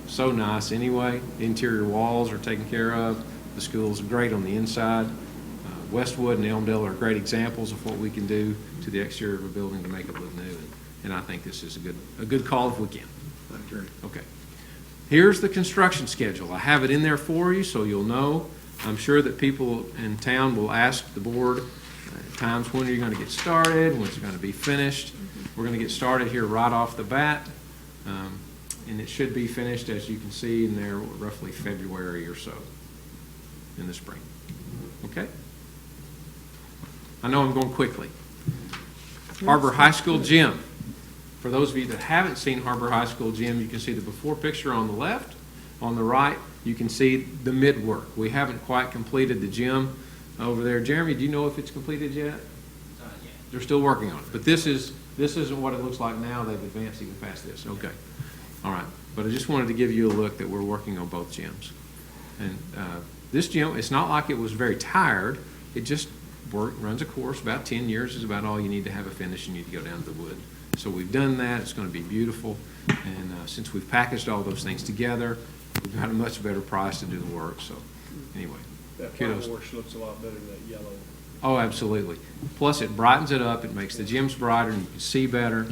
so nice anyway. The interior walls are taken care of. The school's great on the inside. Westwood and Elmdale are great examples of what we can do to the exterior of a building to make it look new. And I think this is a good call if we can. I agree. Okay. Here's the construction schedule. I have it in there for you so you'll know. I'm sure that people in town will ask the board times when are you going to get started, when's it going to be finished. We're going to get started here right off the bat, and it should be finished, as you can see in there, roughly February or so in the spring. Okay? I know I'm going quickly. HAR-BER High School gym. For those of you that haven't seen HAR-BER High School gym, you can see the before picture on the left. On the right, you can see the mid-work. We haven't quite completed the gym over there. Jeremy, do you know if it's completed yet? Yeah. They're still working on it. But this isn't what it looks like now. They've advanced even past this. Okay. All right. But I just wanted to give you a look that we're working on both gyms. And this gym, it's not like it was very tired. It just runs a course. About 10 years is about all you need to have a finish. You need to go down to the wood. So we've done that. It's going to be beautiful. And since we've packaged all those things together, we've got a much better price to do the work. So anyway, That kudos. wash looks a lot better than that yellow. Oh, absolutely. Plus, it brightens it up. It makes the gyms brighter, and you can see better.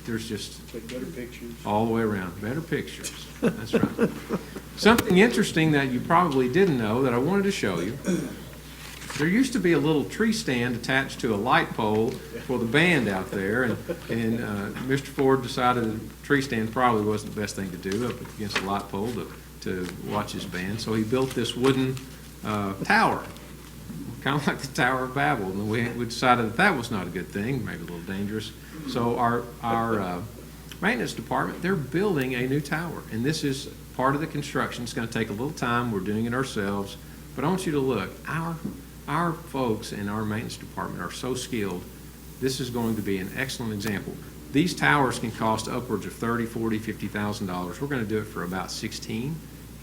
There's just Take better pictures. all the way around. Better pictures. That's right. Something interesting that you probably didn't know that I wanted to show you. There used to be a little tree stand attached to a light pole for the band out there, and Mr. Ford decided the tree stand probably wasn't the best thing to do up against a light pole to watch his band. So he built this wooden tower, kind of like the Tower of Babel. And we decided that was not a good thing, maybe a little dangerous. So our maintenance department, they're building a new tower, and this is part of the construction. It's going to take a little time. We're doing it ourselves, but I want you to look. Our folks in our maintenance department are so skilled. This is going to be an excellent example. These towers can cost upwards of $30,000, $40,000, $50,000. We're going to do it for about 16,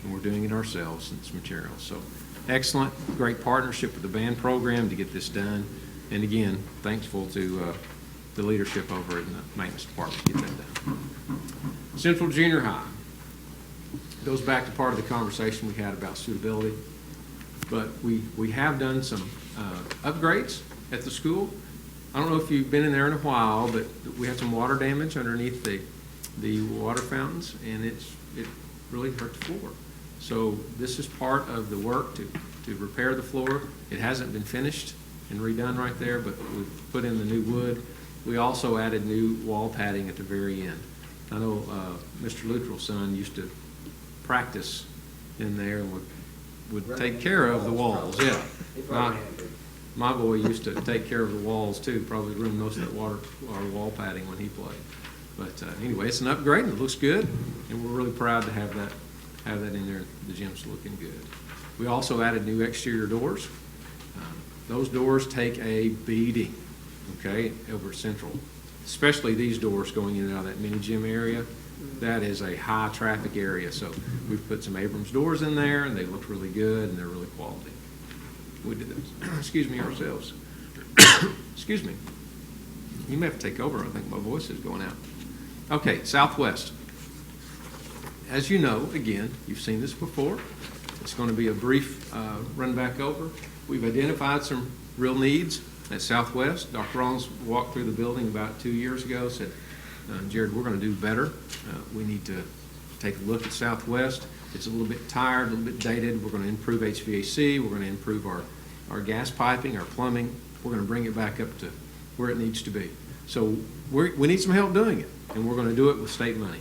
and we're doing it ourselves and it's materials. So excellent, great partnership with the band program to get this done. And again, thankful to the leadership over in the maintenance department to get that done. Central Junior High goes back to part of the conversation we had about suitability. But we have done some upgrades at the school. I don't know if you've been in there in a while, but we had some water damage underneath the water fountains, and it really hurt the floor. So this is part of the work to repair the floor. It hasn't been finished and redone right there, but we've put in the new wood. We also added new wall padding at the very end. I know Mr. Luttrell's son used to practice in there and would take care of the walls. Yeah. My boy used to take care of the walls too, probably ruined most of that wall padding when he played. But anyway, it's an upgrade and it looks good, and we're really proud to have that in there. The gym's looking good. We also added new exterior doors. Those doors take a beating, okay, over Central, especially these doors going in and out of that mini gym area. That is a high traffic area, so we've put some Abrams doors in there, and they look really good, and they're really quality. We did those, excuse me, ourselves. Excuse me. You may have to take over. I think my voice is going out. Okay, Southwest. As you know, again, you've seen this before. It's going to be a brief run back over. We've identified some real needs at Southwest. Dr. Rollins walked through the building about 2 years ago, said, Jared, we're going to do better. We need to take a look at Southwest. It's a little bit tired, a little bit dated. We're going to improve HVAC. We're going to improve our gas piping, our plumbing. We're going to bring it back up to where it needs to be. So we need some help doing it, and we're going to do it with state money.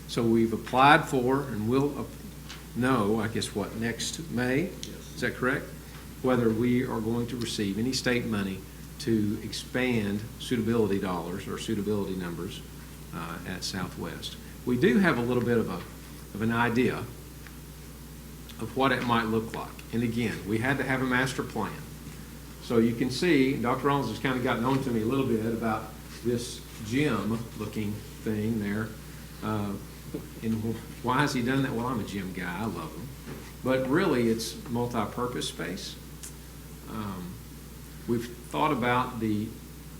So we've applied for, and we'll know, I guess, what, next May? Is that correct? Whether we are going to receive any state money to expand suitability dollars or suitability numbers at Southwest. We do have a little bit of an idea of what it might look like. And again, we had to have a master plan. So you can see, Dr. Rollins has kind of gotten on to me a little bit about this gym-looking thing there. And why has he done that? Well, I'm a gym guy. I love them. But really, it's multi-purpose space. We've thought about the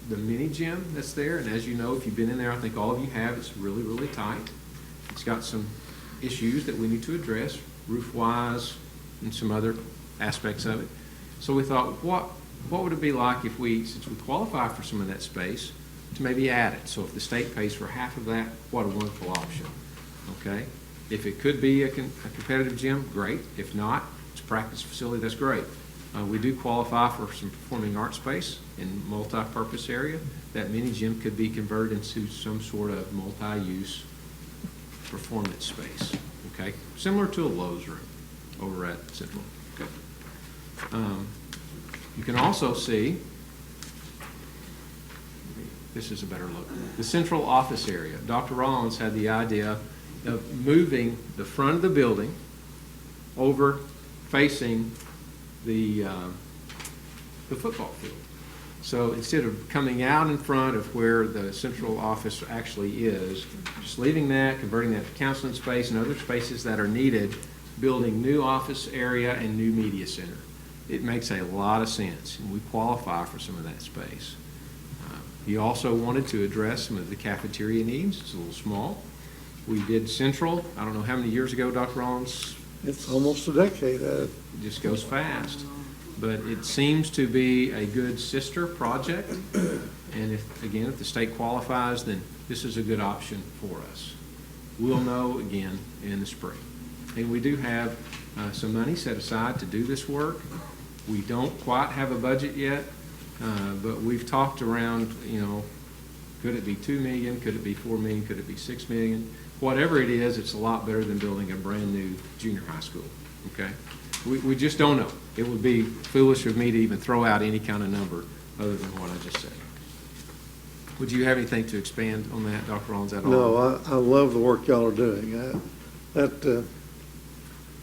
mini gym that's there. And as you know, if you've been in there, I think all of you have, it's really, really tight. It's got some issues that we need to address, roof-wise and some other aspects of it. So we thought, what would it be like if we, since we qualify for some of that space, to maybe add it? So if the state pays for half of that, what a wonderful option, okay? If it could be a competitive gym, great. If not, it's a practice facility, that's great. We do qualify for some performing arts space in multi-purpose area. That mini gym could be converted into some sort of multi-use performance space, okay? Similar to a Lowe's room over at Central, okay? You can also see, this is a better look, the central office area. Dr. Rollins had the idea of moving the front of the building over facing the football field. So instead of coming out in front of where the central office actually is, just leaving that, converting that to counseling space and other spaces that are needed, building new office area and new media center. It makes a lot of sense, and we qualify for some of that space. He also wanted to address some of the cafeteria needs. It's a little small. We did Central, I don't know how many years ago, Dr. Rollins? It's almost a decade. It just goes fast. But it seems to be a good sister project. And if the state qualifies, then this is a good option for us. We'll know again in the spring. And we do have some money set aside to do this work. We don't quite have a budget yet, but we've talked around, could it be $2 million? Could it be $4 million? Could it be $6 million? Whatever it is, it's a lot better than building a brand new junior high school, okay? We just don't know. It would be foolish of me to even throw out any kind of number other than what I just said. Would you have anything to expand on that, Dr. Rollins, at all? No, I love the work y'all are doing.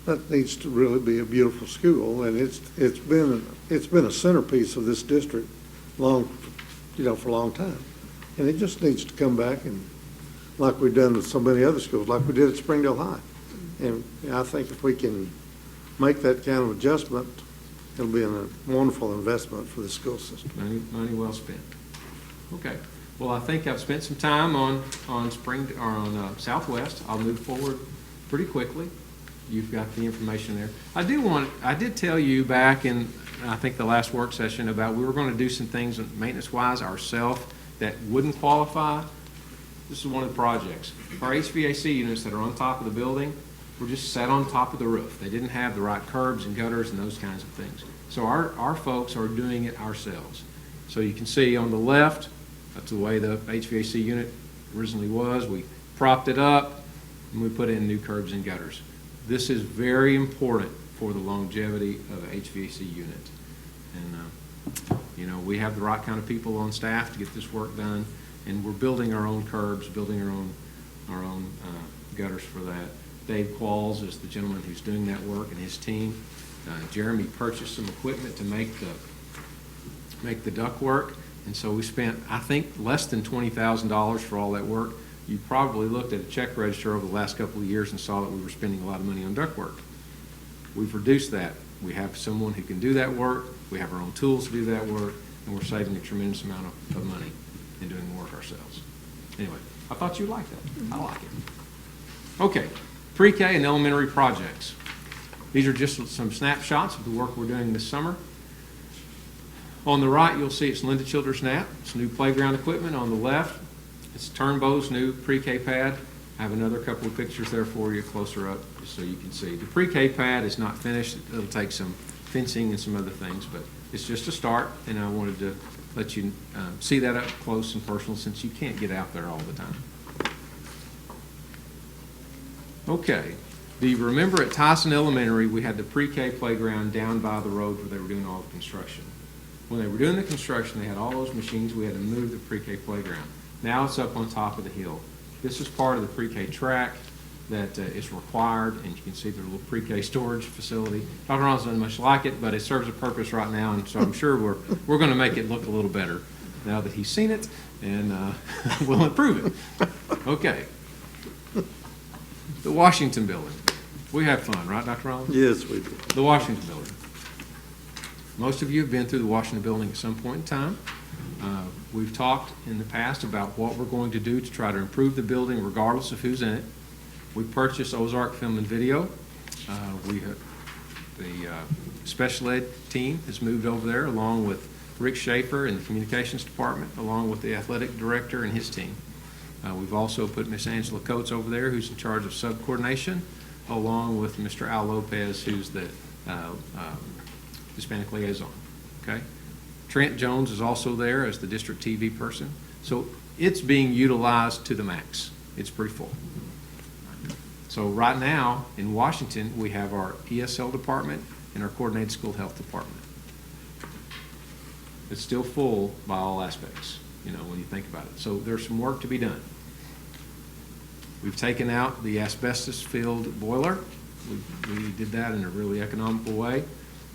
That needs to really be a beautiful school, and it's been a centerpiece of this district for a long time. And it just needs to come back, and like we've done with so many other schools, like we did at Springdale High. And I think if we can make that kind of adjustment, it'll be a wonderful investment for the school system. Money well spent. Okay. Well, I think I've spent some time on Southwest. I'll move forward pretty quickly. You've got the information there. I did tell you back in, I think, the last work session about we were going to do some things maintenance-wise ourselves that wouldn't qualify. This is one of the projects. Our HVAC units that are on top of the building were just set on top of the roof. They didn't have the right curbs and gutters and those kinds of things. So our folks are doing it ourselves. So you can see on the left, that's the way the HVAC unit originally was. We propped it up and we put in new curbs and gutters. This is very important for the longevity of an HVAC unit. And, we have the right kind of people on staff to get this work done. And we're building our own curbs, building our own gutters for that. Dave Qualls is the gentleman who's doing that work, and his team. Jeremy purchased some equipment to make the duct work, and so we spent, I think, less than $20,000 for all that work. You probably looked at a check register over the last couple of years and saw that we were spending a lot of money on duct work. We've reduced that. We have someone who can do that work. We have our own tools to do that work, and we're saving a tremendous amount of money in doing the work ourselves. Anyway, I thought you'd like that. I like it. Okay, pre-K and elementary projects. These are just some snapshots of the work we're doing this summer. On the right, you'll see it's Linda Childers Knapp. It's new playground equipment. On the left, it's Turnbow's new pre-K pad. I have another couple of pictures there for you closer up just so you can see. The pre-K pad is not finished. It'll take some fencing and some other things, but it's just a start, and I wanted to let you see that up close and personal since you can't get out there all the time. Okay. Do you remember at Tyson Elementary, we had the pre-K playground down by the road where they were doing all the construction? When they were doing the construction, they had all those machines. We had to move the pre-K playground. Now it's up on top of the hill. This is part of the pre-K track that is required, and you can see their little pre-K storage facility. Dr. Ronald doesn't much like it, but it serves a purpose right now, and so I'm sure we're going to make it look a little better now that he's seen it, and we'll improve it. Okay. The Washington Building. We have fun, right, Dr. Ronald? Yes, we do. The Washington Building. Most of you have been through the Washington Building at some point in time. We've talked in the past about what we're going to do to try to improve the building regardless of who's in it. We purchased Ozark Film and Video. The special ed team has moved over there along with Rick Schaefer in the communications department, along with the athletic director and his team. We've also put Miss Angela Coates over there, who's in charge of sub-coordination, along with Mr. Al Lopez, who's the Hispanic liaison. Okay? Trent Jones is also there as the district TV person. So it's being utilized to the max. It's pretty full. So right now in Washington, we have our ESL department and our coordinated school health department. It's still full by all aspects, you know, when you think about it. So there's some work to be done. We've taken out the asbestos-filled boiler. We did that in a really economical way,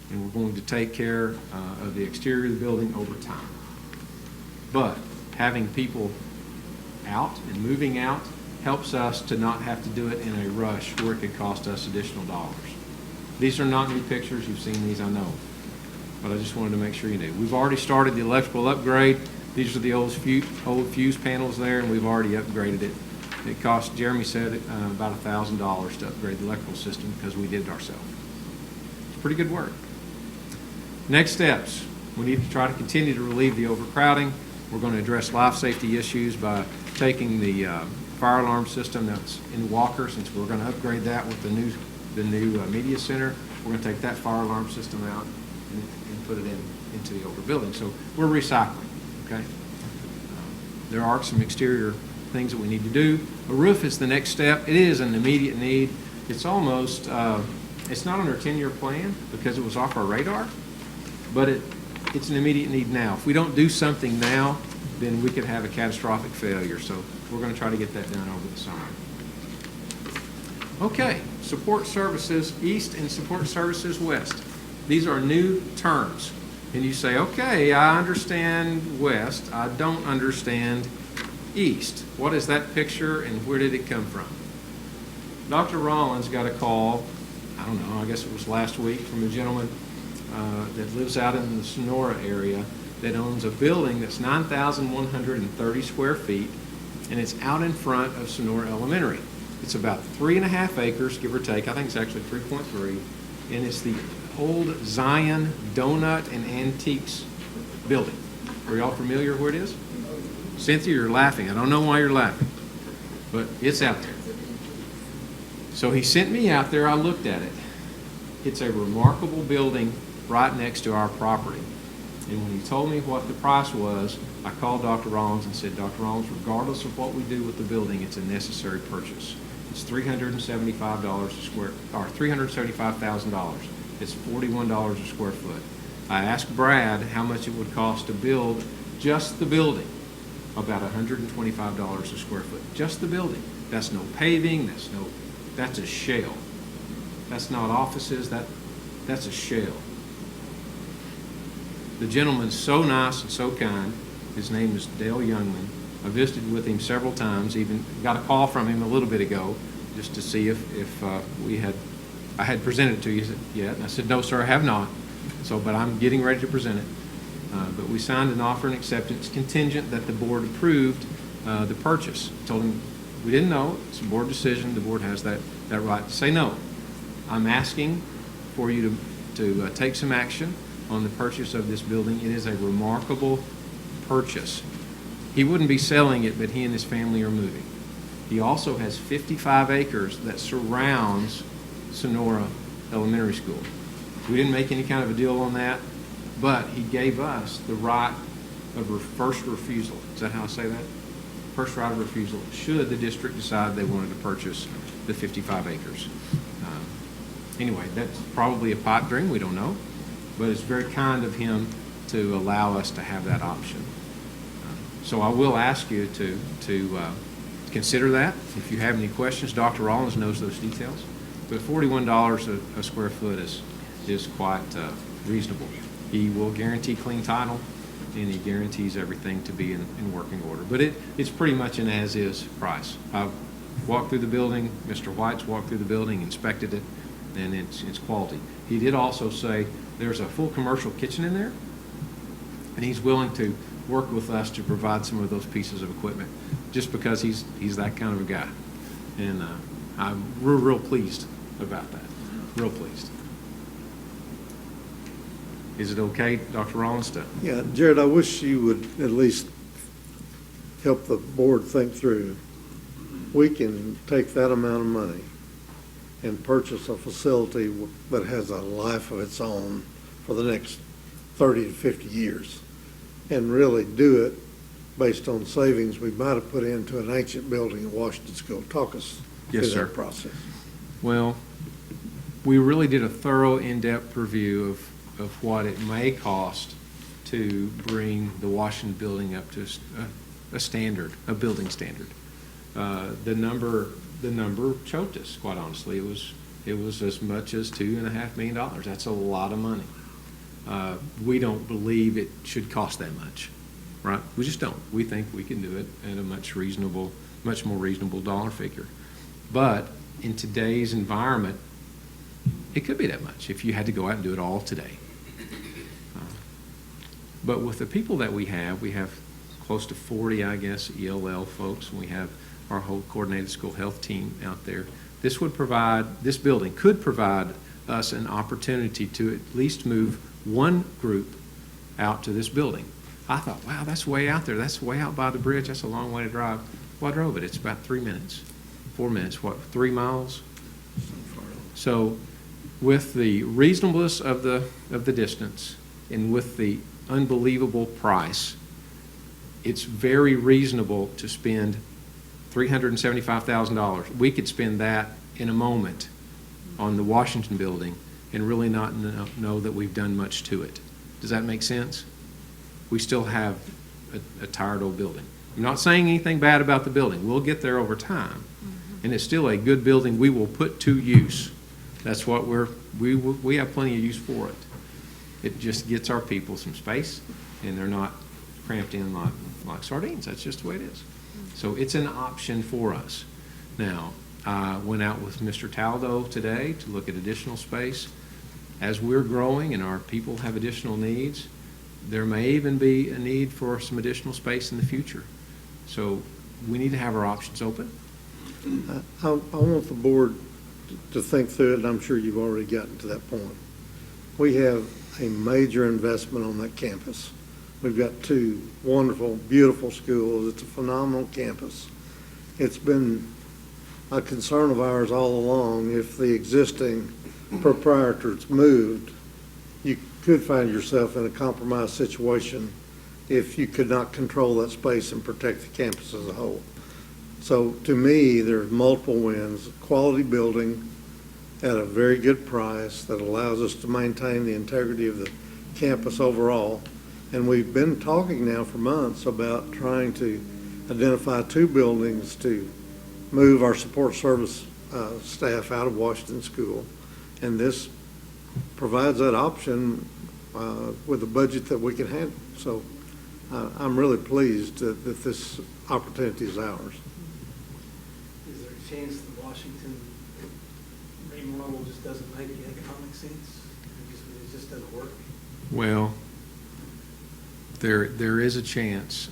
and we're going to take care of the exterior of the building over time. But having people out and moving out helps us to not have to do it in a rush where it could cost us additional dollars. These are not new pictures. You've seen these, I know. But I just wanted to make sure you knew. We've already started the electrical upgrade. These are the old fuse panels there, and we've already upgraded it. It cost, Jeremy said, about $1,000 to upgrade the electrical system because we did it ourselves. It's pretty good work. Next steps. We need to try to continue to relieve the overcrowding. We're going to address life safety issues by taking the fire alarm system that's in Walker, since we're going to upgrade that with the new media center. We're going to take that fire alarm system out and put it into the older building. So we're recycling, okay? There are some exterior things that we need to do. A roof is the next step. It is an immediate need. It's almost, it's not on our 10-year plan because it was off our radar, but it's an immediate need now. If we don't do something now, then we could have a catastrophic failure. So we're going to try to get that done over the summer. Okay, support services east and support services west. These are new terms. And you say, okay, I understand west. I don't understand east. What is that picture and where did it come from? Dr. Rollins got a call, I don't know, I guess it was last week, from a gentleman that lives out in the Sonora area that owns a building that's 9,130 square feet, and it's out in front of Sonora Elementary. It's about 3.5 acres, give or take. I think it's actually 3.3, and it's the old Zion Donut and Antiques building. Are y'all familiar where it is? Cynthia, you're laughing. I don't know why you're laughing, but it's out there. So he sent me out there. I looked at it. It's a remarkable building right next to our property. And when he told me what the price was, I called Dr. Rollins and said, Dr. Rollins, regardless of what we do with the building, it's a necessary purchase. It's $375 a square, or $375,000. It's $41 a square foot. I asked Brad how much it would cost to build just the building, about $125 a square foot. Just the building. That's no paving, that's a shell. That's not offices, that's a shell. The gentleman's so nice and so kind. His name is Dale Youngman. I visited with him several times, even got a call from him a little bit ago just to see if I had presented it to you yet. And I said, no, sir, I have not. So, but I'm getting ready to present it. But we signed an offer and acceptance contingent that the board approved the purchase. Told him, we didn't know, it's a board decision, the board has that right to say no. I'm asking for you to take some action on the purchase of this building. It is a remarkable purchase. He wouldn't be selling it, but he and his family are moving. He also has 55 acres that surrounds Sonora Elementary School. We didn't make any kind of a deal on that, but he gave us the right of first refusal. Is that how I say that? First right of refusal, should the district decide they wanted to purchase the 55 acres. Anyway, that's probably a pipe dream, we don't know, but it's very kind of him to allow us to have that option. So I will ask you to consider that. If you have any questions, Dr. Rollins knows those details, but $41 a square foot is quite reasonable. He will guarantee clean title, and he guarantees everything to be in working order. But it's pretty much an as-is price. I've walked through the building, Mr. White's walked through the building, inspected it, and it's quality. He did also say there's a full commercial kitchen in there, and he's willing to work with us to provide some of those pieces of equipment, just because he's that kind of a guy. And I'm real pleased about that, real pleased. Is it okay, Dr. Rollins? Yeah, Jared, I wish you would at least help the board think through. We can take that amount of money and purchase a facility that has a life of its own for the next 30 to 50 years and really do it based on savings we might have put into an ancient building in Washington School. Talk us through that process. Well, we really did a thorough, in-depth review of what it may cost to bring the Washington building up to a standard, a building standard. The number choked us, quite honestly. It was as much as $2.5 million. That's a lot of money. We don't believe it should cost that much, right? We just don't. We think we can do it at a much more reasonable dollar figure. But in today's environment, it could be that much if you had to go out and do it all today. But with the people that we have close to 40, I guess, ELL folks, and we have our whole coordinated school health team out there. This building could provide us an opportunity to at least move one group out to this building. I thought, wow, that's way out there. That's way out by the bridge. That's a long way to drive. Well, I drove it. It's about 4 minutes, 3 miles? So with the reasonableness of the distance and with the unbelievable price, it's very reasonable to spend $375,000. We could spend that in a moment on the Washington building and really not know that we've done much to it. Does that make sense? We still have a tired old building. I'm not saying anything bad about the building. We'll get there over time. And it's still a good building we will put to use. That's what we have plenty of use for it. It just gets our people some space, and they're not cramped in like sardines. That's just the way it is. So it's an option for us. Now, I went out with Mr. Taldo today to look at additional space. As we're growing and our people have additional needs, there may even be a need for some additional space in the future. So we need to have our options open. I want the board to think through it, and I'm sure you've already gotten to that point. We have a major investment on that campus. We've got 2 wonderful, beautiful schools. It's a phenomenal campus. It's been a concern of ours all along. If the existing proprietors moved, you could find yourself in a compromised situation if you could not control that space and protect the campus as a whole. So to me, there's multiple wins. Quality building at a very good price that allows us to maintain the integrity of the campus overall. And we've been talking now for months about trying to identify 2 buildings to move our support service staff out of Washington School. And this provides that option with a budget that we can handle. So I'm really pleased that this opportunity is ours. Is there a chance the Washington remodel just doesn't make economic sense? It just doesn't work? Well, there is a chance.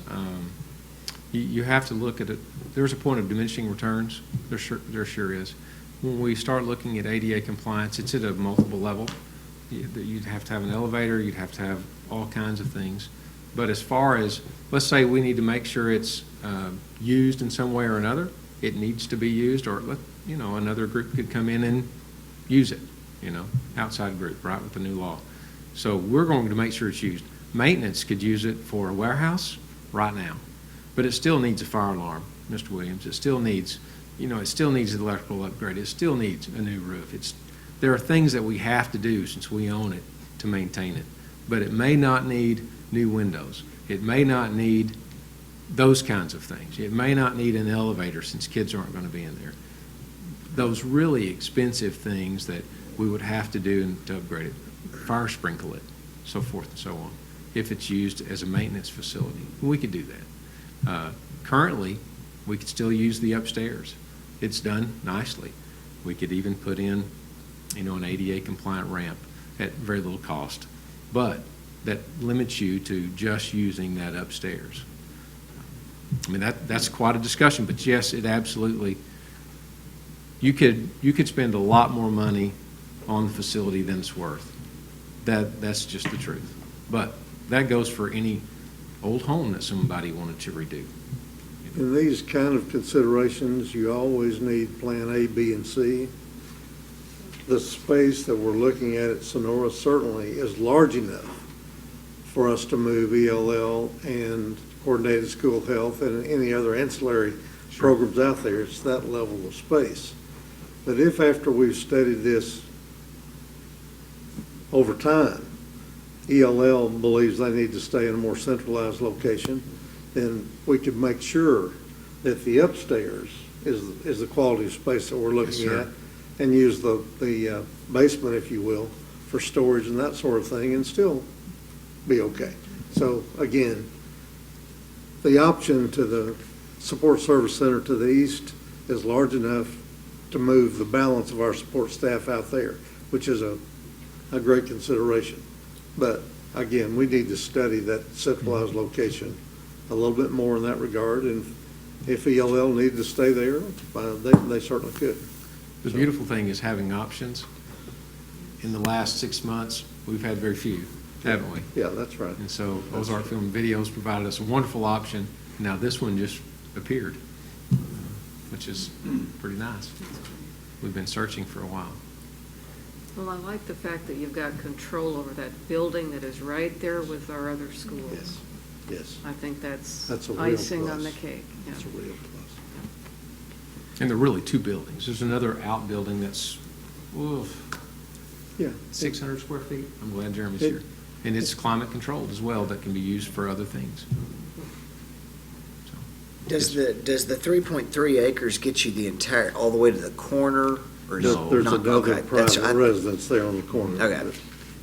You have to look at it, there's a point of diminishing returns, there sure is. When we start looking at ADA compliance, it's at a multiple level. You'd have to have an elevator, you'd have to have all kinds of things. But as far as, let's say we need to make sure it's used in some way or another, it needs to be used, or another group could come in and use it, outside group, right, with the new law. So we're going to make sure it's used. Maintenance could use it for a warehouse right now, but it still needs a fire alarm, Mr. Williams. It still needs, it still needs an electrical upgrade. It still needs a new roof. There are things that we have to do since we own it to maintain it, but it may not need new windows. It may not need those kinds of things. It may not need an elevator since kids aren't going to be in there. Those really expensive things that we would have to do to upgrade it, fire sprinkle it, so forth and so on, if it's used as a maintenance facility. We could do that. Currently, we could still use the upstairs. It's done nicely. We could even put in, an ADA compliant ramp at very little cost, but that limits you to just using that upstairs. I mean, that's quite a discussion, but yes, it absolutely, you could spend a lot more money on the facility than it's worth. That's just the truth. But that goes for any old home that somebody wanted to redo. In these kind of considerations, you always need plan A, B, and C. The space that we're looking at Sonora certainly is large enough for us to move ELL and coordinated school health and any other ancillary programs out there. It's that level of space. But if after we've studied this over time, ELL believes they need to stay in a more centralized location, then we could make sure that the upstairs is the quality of space that we're looking at, and use the basement, if you will, for storage and that sort of thing, and still be okay. So again, the option to the support service center to the east is large enough to move the balance of our support staff out there, which is a great consideration. But again, we need to study that centralized location a little bit more in that regard, and if ELL needed to stay there, they certainly could. The beautiful thing is having options. In the last 6 months, we've had very few, haven't we? Yeah, that's right. And so Ozark Film Videos provided us a wonderful option. Now this one just appeared, which is pretty nice. We've been searching for a while. Well, I like the fact that you've got control over that building that is right there with our other schools. Yes. Yes. I think that's a real icing on plus. the cake. Yeah. That's a real plus. And there are really two buildings. There's another outbuilding that's, Yeah. 600 square feet. I'm glad Jeremy's here. And it's climate controlled as well. That can be used for other things. Does the 3.3 acres get you the entire, all the way to the corner? Or No, there's not? another Okay, private residence there on the corner. Okay.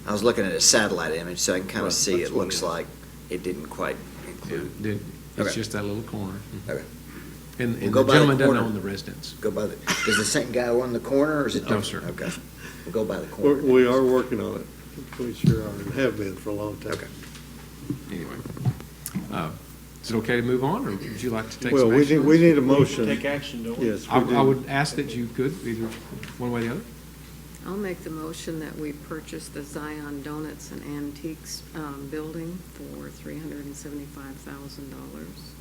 I was looking at a satellite image, so I can kind of Right, see that's it what looks it is. like it didn't quite include. It's Okay. just that little corner. Okay. And We'll the go by the gentleman doesn't corner. own the residence. Go by the, does the same guy own the corner, or is it? No, sir. Okay. We'll go by the corner. We are working on it. We sure are, and have been for a long time. Okay. Anyway, is it okay to move on, or would you like to take Well, some we action? need a motion. Take action, don't we? Yes, I we do. would ask that you could, either one way or the other. I'll make the motion that we purchase the Zion Donuts and Antiques building for $375,000.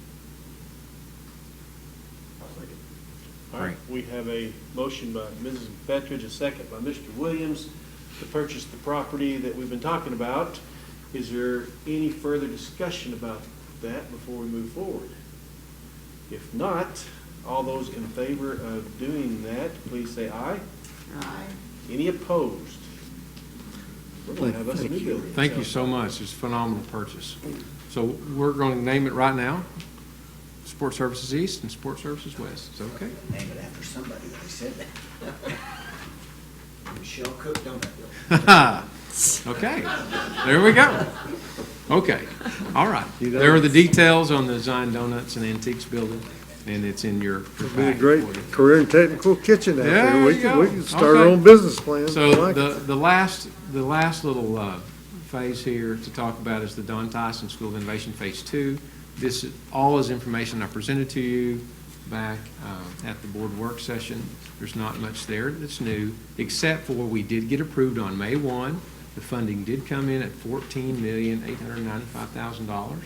All right, we have a motion by Mrs. Bettridge, a second by Mr. Williams to purchase the property that we've been talking about. Is there any further discussion about that before we move forward? If not, all those in favor of doing that, please say aye. Aye. Any opposed? We're going to have us a new building. Thank you so much. It's a phenomenal purchase. So we're going to name it right now, Sport Services East and Sport Services West. Is that okay? Name it after somebody, they said that. Michelle Cook Donut Building. Okay, there we go. Okay, all right. There are the details on the Zion Donuts and Antiques building, and it's in your It'd be a packet great for you. career and technical kitchen out there. There We you can, go. we can start our Okay. own business plan. I So like it. the last little phase here to talk about is the Don Tyson School of Innovation Phase 2. This all is information I presented to you back at the board work session. There's not much there that's new, except for we did get approved on May 1. The funding did come in at $14,895,000.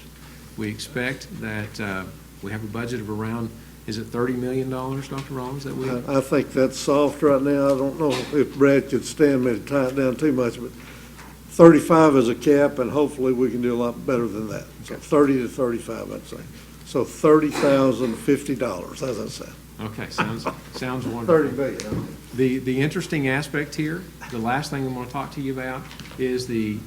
We expect that we have a budget of around, is it $30 million, Dr. Rollins, that we? I think that's soft right now. I don't know if Brad could stand me to tie it down too much, but 35 is a cap, and hopefully we can do a lot better than that. So 30 to 35, I'd say. So $30,050, as I said. Okay, sounds wonderful. 30 million. The interesting aspect here, the last thing I'm going to talk to you about is the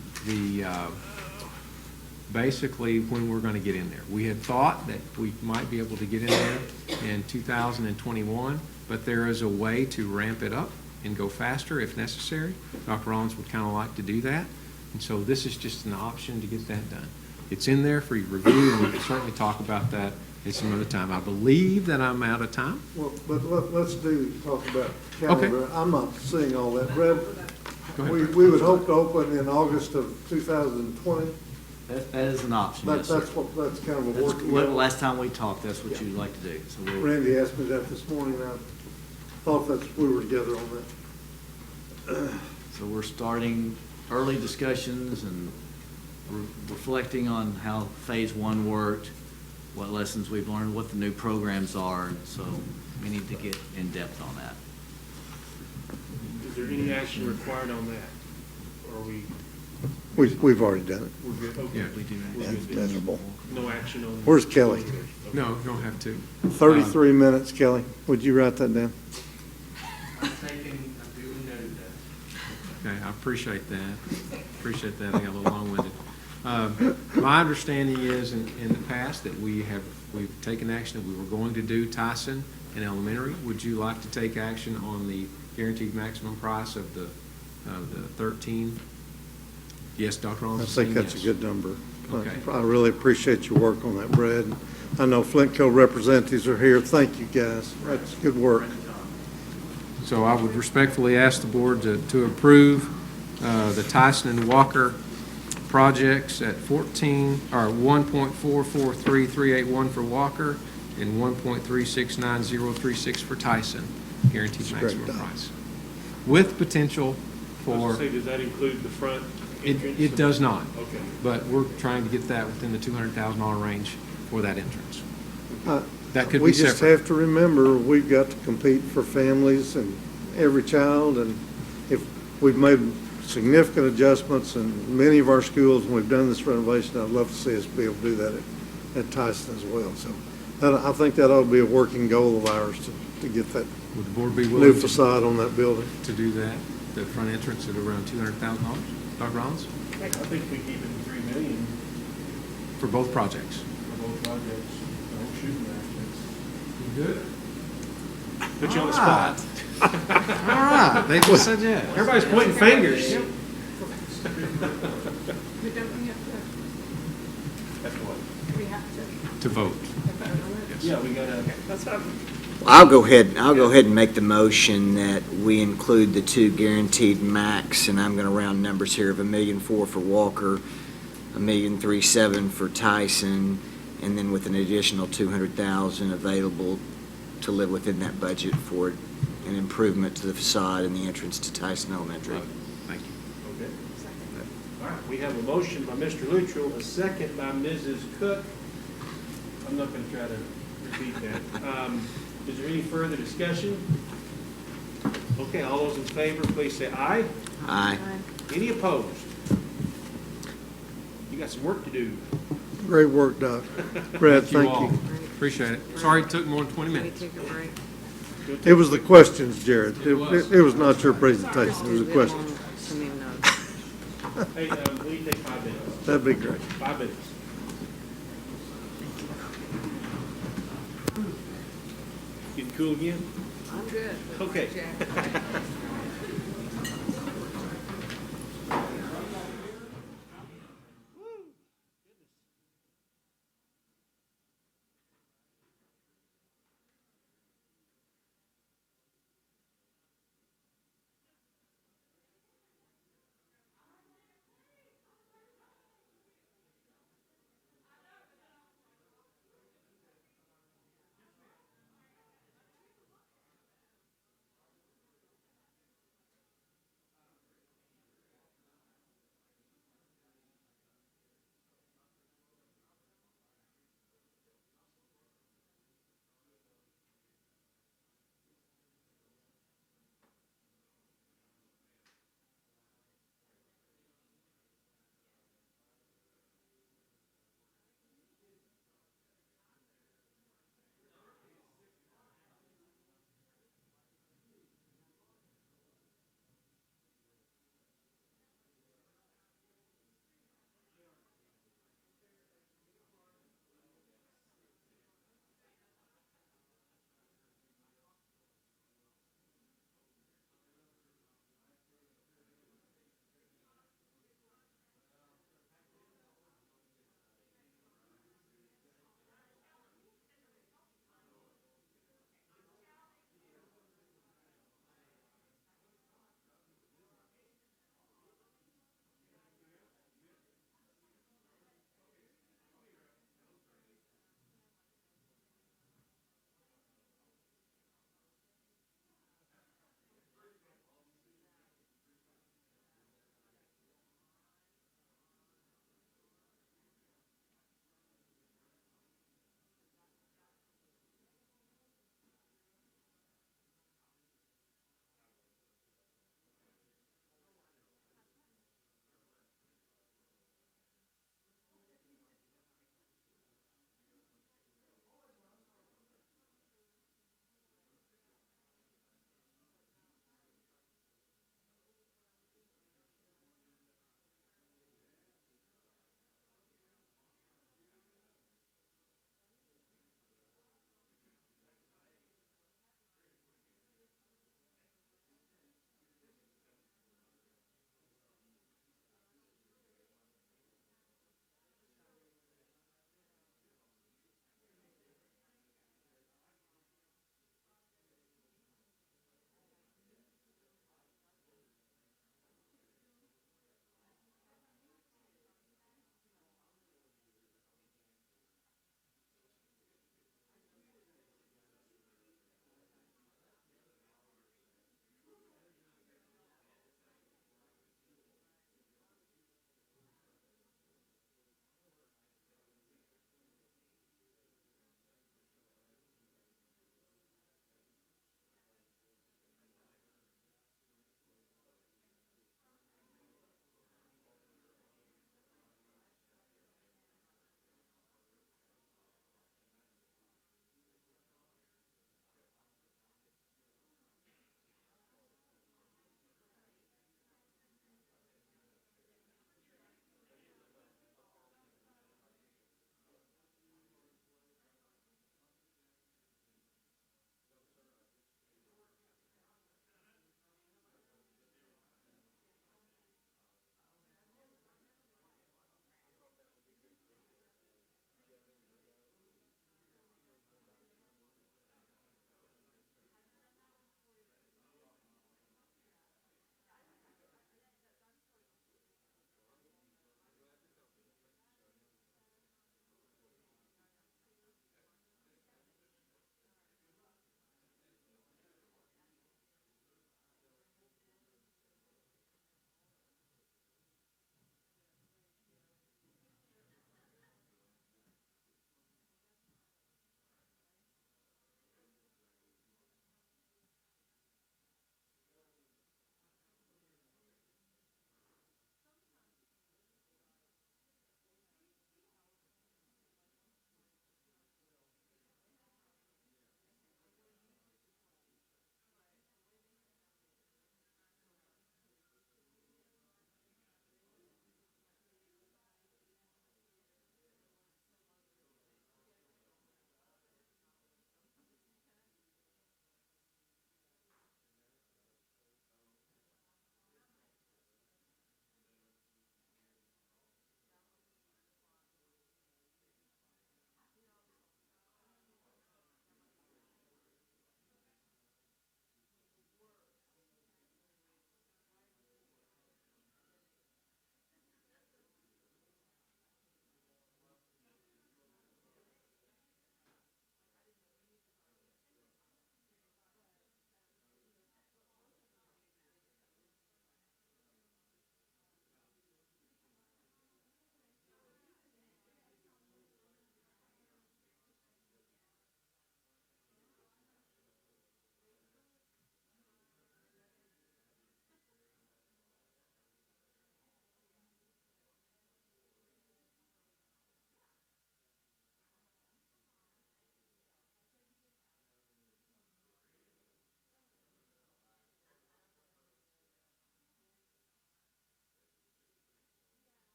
basically when we're going to get in there. We had thought that we might be able to get in there in 2021, but there is a way to ramp it up and go faster if necessary. Dr. Rollins would kind of like to do that, and so this is just an option to get that done. It's in there for your review, and we can certainly talk about that at some other time. I believe that I'm out of time. Well, but let's talk about calendar. Okay. I'm not seeing all that. Brad, Go ahead. we would hope to open in August of 2020. That is an option, yes, That's sir. that's kind of a That's working. what, last time we talked, that's what you'd like to do. So Randy asked me that this morning. I thought we were together on that. So we're starting early discussions and reflecting on how phase one worked, what lessons we've learned, what the new programs are, and so we need to get in depth on that. Is there any action required on that? Or are we? We've already done it. We're good? Okay. Yeah, we do. That's miserable. No action on? Where's Kelly? No, you don't have to. 33 minutes, Kelly. Would you write that down? I'm doing note that. Okay, I appreciate that. Appreciate that. I got a little long-winded. My understanding is in the past that we've taken action that we were going to do Tyson in elementary. Would you like to take action on the guaranteed maximum price of the 13? Yes, Dr. Rollins? I think that's a good number. Okay. I really appreciate your work on that, Brad. I know Flintco representatives are here. Thank you, guys. That's good work. So I would respectfully ask the board to approve the Tyson and Walker projects at 1.443381 for Walker and 1.369036 for Tyson, guaranteed That's maximum great. price. With potential I was for, gonna say, does that include the front entrance? it does not, Okay. but we're trying to get that within the $200,000 range for that entrance. Uh, That could We be just separate. have to remember, we've got to compete for families and every child, and if we've made significant adjustments in many of our schools, and we've done this renovation, I'd love to see us be able to do that at Tyson as well. So I think that ought to be a working goal of ours to get that Would the board be new willing facade on that building. to do that, the front entrance at around $200,000? Dr. Rollins? I think we keep it $3 million For both projects? for both projects. Don't shoot that. You good? Put you on the All right. spot. All right, they just said yes. Everybody's pointing fingers. That's what? To vote. Yeah, we gotta. That's not. I'll go ahead and make the motion that we include the two guaranteed max, and I'm going to round numbers here, of $1.4 million for Walker, $1.37 million for Tyson, and then with an additional $200,000 available to live within that budget for an improvement to the facade and the entrance to Tyson Elementary. Thank you. Okay. All right, we have a motion by Mr. Luttrell, a second by Mrs. Cook. I'm not going to try to repeat that. Is there any further discussion? Okay, all those in favor, please say aye. Aye. Any opposed? You got some work to do. Great work, Doc. Brad, thank all. you. Appreciate it. Sorry it took more than 20 minutes. Take a break. It was the questions, Jared. It was not your presentation, it was the questions. Hey, will you take 5 minutes? That'd be great. 5 minutes. Getting cool again? I'm good. Okay.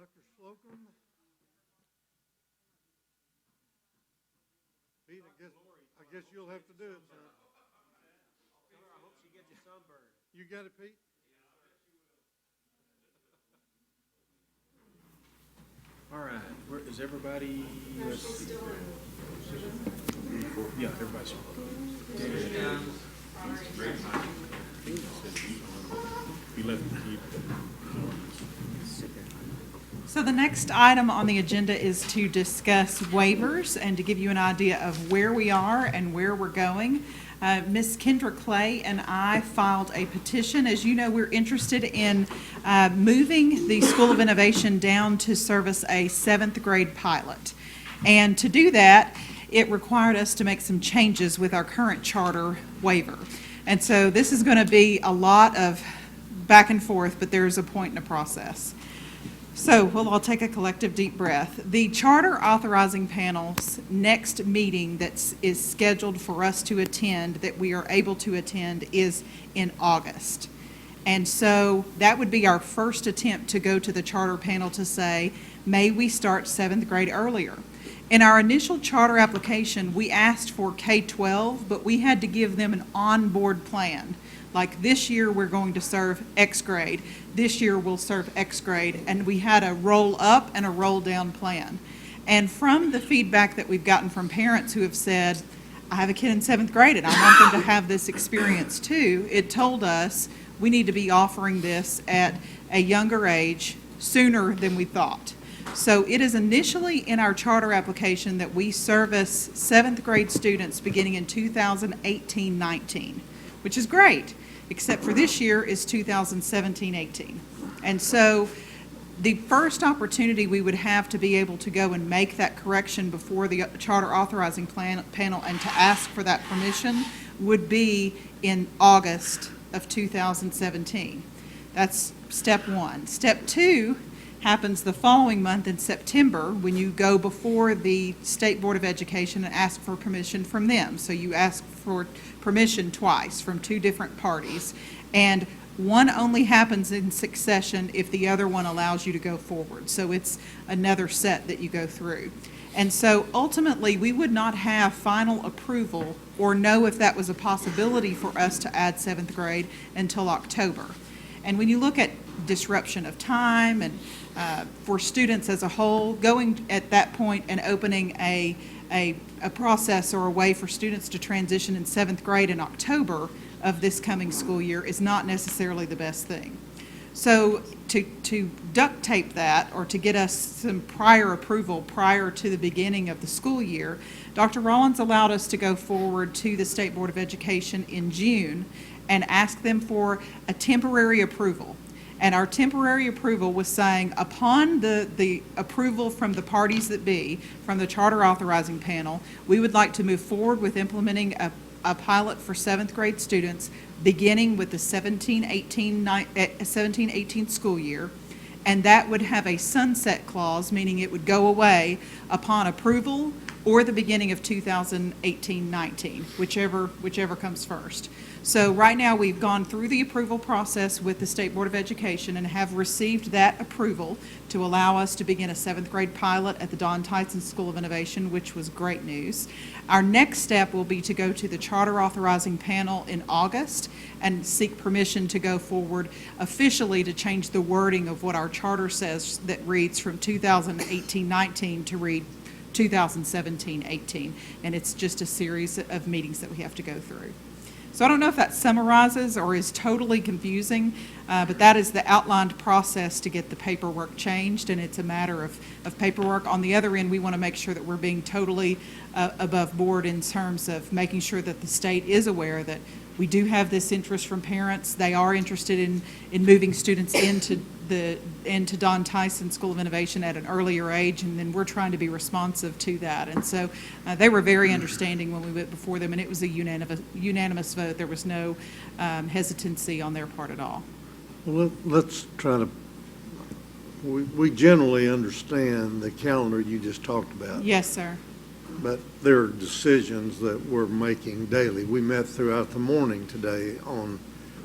Dr. Slocum? Pete, I guess you'll have to do it, son. I hope she gets a sunburn. You got it, Pete? All right, where is everybody? Let's see. Yeah, everybody's. So the next item on the agenda is to discuss waivers and to give you an idea of where we are and where we're going. Ms. Kendra Clay and I filed a petition. As you know, we're interested in moving the School of Innovation down to service a 7th grade pilot. And to do that, it required us to make some changes with our current charter waiver. And so this is going to be a lot of back and forth, but there's a point in the process. So we'll all take a collective deep breath. The Charter Authorizing Panel's next meeting that is scheduled for us to attend, that we are able to attend, is in August. And so that would be our first attempt to go to the charter panel to say, may we start 7th grade earlier? In our initial charter application, we asked for K-12, but we had to give them an on-board plan. Like this year, we're going to serve X grade. This year, we'll serve X grade. And we had a roll up and a roll down plan. And from the feedback that we've gotten from parents who have said, I have a kid in 7th grade and I want them to have this experience too, it told us we need to be offering this at a younger age sooner than we thought. So it is initially in our charter application that we service 7th grade students beginning in 2018-19, which is great, except for this year is 2017-18. And so the first opportunity we would have to be able to go and make that correction before the charter authorizing panel and to ask for that permission would be in August of 2017. That's step one. Step two happens the following month in September when you go before the State Board of Education and ask for permission from them. So you ask for permission twice from two different parties. And one only happens in succession if the other one allows you to go forward. So it's another set that you go through. And so ultimately, we would not have final approval or know if that was a possibility for us to add 7th grade until October. And when you look at disruption of time and for students as a whole, going at that point and opening a process or a way for students to transition in 7th grade in October of this coming school year is not necessarily the best thing. So to duct tape that, or to get us some prior approval prior to the beginning of the school year, Dr. Rollins allowed us to go forward to the State Board of Education in June and ask them for a temporary approval. And our temporary approval was saying upon the approval from the parties that be, from the charter authorizing panel, we would like to move forward with implementing a pilot for 7th grade students beginning with the 17-18 school year. And that would have a sunset clause, meaning it would go away upon approval or the beginning of 2018-19, whichever comes first. So right now, we've gone through the approval process with the State Board of Education and have received that approval to allow us to begin a 7th grade pilot at the Don Tyson School of Innovation, which was great news. Our next step will be to go to the charter authorizing panel in August and seek permission to go forward officially to change the wording of what our charter says that reads from 2018-19 to read 2017-18. And it's just a series of meetings that we have to go through. So I don't know if that summarizes or is totally confusing, but that is the outlined process to get the paperwork changed, and it's a matter of paperwork. On the other end, we want to make sure that we're being totally above board in terms of making sure that the state is aware that we do have this interest from parents. They are interested in moving students into Don Tyson School of Innovation at an earlier age, and then we're trying to be responsive to that. And so they were very understanding when we went before them, and it was a unanimous vote. There was no hesitancy on their part at all. Well, let's try to, we generally understand the calendar you just talked about. Yes, sir. But there are decisions that we're making daily. We met throughout the morning today on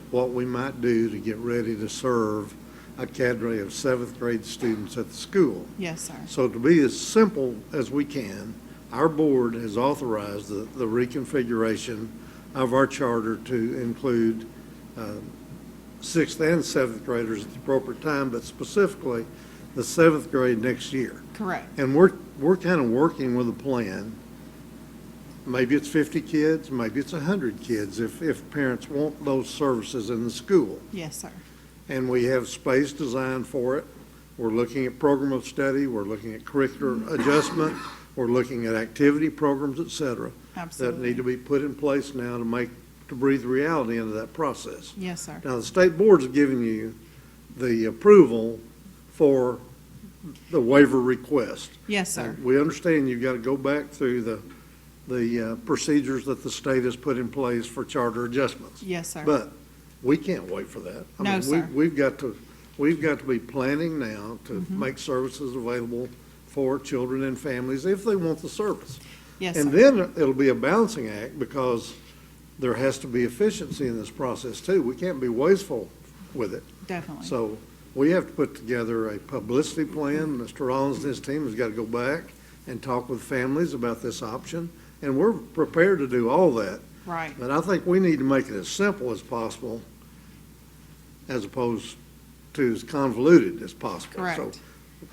what we might do to get ready to serve a cadre of seventh grade students at the school. Yes, sir. So to be as simple as we can, our board has authorized the reconfiguration of our charter to include sixth and seventh graders at the appropriate time, but specifically the seventh grade next year. Correct. And we're kind of working with a plan. Maybe it's 50 kids, maybe it's 100 kids, if parents want those services in the school. Yes, sir. And we have space designed for it. We're looking at program of study, we're looking at curricular adjustment, we're looking at activity programs, et cetera, that Absolutely. need to be put in place now to breathe reality into that process. Yes, sir. Now, the state board's giving you the approval for the waiver request. Yes, sir. And we understand you've got to go back through the procedures that the state has put in place for charter adjustments. Yes, sir. But we can't wait for that. I No, mean, sir. We've got to be planning now to make services available for children and families if they want the service. Yes, And sir. then it'll be a balancing act because there has to be efficiency in this process too. We can't be wasteful with it. Definitely. So we have to put together a publicity plan. Mr. Rollins and his team has got to go back and talk with families about this option. And we're prepared to do all that. Right. But I think we need to make it as simple as possible as opposed to as convoluted as possible. Correct. So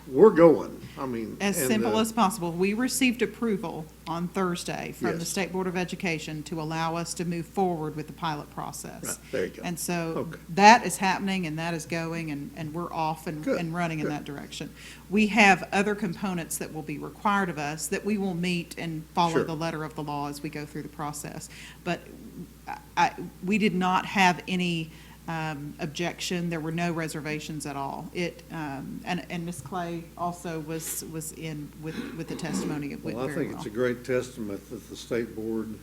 we're going. I mean. As and, simple as possible. We received approval on Thursday from the Yes. State Board of Education to allow us to move forward with the pilot process. Right, there you go. And so Okay. that is happening and that is going and we're off and running in that direction. We have other components that will be required of us that we will meet and follow Sure. the letter of the law as we go through the process. But we did not have any objection. There were no reservations at all. And Ms. Clay also was in with the testimony. It went Well, I very think well. it's a great testament that the state board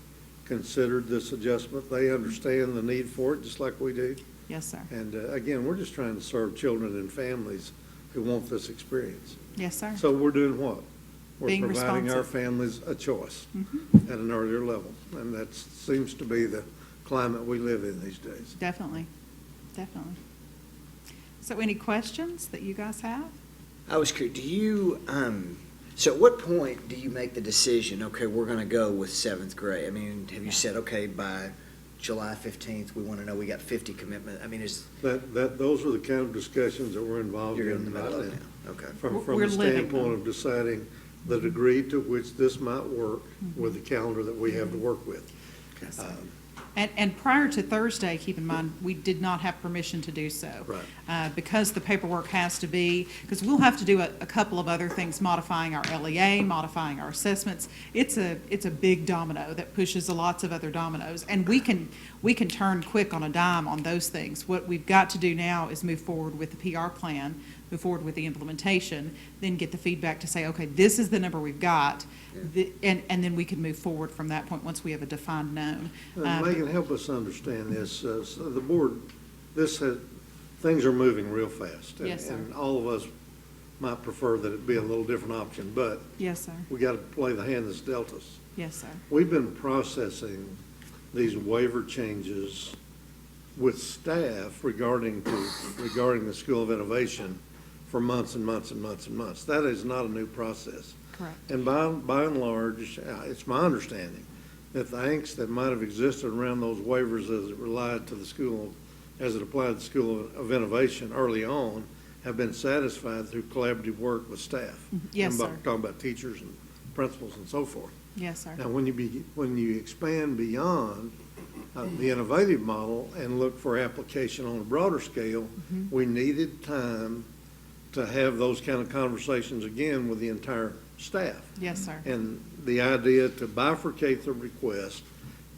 considered this adjustment. They understand the need for it, just like we do. Yes, sir. And again, we're just trying to serve children and families who want this experience. Yes, sir. So we're doing what? We're Being providing our responsive. families a choice Mhm. at an earlier level. And that seems to be the climate we live in these days. Definitely, definitely. So any questions that you guys have? I was curious, so at what point do you make the decision, okay, we're going to go with seventh grade? I mean, have you said, okay, by July 15th, we want to know we got 50 commitment? I mean, Those are the kind of discussions that we're involved You're in in the right middle of now. it now. Okay. From We're the living standpoint them. of deciding the degree to which this might work with the calendar that we have to work with. And prior to Thursday, keep in mind, we did not have permission to do so. Right. Because the paperwork has to be, because we'll have to do a couple of other things, modifying our LEA, modifying our assessments. It's a big domino that pushes lots of other dominoes. And we can turn quick on a dime on those things. What we've got to do now is move forward with the PR plan, move forward with the implementation, then get the feedback to say, okay, this is the number we've got. And then we can move forward from that point once we have a defined known. Megan, help us understand this. So the board, things are moving real fast. Yes, sir. And all of us might prefer that it be a little different option, but Yes, sir. we got to play the hand that's dealt us. Yes, sir. We've been processing these waiver changes with staff regarding the School of Innovation for months and months and months and months. That is not a new process. Correct. And by and large, it's my understanding that the angst that might have existed around those waivers as it applied to the School of Innovation early on have been satisfied through collaborative work with staff. Yes, I'm sir. talking about teachers and principals and so forth. Yes, sir. Now, when you expand beyond the innovative model and look for application on a broader scale, we needed time to have those kind of conversations again with the entire staff. Yes, sir. And the idea to bifurcate the request,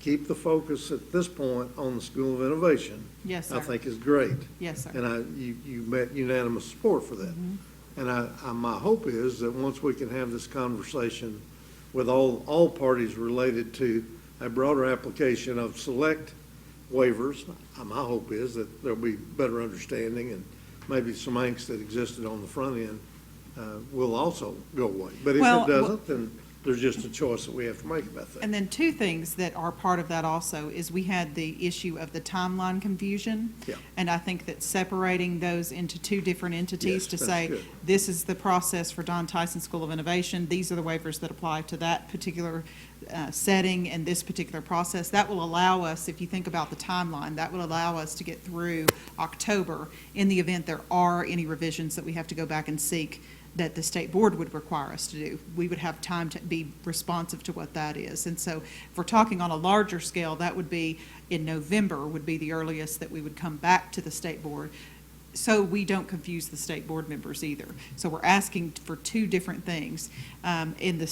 keep the focus at this point on the School of Innovation, Yes, I sir. think is great. Yes, sir. And you met unanimous support for that. And my hope is that once we can have this conversation with all parties related to a broader application of select waivers, my hope is that there'll be better understanding and maybe some angst that existed on the front end will also go away. But if Well, it doesn't, then There's just a choice that we have to make about that. And then two things that are part of that also is we had the issue of the timeline confusion. Yeah. And I think that separating those into two different entities Yes, to that's say, good. this is the process for Don Tyson School of Innovation, these are the waivers that apply to that particular setting and this particular process, that will allow us, if you think about the timeline, that will allow us to get through October in the event there are any revisions that we have to go back and seek that the state board would require us to do. We would have time to be responsive to what that is. And so if we're talking on a larger scale, that would be in November would be the earliest that we would come back to the state board. So we don't confuse the state board members either. So we're asking for two different things. In the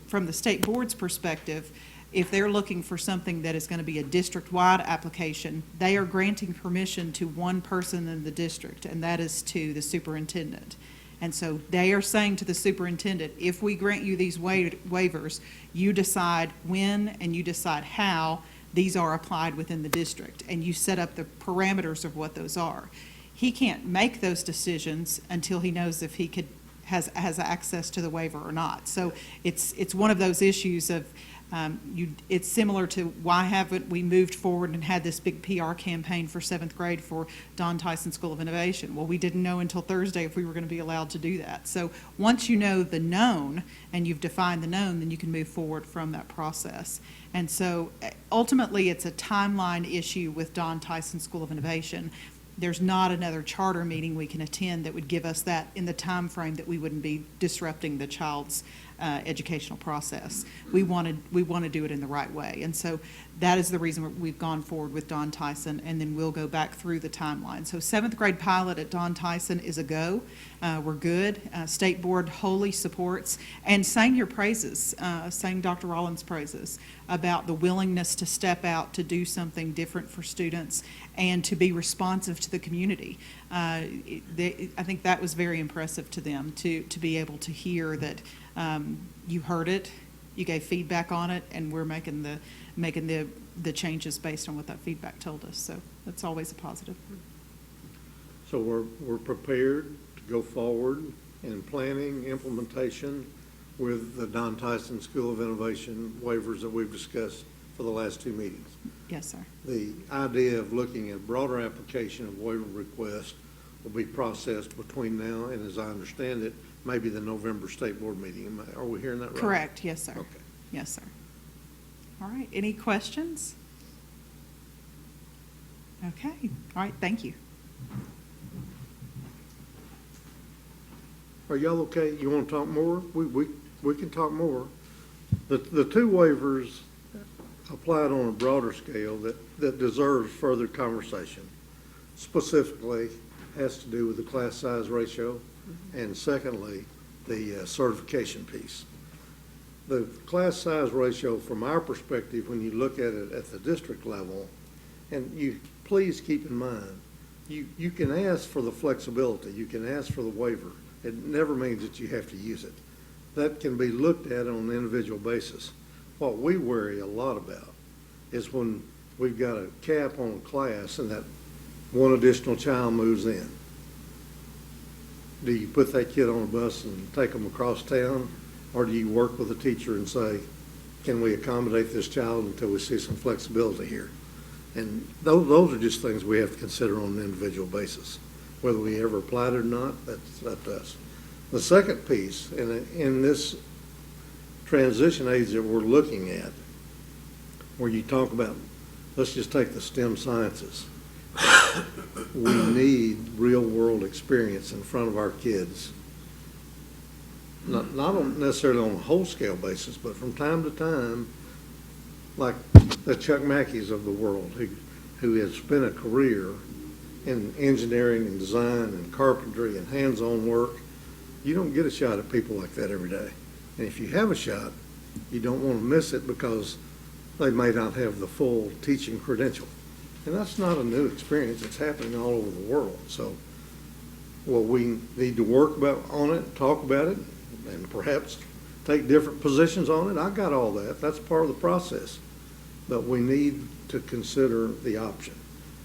from the state board's perspective, if they're looking for something that is going to be a district-wide application, they are granting permission to one person in the district, and that is to the superintendent. And so they are saying to the superintendent, if we grant you these waivers, you decide when and you decide how these are applied within the district, and you set up the parameters of what those are. He can't make those decisions until he knows if he has access to the waiver or not. So it's one of those issues of it's similar to why haven't we moved forward and had this big PR campaign for 7th grade for Don Tyson School of Innovation? Well, we didn't know until Thursday if we were going to be allowed to do that. So once you know the known and you've defined the known, then you can move forward from that process. And so ultimately, it's a timeline issue with Don Tyson School of Innovation. There's not another charter meeting we can attend that would give us that in the time frame that we wouldn't be disrupting the child's educational process. We want to do it in the right way. And so that is the reason we've gone forward with Don Tyson, and then we'll go back through the timeline. So 7th grade pilot at Don Tyson is a go. We're good. State board wholly supports and sang your praises, sang Dr. Rollins' praises about the willingness to step out to do something different for students and to be responsive to the community. I think that was very impressive to them to be able to hear that you heard it, you gave feedback on it, and we're making the changes based on what that feedback told us. So that's always a positive. So we're prepared to go forward in planning, implementation with the Don Tyson School of Innovation waivers that we've discussed for the last two meetings. Yes, sir. The idea of looking at broader application of waiver request will be processed between now and, as I understand it, maybe the November State Board meeting. Are we hearing that right? Correct. Yes, sir. Okay. Yes, sir. All right. Any questions? Okay. All right. Thank you. Are y'all okay? You want to talk more? We can talk more. The two waivers applied on a broader scale that deserves further conversation. Specifically, has to do with the class size ratio, and secondly, the certification piece. The class size ratio, from our perspective, when you look at it at the district level, and you please keep in mind, you can ask for the flexibility, you can ask for the waiver. It never means that you have to use it. That can be looked at on an individual basis. What we worry a lot about is when we've got a cap on a class and that one additional child moves in. Do you put that kid on a bus and take them across town, or do you work with a teacher and say, can we accommodate this child until we see some flexibility here? And those are just things we have to consider on an individual basis. Whether we ever applied it or not, that's up to us. The second piece, in this transition age that we're looking at, where you talk about, let's just take the STEM sciences. We need real-world experience in front of our kids. Not necessarily on a whole-scale basis, but from time to time, like the Chuck Mackeys of the world, who has spent a career in engineering and design and carpentry and hands-on work. You don't get a shot at people like that every day. And if you have a shot, you don't want to miss it because they may not have the full teaching credential. And that's not a new experience. It's happening all over the world. So, well, we need to work on it, talk about it, and perhaps take different positions on it. I got all that. That's part of the process. But we need to consider the option.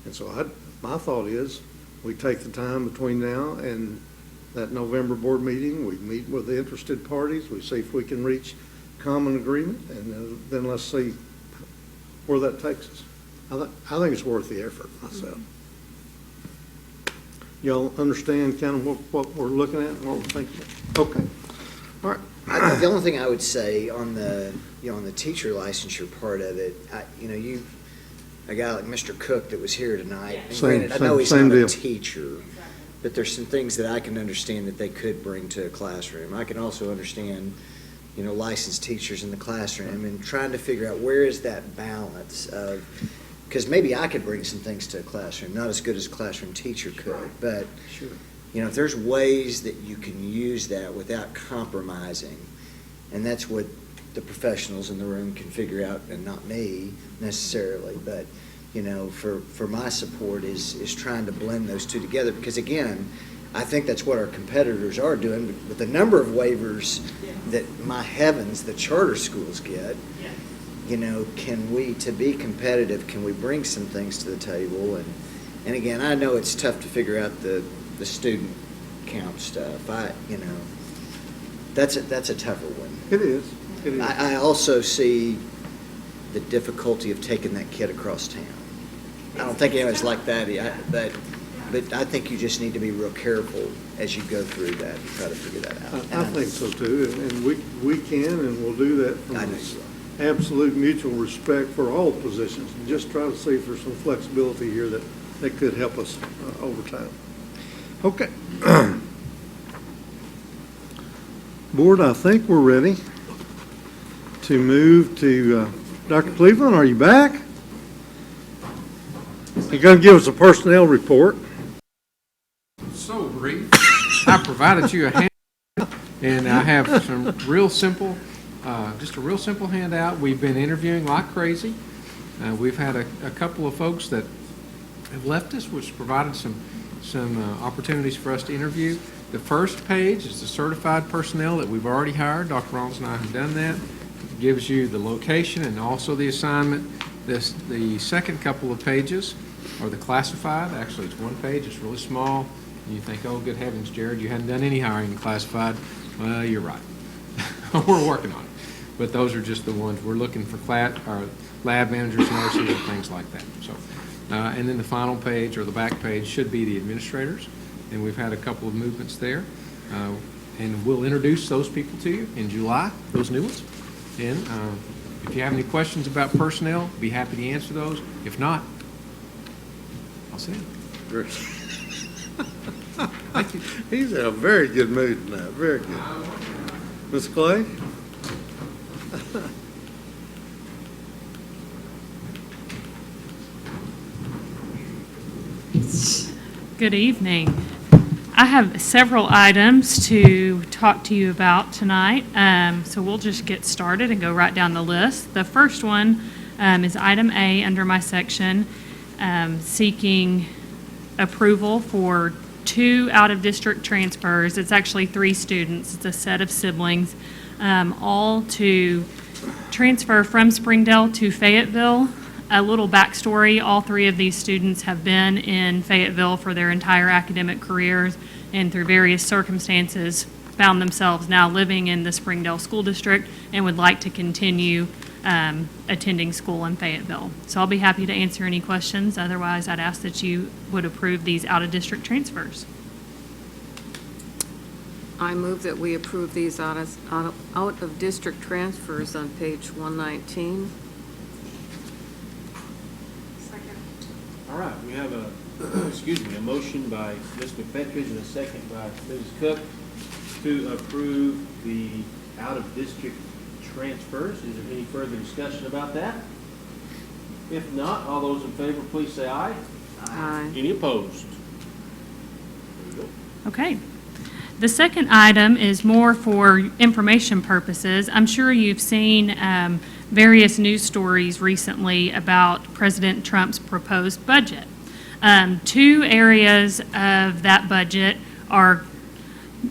And so my thought is we take the time between now and that November board meeting, we meet with the interested parties, we see if we can reach common agreement, and then let's see where that takes us. I think it's worth the effort myself. Y'all understand kind of what we're looking at and what we're thinking? Okay. All right. The only thing I would say on the, on the teacher licensure part of it, a guy like Mr. Cook that was here tonight, and granted, I know he's not a teacher, but there's some things that I can understand that they could bring to a classroom. I can also understand, licensed teachers in the classroom and trying to figure out where is that balance of, because maybe I could bring some things to a classroom, not as good as a classroom teacher could, but Sure. if there's ways that you can use that without compromising, and that's what the professionals in the room can figure out, and not me necessarily, but for my support is trying to blend those two together, because again, I think that's what our competitors are doing, with the number of waivers that, my heavens, the charter schools get. Can we, to be competitive, can we bring some things to the table? And again, I know it's tough to figure out the student count stuff. That's a tougher one. It is. It is. I also see the difficulty of taking that kid across town. I don't think anybody's like that, but I think you just need to be real careful as you go through that and try to figure that out. I think so too, and we can and we'll do that from absolute mutual respect for all positions, and just try to see if there's some flexibility here that could help us over time. Okay. Board, I think we're ready to move to, Dr. Cleveland, are you back? You're going to give us a personnel report. So brief. I provided you a handout, and I have some real simple, just a real simple handout. We've been interviewing like crazy. We've had a couple of folks that have left us, which provided some opportunities for us to interview. The first page is the certified personnel that we've already hired. Dr. Rollins and I have done that. It gives you the location and also the assignment. The second couple of pages are the classified. Actually, it's one page. It's really small. And you think, oh, good heavens, Jared, you hadn't done any hiring in classified. Well, you're right. We're working on it. But those are just the ones. We're looking for lab managers, nurses, and things like that. So, and then the final page, or the back page, should be the administrators. And we've had a couple of movements there. And we'll introduce those people to you in July, those new ones. And if you have any questions about personnel, be happy to answer those. If not, I'll see you. Thank you. He's in a very good mood tonight. Very good. Ms. Clay? Good evening. I have several items to talk to you about tonight, so we'll just get started and go right down the list. The first one is item A under my section, seeking approval for 2 out-of-district transfers. It's actually 3 students. It's a set of siblings, all to transfer from Springdale to Fayetteville. A little backstory, all 3 of these students have been in Fayetteville for their entire academic careers, and through various circumstances found themselves now living in the Springdale School District and would like to continue attending school in Fayetteville. So I'll be happy to answer any questions. Otherwise, I'd ask that you would approve these out-of-district transfers. I move that we approve these out-of-district transfers on page 119. All right, we have a motion by Ms. McPetridge and a second by Mrs. Cook to approve the out-of-district transfers. Is there any further discussion about that? If not, all those in favor, please say aye. Aye. Any opposed? Okay. The second item is more for information purposes. I'm sure you've seen various news stories recently about President Trump's proposed budget. 2 areas of that budget are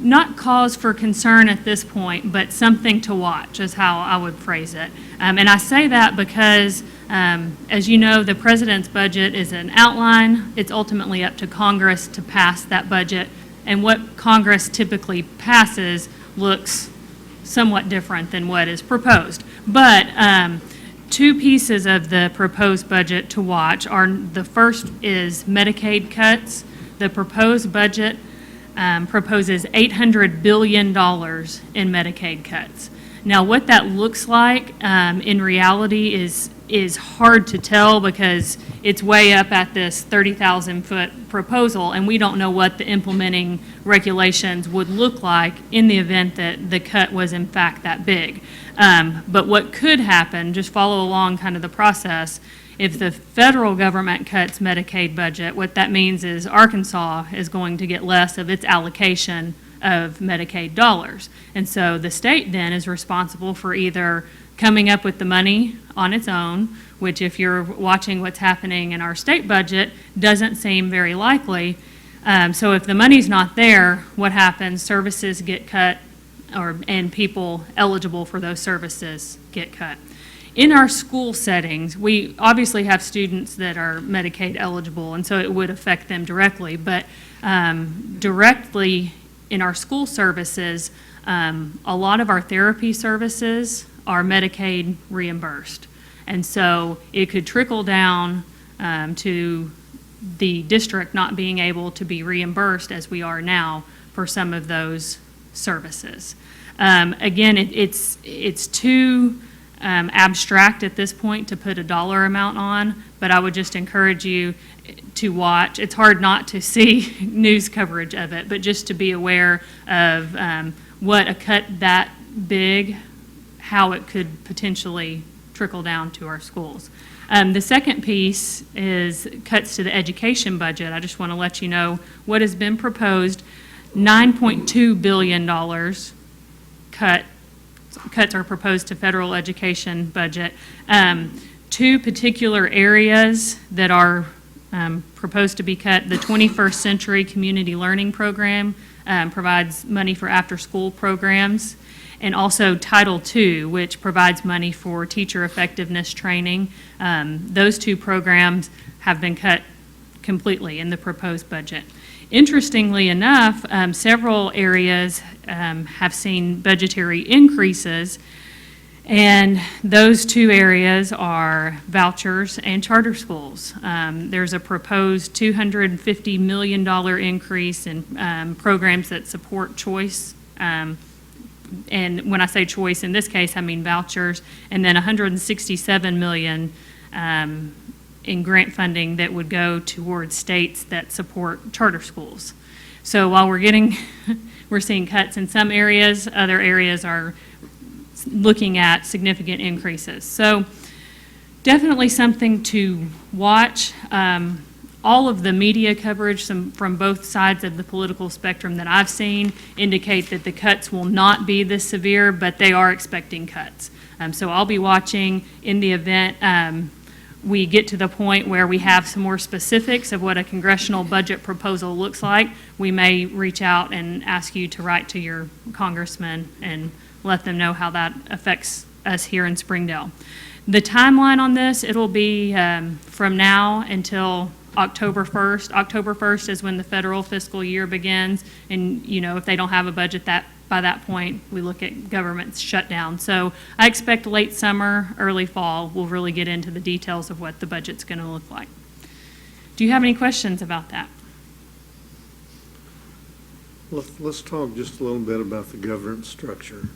not cause for concern at this point, but something to watch is how I would phrase it. And I say that because, as you know, the president's budget is an outline. It's ultimately up to Congress to pass that budget and what Congress typically passes looks somewhat different than what is proposed. But two pieces of the proposed budget to watch are, the first is Medicaid cuts. The proposed budget proposes $800 billion in Medicaid cuts. Now, what that looks like in reality is hard to tell because it's way up at this 30,000-foot proposal, and we don't know what the implementing regulations would look like in the event that the cut was in fact that big. But what could happen, just follow along kind of the process, if the federal government cuts Medicaid budget, what that means is Arkansas is going to get less of its allocation of Medicaid dollars. And so the state then is responsible for either coming up with the money on its own, which if you're watching what's happening in our state budget, doesn't seem very likely. So if the money's not there, what happens? Services get cut, and people eligible for those services get cut. In our school settings, we obviously have students that are Medicaid eligible, and so it would affect them directly. But directly in our school services, a lot of our therapy services are Medicaid reimbursed. And so it could trickle down to the district not being able to be reimbursed as we are now for some of those services. Again, it's too abstract at this point to put a dollar amount on, but I would just encourage you to watch. It's hard not to see news coverage of it, but just to be aware of what a cut that big, how it could potentially trickle down to our schools. The second piece is cuts to the education budget. I just want to let you know what has been proposed. $9.2 billion cuts are proposed to federal education budget. Two particular areas that are proposed to be cut: the 21st Century Community Learning Program provides money for after-school programs, and also Title II, which provides money for teacher effectiveness training. Those two programs have been cut completely in the proposed budget. Interestingly enough, several areas have seen budgetary increases, and those two areas are vouchers and charter schools. There's a proposed $250 million increase in programs that support choice. And when I say choice, in this case, I mean vouchers, and then $167 million in grant funding that would go towards states that support charter schools. So while we're seeing cuts in some areas, other areas are looking at significant increases. So definitely something to watch. All of the media coverage from both sides of the political spectrum that I've seen indicate that the cuts will not be this severe, but they are expecting cuts. So I'll be watching in the event we get to the point where we have some more specifics of what a congressional budget proposal looks like. We may reach out and ask you to write to your congressman and let them know how that affects us here in Springdale. The timeline on this, it'll be from now until October 1st. October 1st is when the federal fiscal year begins, and if they don't have a budget by that point, we look at government shutdown. So I expect late summer, early fall, we'll really get into the details of what the budget's going to look like. Do you have any questions about that? Let's talk just a little bit about the governance structure.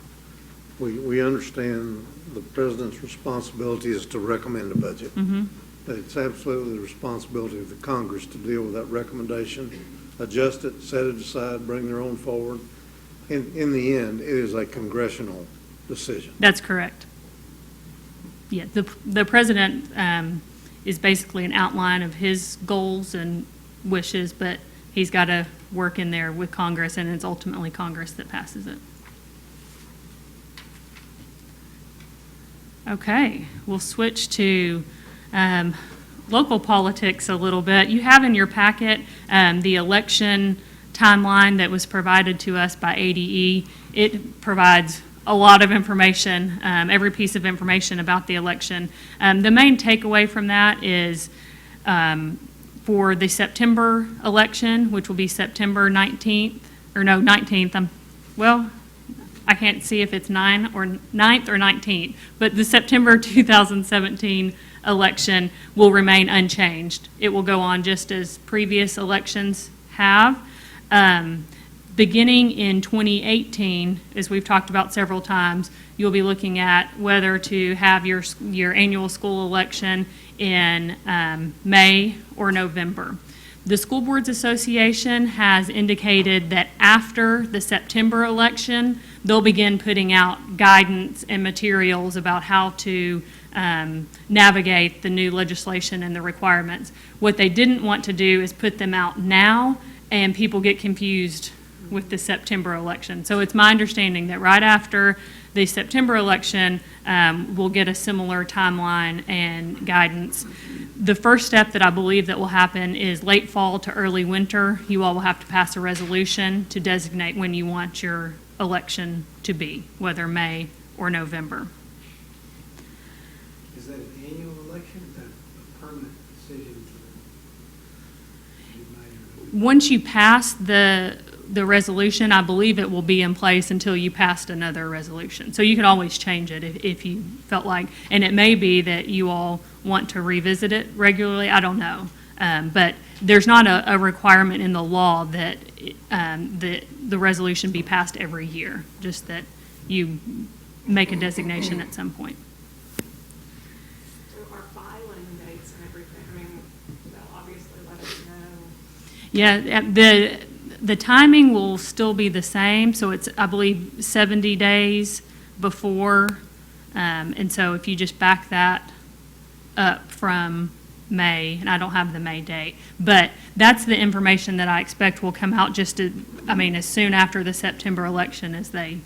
We understand the president's responsibility is to recommend a budget. Mm-hmm. It's absolutely the responsibility of the Congress to deal with that recommendation, adjust it, set it aside, bring their own forward. In the end, it is a congressional decision. That's correct. Yeah, the president is basically an outline of his goals and wishes, but he's got to work in there with Congress, and it's ultimately Congress that passes it. Okay, we'll switch to local politics a little bit. You have in your packet the election timeline that was provided to us by ADE. It provides a lot of information, every piece of information about the election. The main takeaway from that is For the September election, which will be September 19th, or no, 19th, I can't see if it's 9th or 19th, but the September 2017 election will remain unchanged. It will go on just as previous elections have. Beginning in 2018, as we've talked about several times, you'll be looking at whether to have your annual school election in May or November. The School Boards Association has indicated that after the September election, they'll begin putting out guidance and materials about how to navigate the new legislation and the requirements. What they didn't want to do is put them out now and people get confused with the September election. So it's my understanding that right after the September election, we'll get a similar timeline and guidance. The first step that I believe that will happen is late fall to early winter. You all will have to pass a resolution to designate when you want your election to be, whether May or November. Is that an annual election? Is that a permanent decision? Once you pass the resolution, I believe it will be in place until you passed another resolution. So you can always change it if you felt like, and it may be that you all want to revisit it regularly, I don't know. But there's not a requirement in the law that the resolution be passed every year, just that you make a designation at some point. So our filing dates and everything, I mean, they'll obviously let us know. Yeah, the timing will still be the same, so it's, I believe, 70 days before, and so if you just back that up from May, and I don't have the May date, but that's the information that I expect will come out just as soon after the September election as they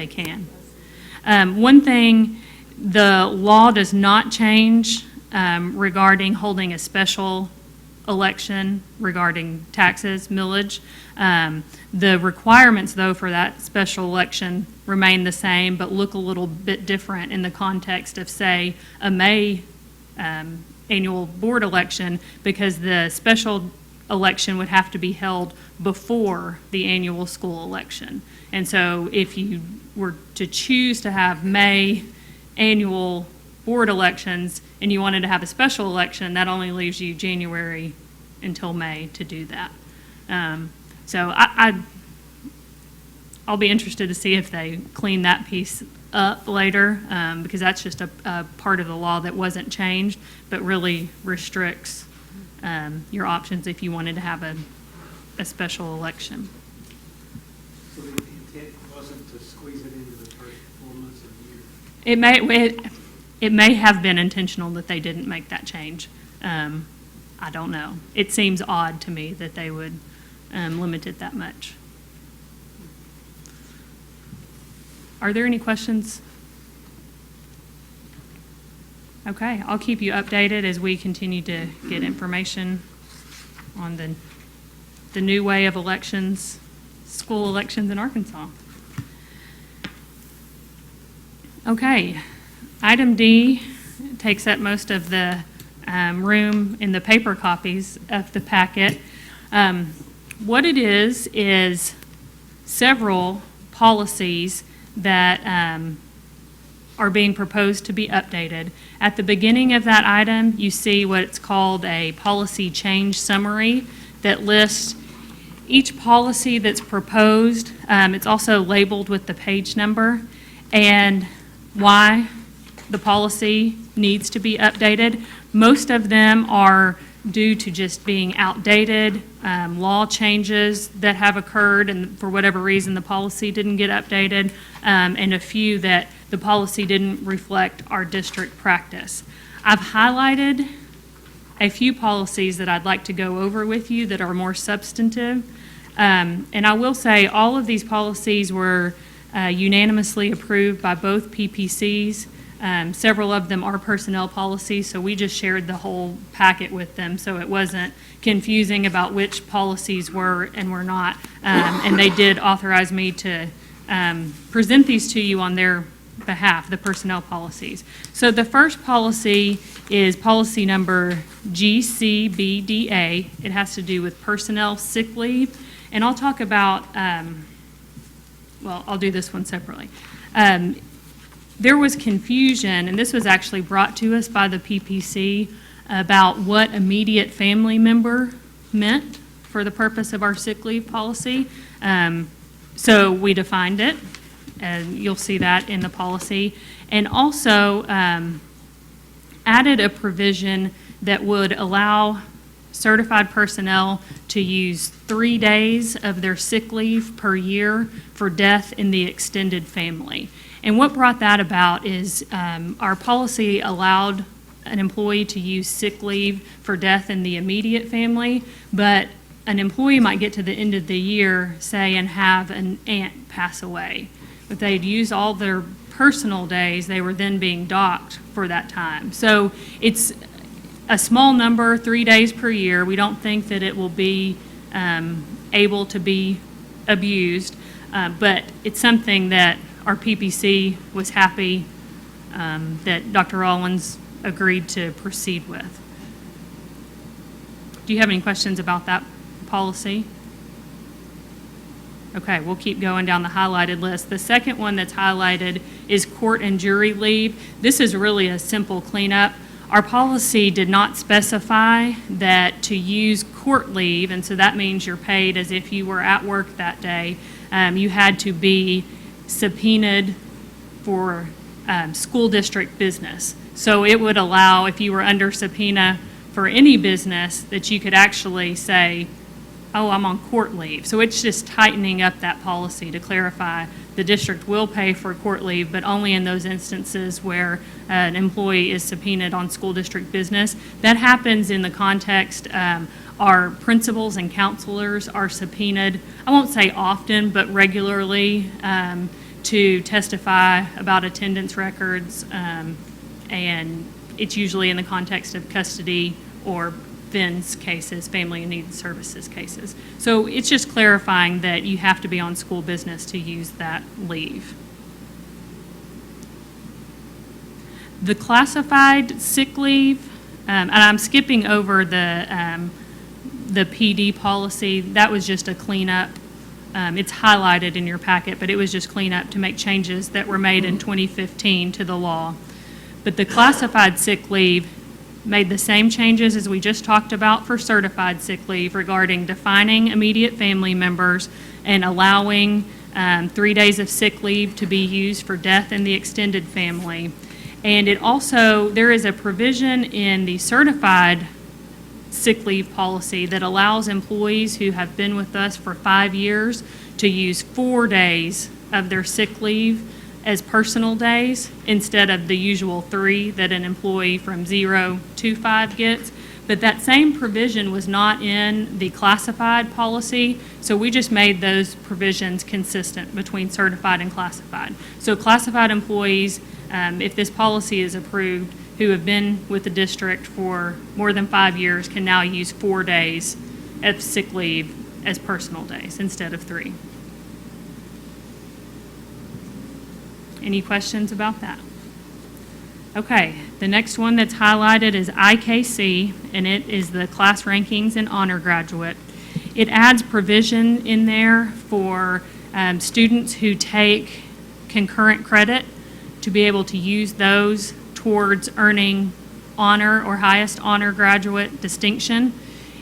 can. One thing, the law does not change regarding holding a special election regarding taxes, millage. The requirements, though, for that special election remain the same, but look a little bit different in the context of, say, a May annual board election, because the special election would have to be held before the annual school election. And so if you were to choose to have May annual board elections and you wanted to have a special election, that only leaves you January until May to do that. So I'll be interested to see if they clean that piece up later, because that's just a part of the law that wasn't changed, but really restricts your options if you wanted to have a special election. So the intent wasn't to squeeze it into the first 4 months of the year? It may have been intentional that they didn't make that change. I don't know. It seems odd to me that they would limit it that much. Are there any questions? Okay, I'll keep you updated as we continue to get information on the new way of elections, school elections in Arkansas. Okay, item D takes up most of the room in the paper copies of the packet. What it is several policies that are being proposed to be updated. At the beginning of that item, you see what's called a policy change summary that lists each policy that's proposed. It's also labeled with the page number and why the policy needs to be updated. Most of them are due to just being outdated, law changes that have occurred, and for whatever reason the policy didn't get updated, and a few that the policy didn't reflect our district practice. I've highlighted a few policies that I'd like to go over with you that are more substantive, and I will say all of these policies were unanimously approved by both PPCs. Several of them are personnel policies, so we just shared the whole packet with them, so it wasn't confusing about which policies were and were not. And they did authorize me to present these to you on their behalf, the personnel policies. So the first policy is policy number GCBDA. It has to do with personnel sick leave. And I'll talk about, well, I'll do this one separately. There was confusion, and this was actually brought to us by the PPC, about what immediate family member meant for the purpose of our sick leave policy. So we defined it, and you'll see that in the policy, and also added a provision that would allow certified personnel to use 3 days of their sick leave per year for death in the extended family. And what brought that about is our policy allowed an employee to use sick leave for death in the immediate family, but an employee might get to the end of the year, say, and have an aunt pass away. If they'd used all their personal days, they were then being docked for that time. So it's a small number, 3 days per year. We don't think that it will be able to be abused, but it's something that our PPC was happy that Dr. Rollins agreed to proceed with. Do you have any questions about that policy? Okay, we'll keep going down the highlighted list. The second one that's highlighted is court and jury leave. This is really a simple cleanup. Our policy did not specify that to use court leave, and so that means you're paid as if you were at work that day. You had to be subpoenaed for school district business. So it would allow, if you were under subpoena for any business, that you could actually say, oh, I'm on court leave. So it's just tightening up that policy to clarify the district will pay for court leave, but only in those instances where an employee is subpoenaed on school district business. That happens in the context, our principals and counselors are subpoenaed, I won't say often, but regularly to testify about attendance records, and it's usually in the context of custody or FINS cases, Family and Needs Services cases. So it's just clarifying that you have to be on school business to use that leave. The classified sick leave, and I'm skipping over the PD policy. That was just a cleanup. It's highlighted in your packet, but it was just cleanup to make changes that were made in 2015 to the law. But the classified sick leave made the same changes as we just talked about for certified sick leave regarding defining immediate family members and allowing 3 days of sick leave to be used for death in the extended family. And it also, there is a provision in the certified sick leave policy that allows employees who have been with us for 5 years to use 4 days of their sick leave as personal days instead of the usual 3 that an employee from 0 to 5 gets. But that same provision was not in the classified policy, so we just made those provisions consistent between certified and classified. So classified employees, if this policy is approved, who have been with the district for more than 5 years can now use 4 days of sick leave as personal days instead of 3. Any questions about that? Okay, the next one that's highlighted is IKC, and it is the class rankings and honor graduate. It adds provision in there for students who take concurrent credit to be able to use those towards earning honor or highest honor graduate distinction.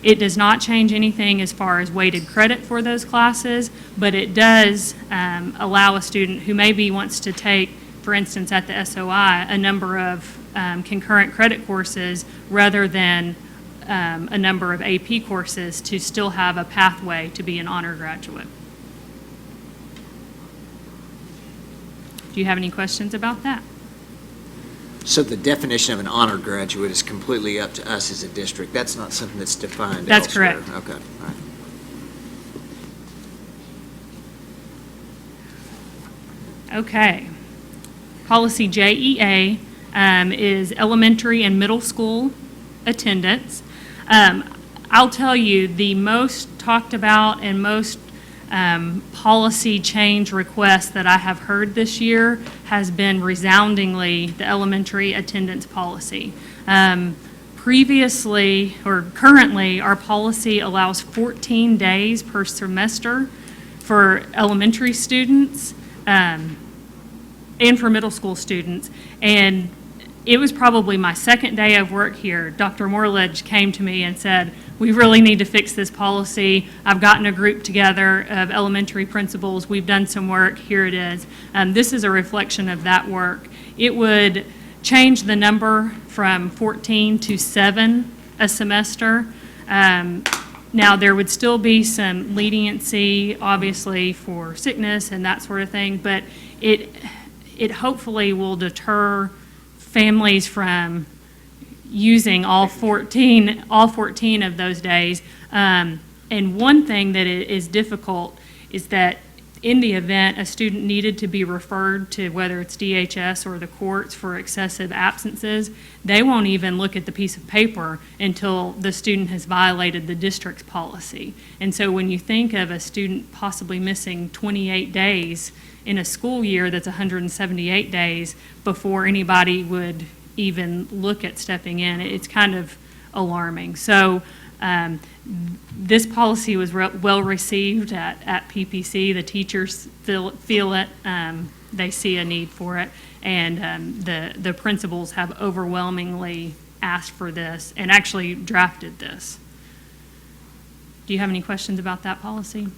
It does not change anything as far as weighted credit for those classes, but it does allow a student who maybe wants to take, for instance, at the SOI, a number of concurrent credit courses rather than a number of AP courses to still have a pathway to be an honor graduate. Do you have any questions about that? So the definition of an honor graduate is completely up to us as a district. That's not something that's defined That's elsewhere. correct. Okay, all right. Okay. Policy JEA is elementary and middle school attendance. I'll tell you, the most talked about and most policy change request that I have heard this year has been resoundingly the elementary attendance policy. Previously, or currently, our policy allows 14 days per semester for elementary students and for middle school students. And it was probably my second day of work here. Dr. Morledge came to me and said, we really need to fix this policy. I've gotten a group together of elementary principals. We've done some work. Here it is. This is a reflection of that work. It would change the number from 14 to 7 a semester. Now, there would still be some leniency, obviously, for sickness and that sort of thing, but it hopefully will deter families from using all 14 of those days. And one thing that is difficult is that in the event a student needed to be referred to, whether it's DHS or the courts for excessive absences, they won't even look at the piece of paper until the student has violated the district's policy. And so when you think of a student possibly missing 28 days in a school year that's 178 days before anybody would even look at stepping in, it's kind of alarming. So this policy was well received at PPC. The teachers feel it. They see a need for it. And the principals have overwhelmingly asked for this and actually drafted this. Do you have any questions about that policy?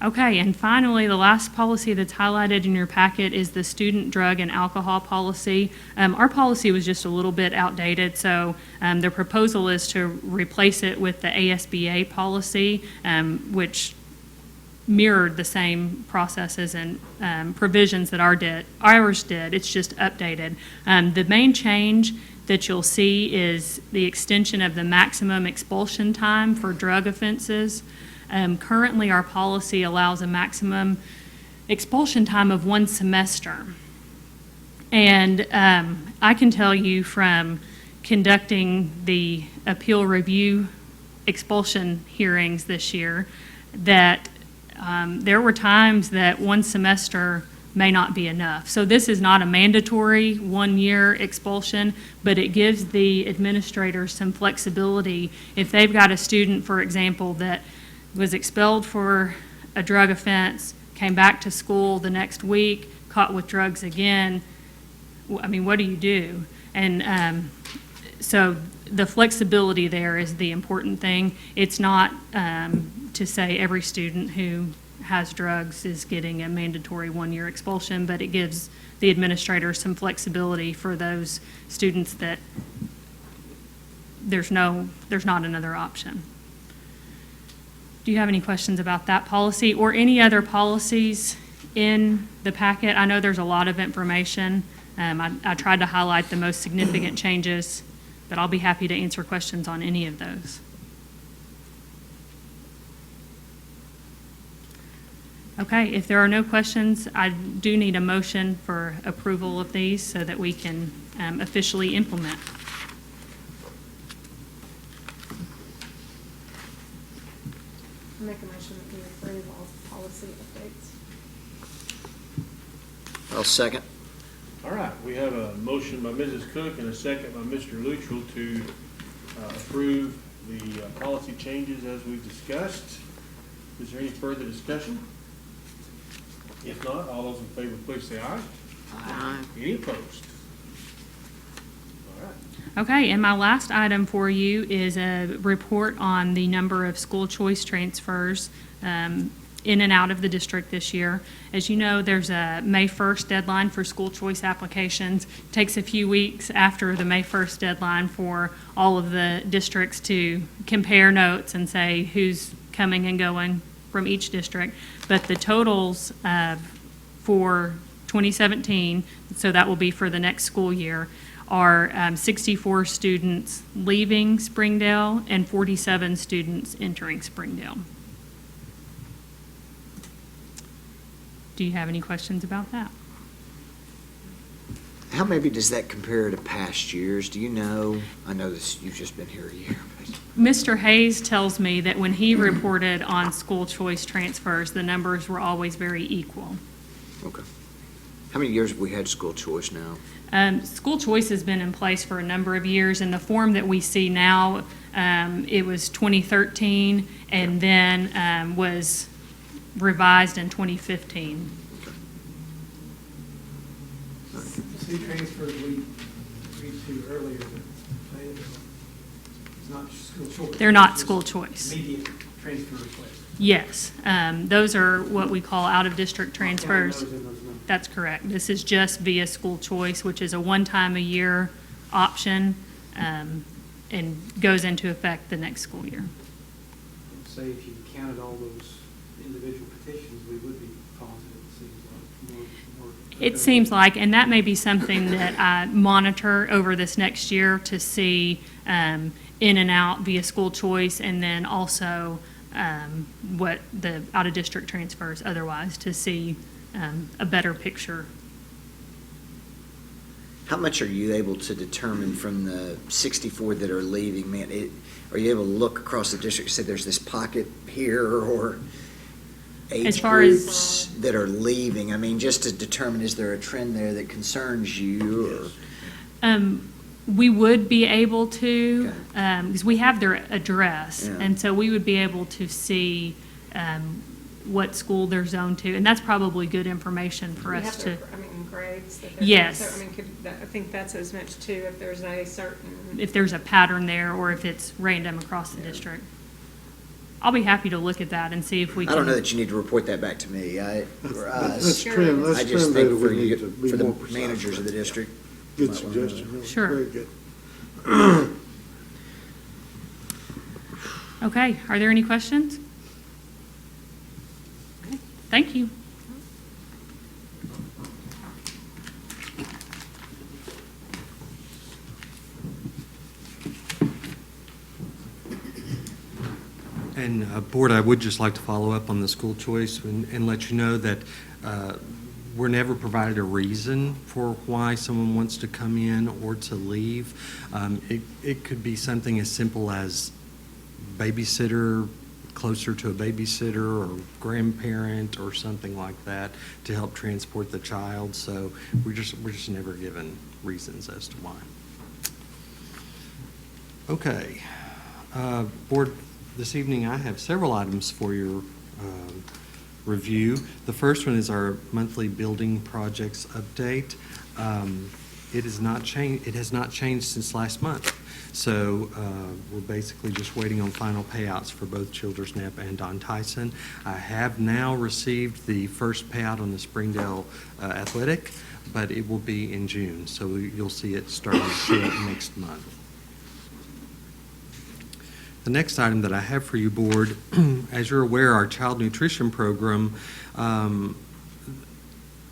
Okay, and finally, the last policy that's highlighted in your packet is the student drug and alcohol policy. Our policy was just a little bit outdated, so the proposal is to replace it with the ASBA policy, which mirrored the same processes and provisions that ours did. It's just updated. The main change that you'll see is the extension of the maximum expulsion time for drug offenses. Currently, our policy allows a maximum expulsion time of 1 semester. And I can tell you from conducting the appeal review expulsion hearings this year that there were times that 1 semester may not be enough. So this is not a mandatory 1-year expulsion, but it gives the administrators some flexibility. If they've got a student, for example, that was expelled for a drug offense, came back to school the next week, caught with drugs again, I mean, what do you do? And so the flexibility there is the important thing. It's not to say every student who has drugs is getting a mandatory 1-year expulsion, but it gives the administrator some flexibility for those students that there's not another option. Do you have any questions about that policy or any other policies in the packet? I know there's a lot of information. I tried to highlight the most significant changes, but I'll be happy to answer questions on any of those. Okay, if there are no questions, I do need a motion for approval of these so that we can officially implement. Make a motion that we approve all policy updates. I'll second. All right, we have a motion by Mrs. Cook and a second by Mr. Luttrell to approve the policy changes as we've discussed. Is there any further discussion? If not, all those in favor, please say aye. Aye. Any opposed? All right. Okay, and my last item for you is a report on the number of school choice transfers in and out of the district this year. As you know, there's a May 1st deadline for school choice applications. It takes a few weeks after the May 1st deadline for all of the districts to compare notes and say who's coming and going from each district. But the totals for 2017, so that will be for the next school year, are 64 students leaving Springdale and 47 students entering Springdale. Do you have any questions about that? How maybe does that compare to past years? Do you know? I know this, you've just been here a year, but Mr. Hayes tells me that when he reported on school choice transfers, the numbers were always very equal. Okay. How many years have we had school choice now? School choice has been in place for a number of years, and the form that we see now, it was 2013, and then was revised in 2015. Two transfers we agreed to earlier, it's not school choice. They're not It's school just choice. Immediate transfer request. Yes, those are what we call out-of-district transfers. Those in those numbers. That's correct. This is just via school choice, which is a one-time-a-year option, and goes into effect the next school year. Say if you counted all those individual petitions, we would be positive, it seems like. More. It seems like, and that may be something that I monitor over this next year to see in and out via school choice, and then also what the out-of-district transfers otherwise, to see a better picture. How much are you able to determine from the 64 that are leaving, man? Are you able to look across the district and say there's this pocket here, or age As far groups that are leaving? I mean, just to determine, is there a trend there that concerns you? Or? We would be able to, because we have their address, Yeah. and so we would be able to see what school they're zoned to, and that's probably good information for us to. Grades that they're. Yes. So, I mean, I think that's as much too, if there's a certain. If there's a pattern there, or if it's random across the district. I'll be happy to look at that and see if we can. I don't know that you need to report that back to me, or us. That's trend, that's I just trend data think for we need you, to be for the more precise. managers of the district. Good might wanna- suggestion, really. Sure. Very good. Okay, are there any questions? Thank you. And Board, I would just like to follow up on the school choice and let you know that we're never provided a reason for why someone wants to come in or to leave. It could be something as simple as babysitter, closer to a babysitter or grandparent or something like that to help transport the child. So we're just never given reasons as to why. Okay. Board, this evening I have several items for your review. The first one is our monthly building projects update. It has not changed since last month. So we're basically just waiting on final payouts for both Childers Nap and Don Tyson. I have now received the first payout on the Springdale Athletic, but it will be in June. So you'll see it starting next month. The next item that I have for you, Board, as you're aware, our child nutrition program,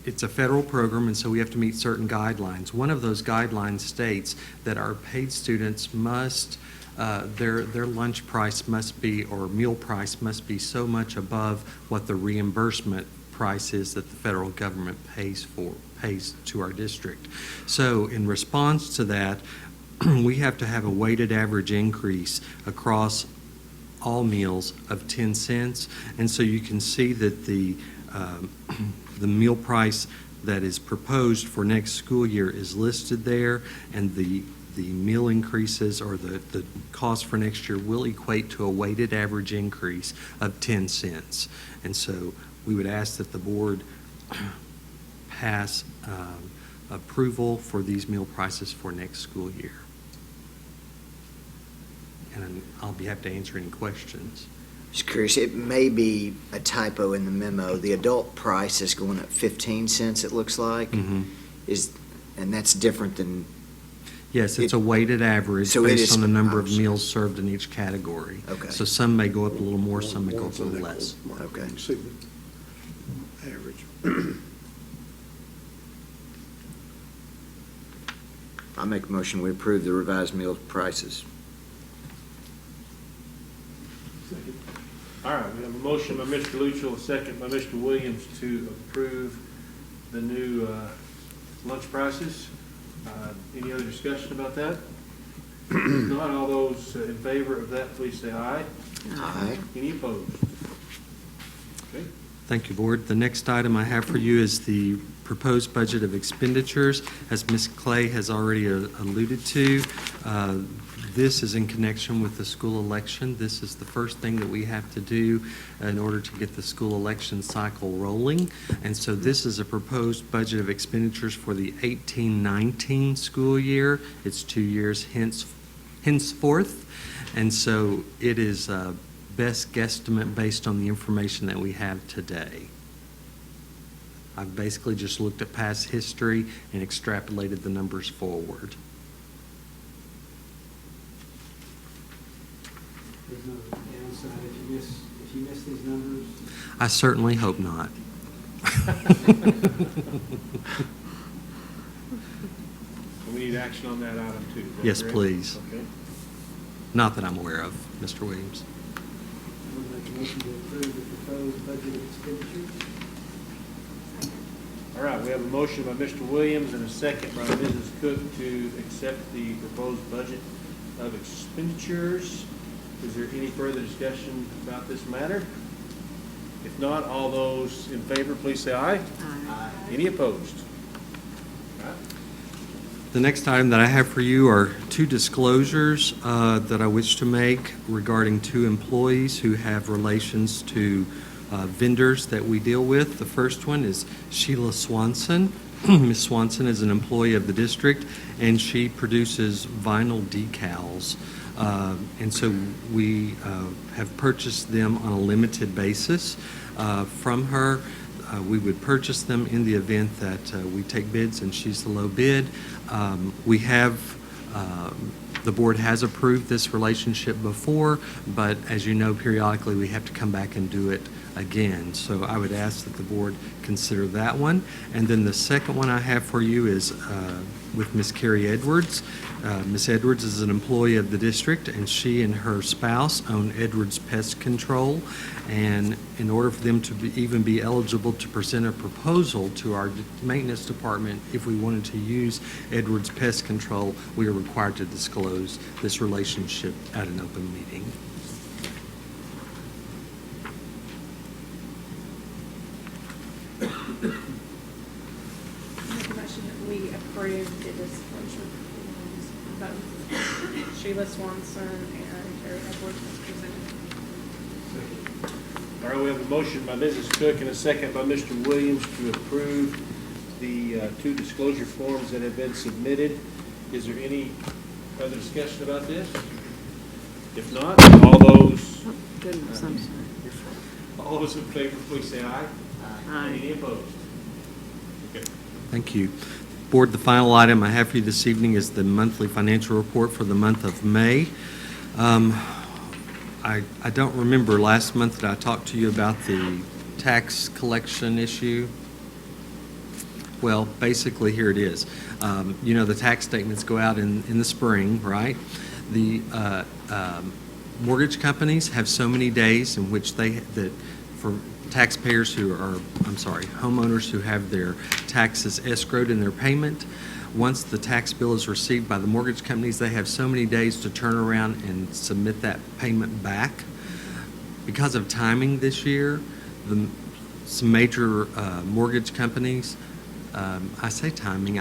it's a federal program, and so we have to meet certain guidelines. One of those guidelines states that our paid students must, their lunch price must be, or meal price must be so much above what the reimbursement price is that the federal government pays to our district. So in response to that, we have to have a weighted average increase across all meals of 10 cents. And so you can see that the meal price that is proposed for next school year is listed there, and the meal increases or the cost for next year will equate to a weighted average increase of 10 cents. And so we would ask that the board pass approval for these meal prices for next school year. And I'll be happy to answer any questions. Just curious, it may be a typo in the memo. The adult price is going up 15 cents, it looks like. Mm-hmm. And that's different than... Yes, it's a weighted average So it based is- on the number of meals served in each category. Okay. So some may go up a little more, some may go up a little less. Okay. See the average. I make a motion, we approve the revised meal prices. All right, we have a motion by Mr. Luchel, a second by Mr. Williams to approve the new lunch prices. Any other discussion about that? If not, all those in favor of that, please say aye. Aye. Any opposed? Okay. Thank you, Board. The next item I have for you is the proposed budget of expenditures. As Ms. Clay has already alluded to, this is in connection with the school election. This is the first thing that we have to do in order to get the school election cycle rolling. And so this is a proposed budget of expenditures for the 18-19 school year. It's 2 years henceforth. And so it is best guesstimate based on the information that we have today. I've basically just looked at past history and extrapolated the numbers forward. There's no downside if you miss these numbers? I certainly hope not. We need action on that item too. Is that Yes, correct? please. Okay. Not that I'm aware of, Mr. Williams. I would make a motion to approve the proposed budget of expenditures. All right, we have a motion by Mr. Williams and a second by Mrs. Cook to accept the proposed budget of expenditures. Is there any further discussion about this matter? If not, all those in favor, please say aye. Aye. Any opposed? All right. The next item that I have for you are two disclosures that I wish to make regarding two employees who have relations to vendors that we deal with. The first one is Sheila Swanson. Ms. Swanson is an employee of the district, and she produces vinyl decals. And so we have purchased them on a limited basis from her. We would purchase them in the event that we take bids and she's the low bid. We have, the board has approved this relationship before, but as you know, periodically we have to come back and do it again. So I would ask that the board consider that one. And then the second one I have for you is with Ms. Carrie Edwards. Ms. Edwards is an employee of the district, and she and her spouse own Edwards Pest Control. And in order for them to even be eligible to present a proposal to our maintenance department, if we wanted to use Edwards Pest Control, we are required to disclose this relationship at an open meeting. Make a motion that we approve the disclosure forms, both Sheila Swanson and Terry Edwards as presented. All right, we have a motion by Mrs. Cook and a second by Mr. Williams to approve the two disclosure forms that have been submitted. Is there any further discussion about this? If not, all those, Oh, goodness, I'm sorry. all those in favor, please say aye. Aye. Any opposed? Okay. Thank you. Board, the final item I have for you this evening is the monthly financial report for the month of May. I don't remember last month that I talked to you about the tax collection issue. Well, basically, here it is. You know, the tax statements go out in the spring, right? The mortgage companies have so many days in which for taxpayers who are, homeowners who have their taxes escrowed in their payment. Once the tax bill is received by the mortgage companies, they have so many days to turn around and submit that payment back. Because of timing this year, some major mortgage companies, I say timing,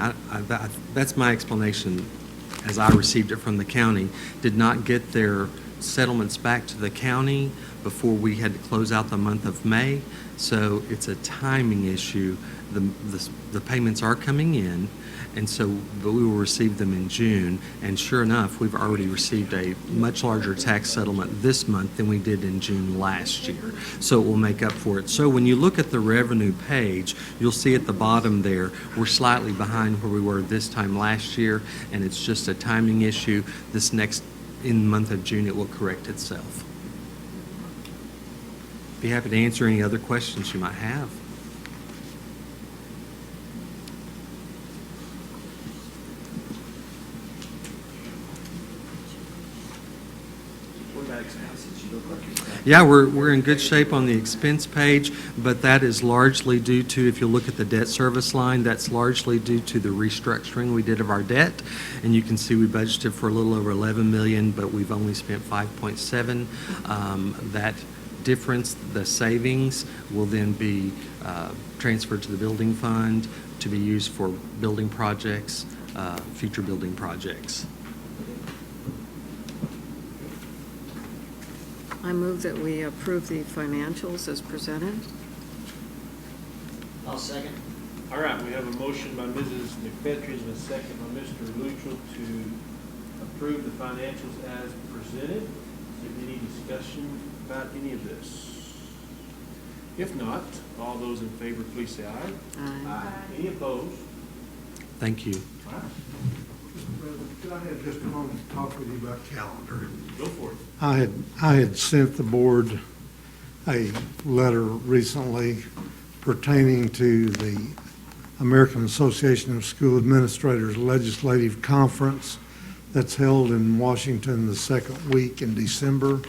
that's my explanation as I received it from the county, did not get their settlements back to the county before we had to close out the month of May. So it's a timing issue. The payments are coming in, and so but we will receive them in June. And sure enough, we've already received a much larger tax settlement this month than we did in June last year. So it will make up for it. So when you look at the revenue page, you'll see at the bottom there, we're slightly behind where we were this time last year, and it's just a timing issue. In the month of June, it will correct itself. Be happy to answer any other questions you might have. Yeah, we're in good shape on the expense page, but that is largely due to, if you look at the debt service line, that's largely due to the restructuring we did of our debt. And you can see we budgeted for a little over 11 million, but we've only spent 5.7. That difference, the savings, will then be transferred to the building fund to be used for building projects, future building projects. I move that we approve the financials as presented. I'll second. All right, we have a motion by Mrs. McFetrich and a second by Mr. Luttrell to approve the financials as presented. Is there any discussion about any of this? If not, all those in favor, please say aye. Aye. Any opposed? Thank you. All right, Mr. President, could I have just a moment to talk with you about calendar? go for it. I had sent the board a letter recently pertaining to the American Association of School Administrators Legislative Conference that's held in Washington the second week in December.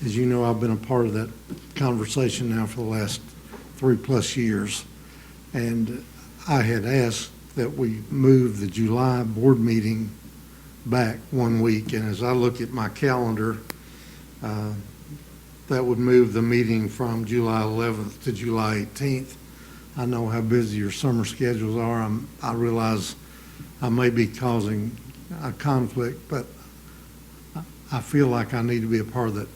As you know, I've been a part of that conversation now for the last 3+ years. And I had asked that we move the July board meeting back 1 week. And as I look at my calendar, that would move the meeting from July 11th to July 18th. I know how busy your summer schedules are. I realize I may be causing a conflict, but I feel like I need to be a part of that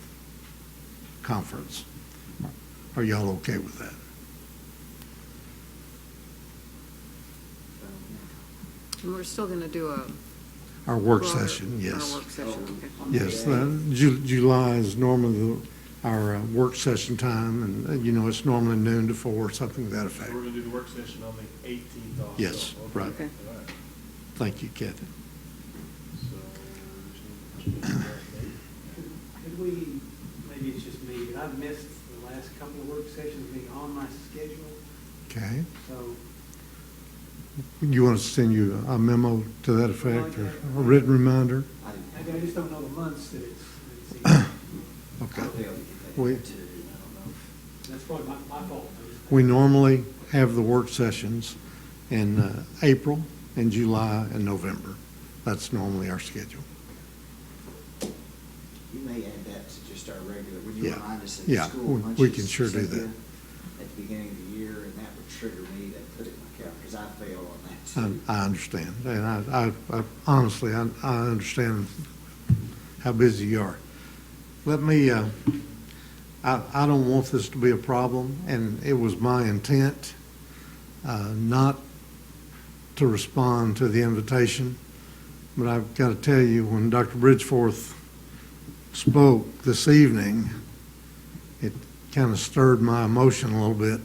conference. Are y'all okay with that? And we're still going to do Our work broader- session, yes. Our work session, okay. Yes, July is normally our work session time, and you know, it's normally noon to 4, something to that effect. We're going to do the work session on the 18th also. Yes, right. Okay. All right. Thank you, Kathy. Could we, maybe it's just me, but I've missed the last couple of work sessions being on my schedule, Okay. so You want us to send you a memo to that effect, or a written reminder? maybe I just don't know the months that it's in. Okay. We, That's probably my fault. we normally have the work sessions in April and July and November. That's normally our schedule. You may add that to just our regular, when you Yeah. remind us that Yeah, the school we lunches can sure do that. Cynthia, at the beginning of the year, and that would trigger me to put it in my calendar, because I fail on that too. I understand, and I honestly, I understand how busy you are. Let me, I don't want this to be a problem, and it was my intent not to respond to the invitation, but I've got to tell you, when Dr. Bridgeforth spoke this evening, it kind of stirred my emotion a little bit.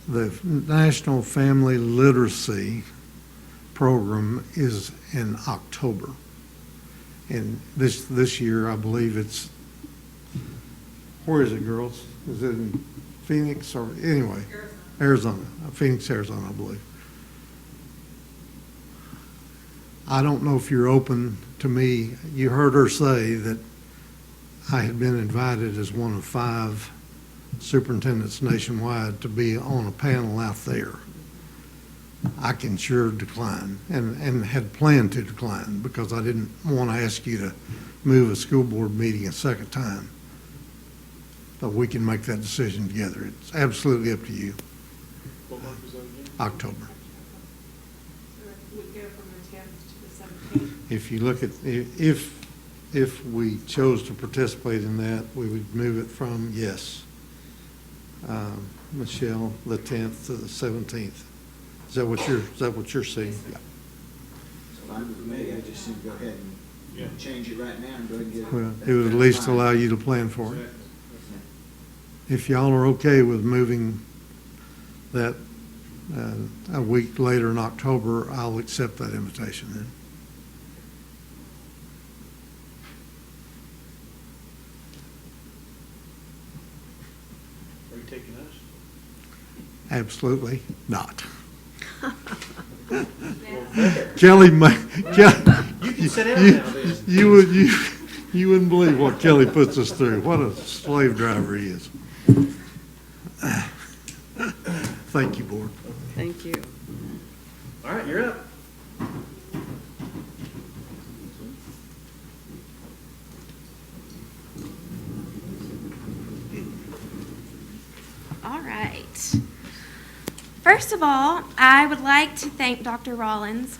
The National Family Literacy Program is in October. And this year, I believe it's, where is it, girls? Is it in Phoenix or, anyway? Arizona. Phoenix, Arizona, I believe. I don't know if you're open to me. You heard her say that I had been invited as one of 5 superintendents nationwide to be on a panel out there. I can sure decline, and had planned to decline, because I didn't want to ask you to move a school board meeting a second time. But we can make that decision together. It's absolutely up to you. What month is that again? October. We'd go from the 10th to the 17th. If you look at, if we chose to participate in that, we would move it from, yes, Michelle, the 10th to the 17th. Is that what you're seeing? Yeah. Fine with me, I just need to go ahead and change it right now and go ahead and get it. Well, it would at least allow you to plan for it. If y'all are okay with moving that a week later in October, I'll accept that invitation then. Are you taking us? Absolutely not. Kelly, You can sit down now, then. you You wouldn't believe what Kelly puts us through. What a slave driver he is. Thank you, Board. Thank you. All right, you're up. All right. First of all, I would like to thank Dr. Rollins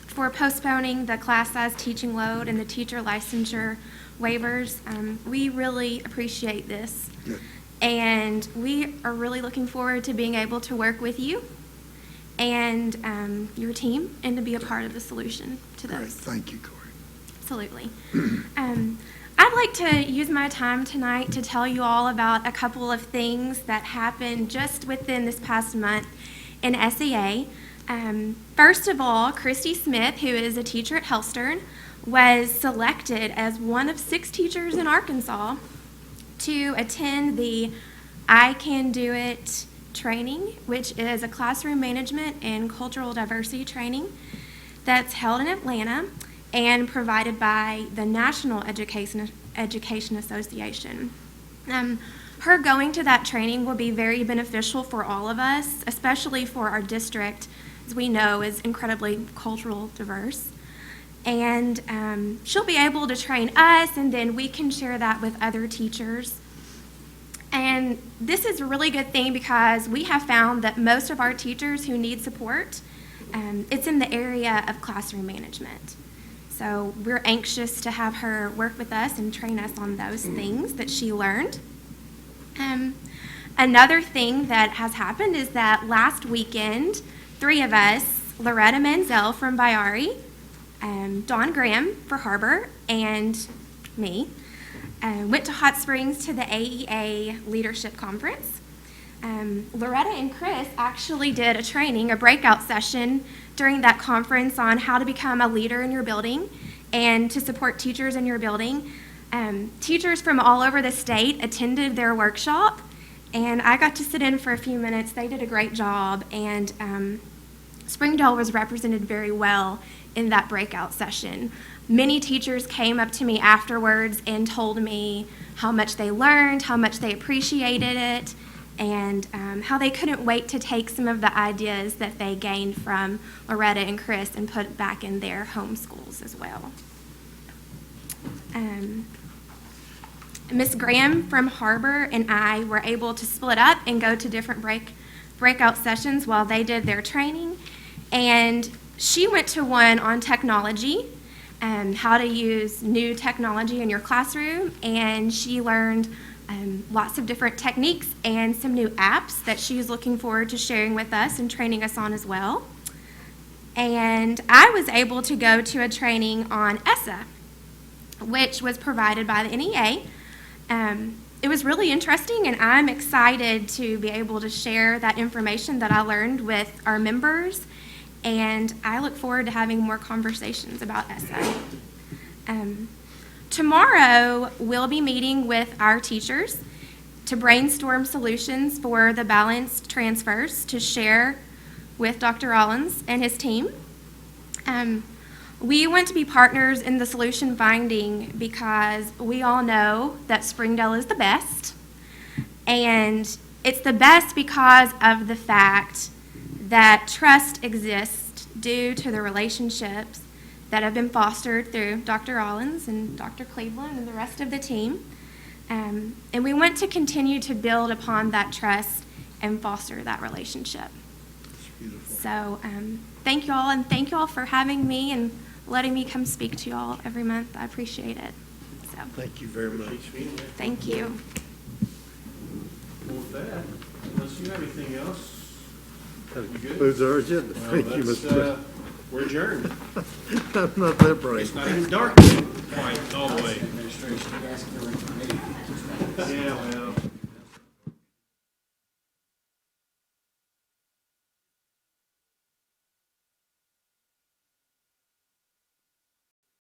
for postponing the class size teaching load and the teacher licensure waivers. We really appreciate this. Good. And we are really looking forward to being able to work with you and your team and to be a part of the solution to those. Great. Thank you, Corey. Absolutely. I'd like to use my time tonight to tell you all about a couple of things that happened just within this past month in SEA. First of all, Christy Smith, who is a teacher at Hellstern, was selected as one of 6 teachers in Arkansas to attend the I Can Do It training, which is a classroom management and cultural diversity training that's held in Atlanta and provided by the National Education Association. Her going to that training will be very beneficial for all of us, especially for our district, as we know is incredibly cultural diverse. And she'll be able to train us, and then we can share that with other teachers. And this is a really good thing because we have found that most of our teachers who need support, it's in the area of classroom management. So we're anxious to have her work with us and train us on those things that she learned. Another thing that has happened is that last weekend, 3 of us, Loretta Menzel from Bayari, Dawn Graham for HAR-BER, and me, went to Hot Springs to the AEA Leadership Conference. Loretta and Chris actually did a training, a breakout session during that conference on how to become a leader in your building and to support teachers in your building. Teachers from all over the state attended their workshop, and I got to sit in for a few minutes. They did a great job, and Springdale was represented very well in that breakout session. Many teachers came up to me afterwards and told me how much they learned, how much they appreciated it, and how they couldn't wait to take some of the ideas that they gained from Loretta and Chris and put it back in their home schools as well. Ms. Graham from HAR-BER and I were able to split up and go to different breakout sessions while they did their training. And she went to one on technology, how to use new technology in your classroom, and she learned lots of different techniques and some new apps that she's looking forward to sharing with us and training us on as well. And I was able to go to a training on ESSA, which was provided by the NEA. It was really interesting, and I'm excited to be able to share that information that I learned with our members, and I look forward to having more conversations about ESSA. Tomorrow, we'll be meeting with our teachers to brainstorm solutions for the balanced transfers to share with Dr. Rollins and his team. We want to be partners in the solution finding because we all know that Springdale is the best, and it's the best because of the fact that trust exists due to the relationships that have been fostered through Dr. Rollins and Dr. Cleveland and the rest of the team. And we want to continue to build upon that trust and foster that relationship. So thank you all, and thank you all for having me and letting me come speak to you all every month. I appreciate it. So, Thank you very much. thank you. Well, with that, unless you have anything else, That you good? concludes our agenda. Well, Thank you, that's, Mr. President. We're adjourned. I'm not that bright. It's not even dark yet. Quite all the way.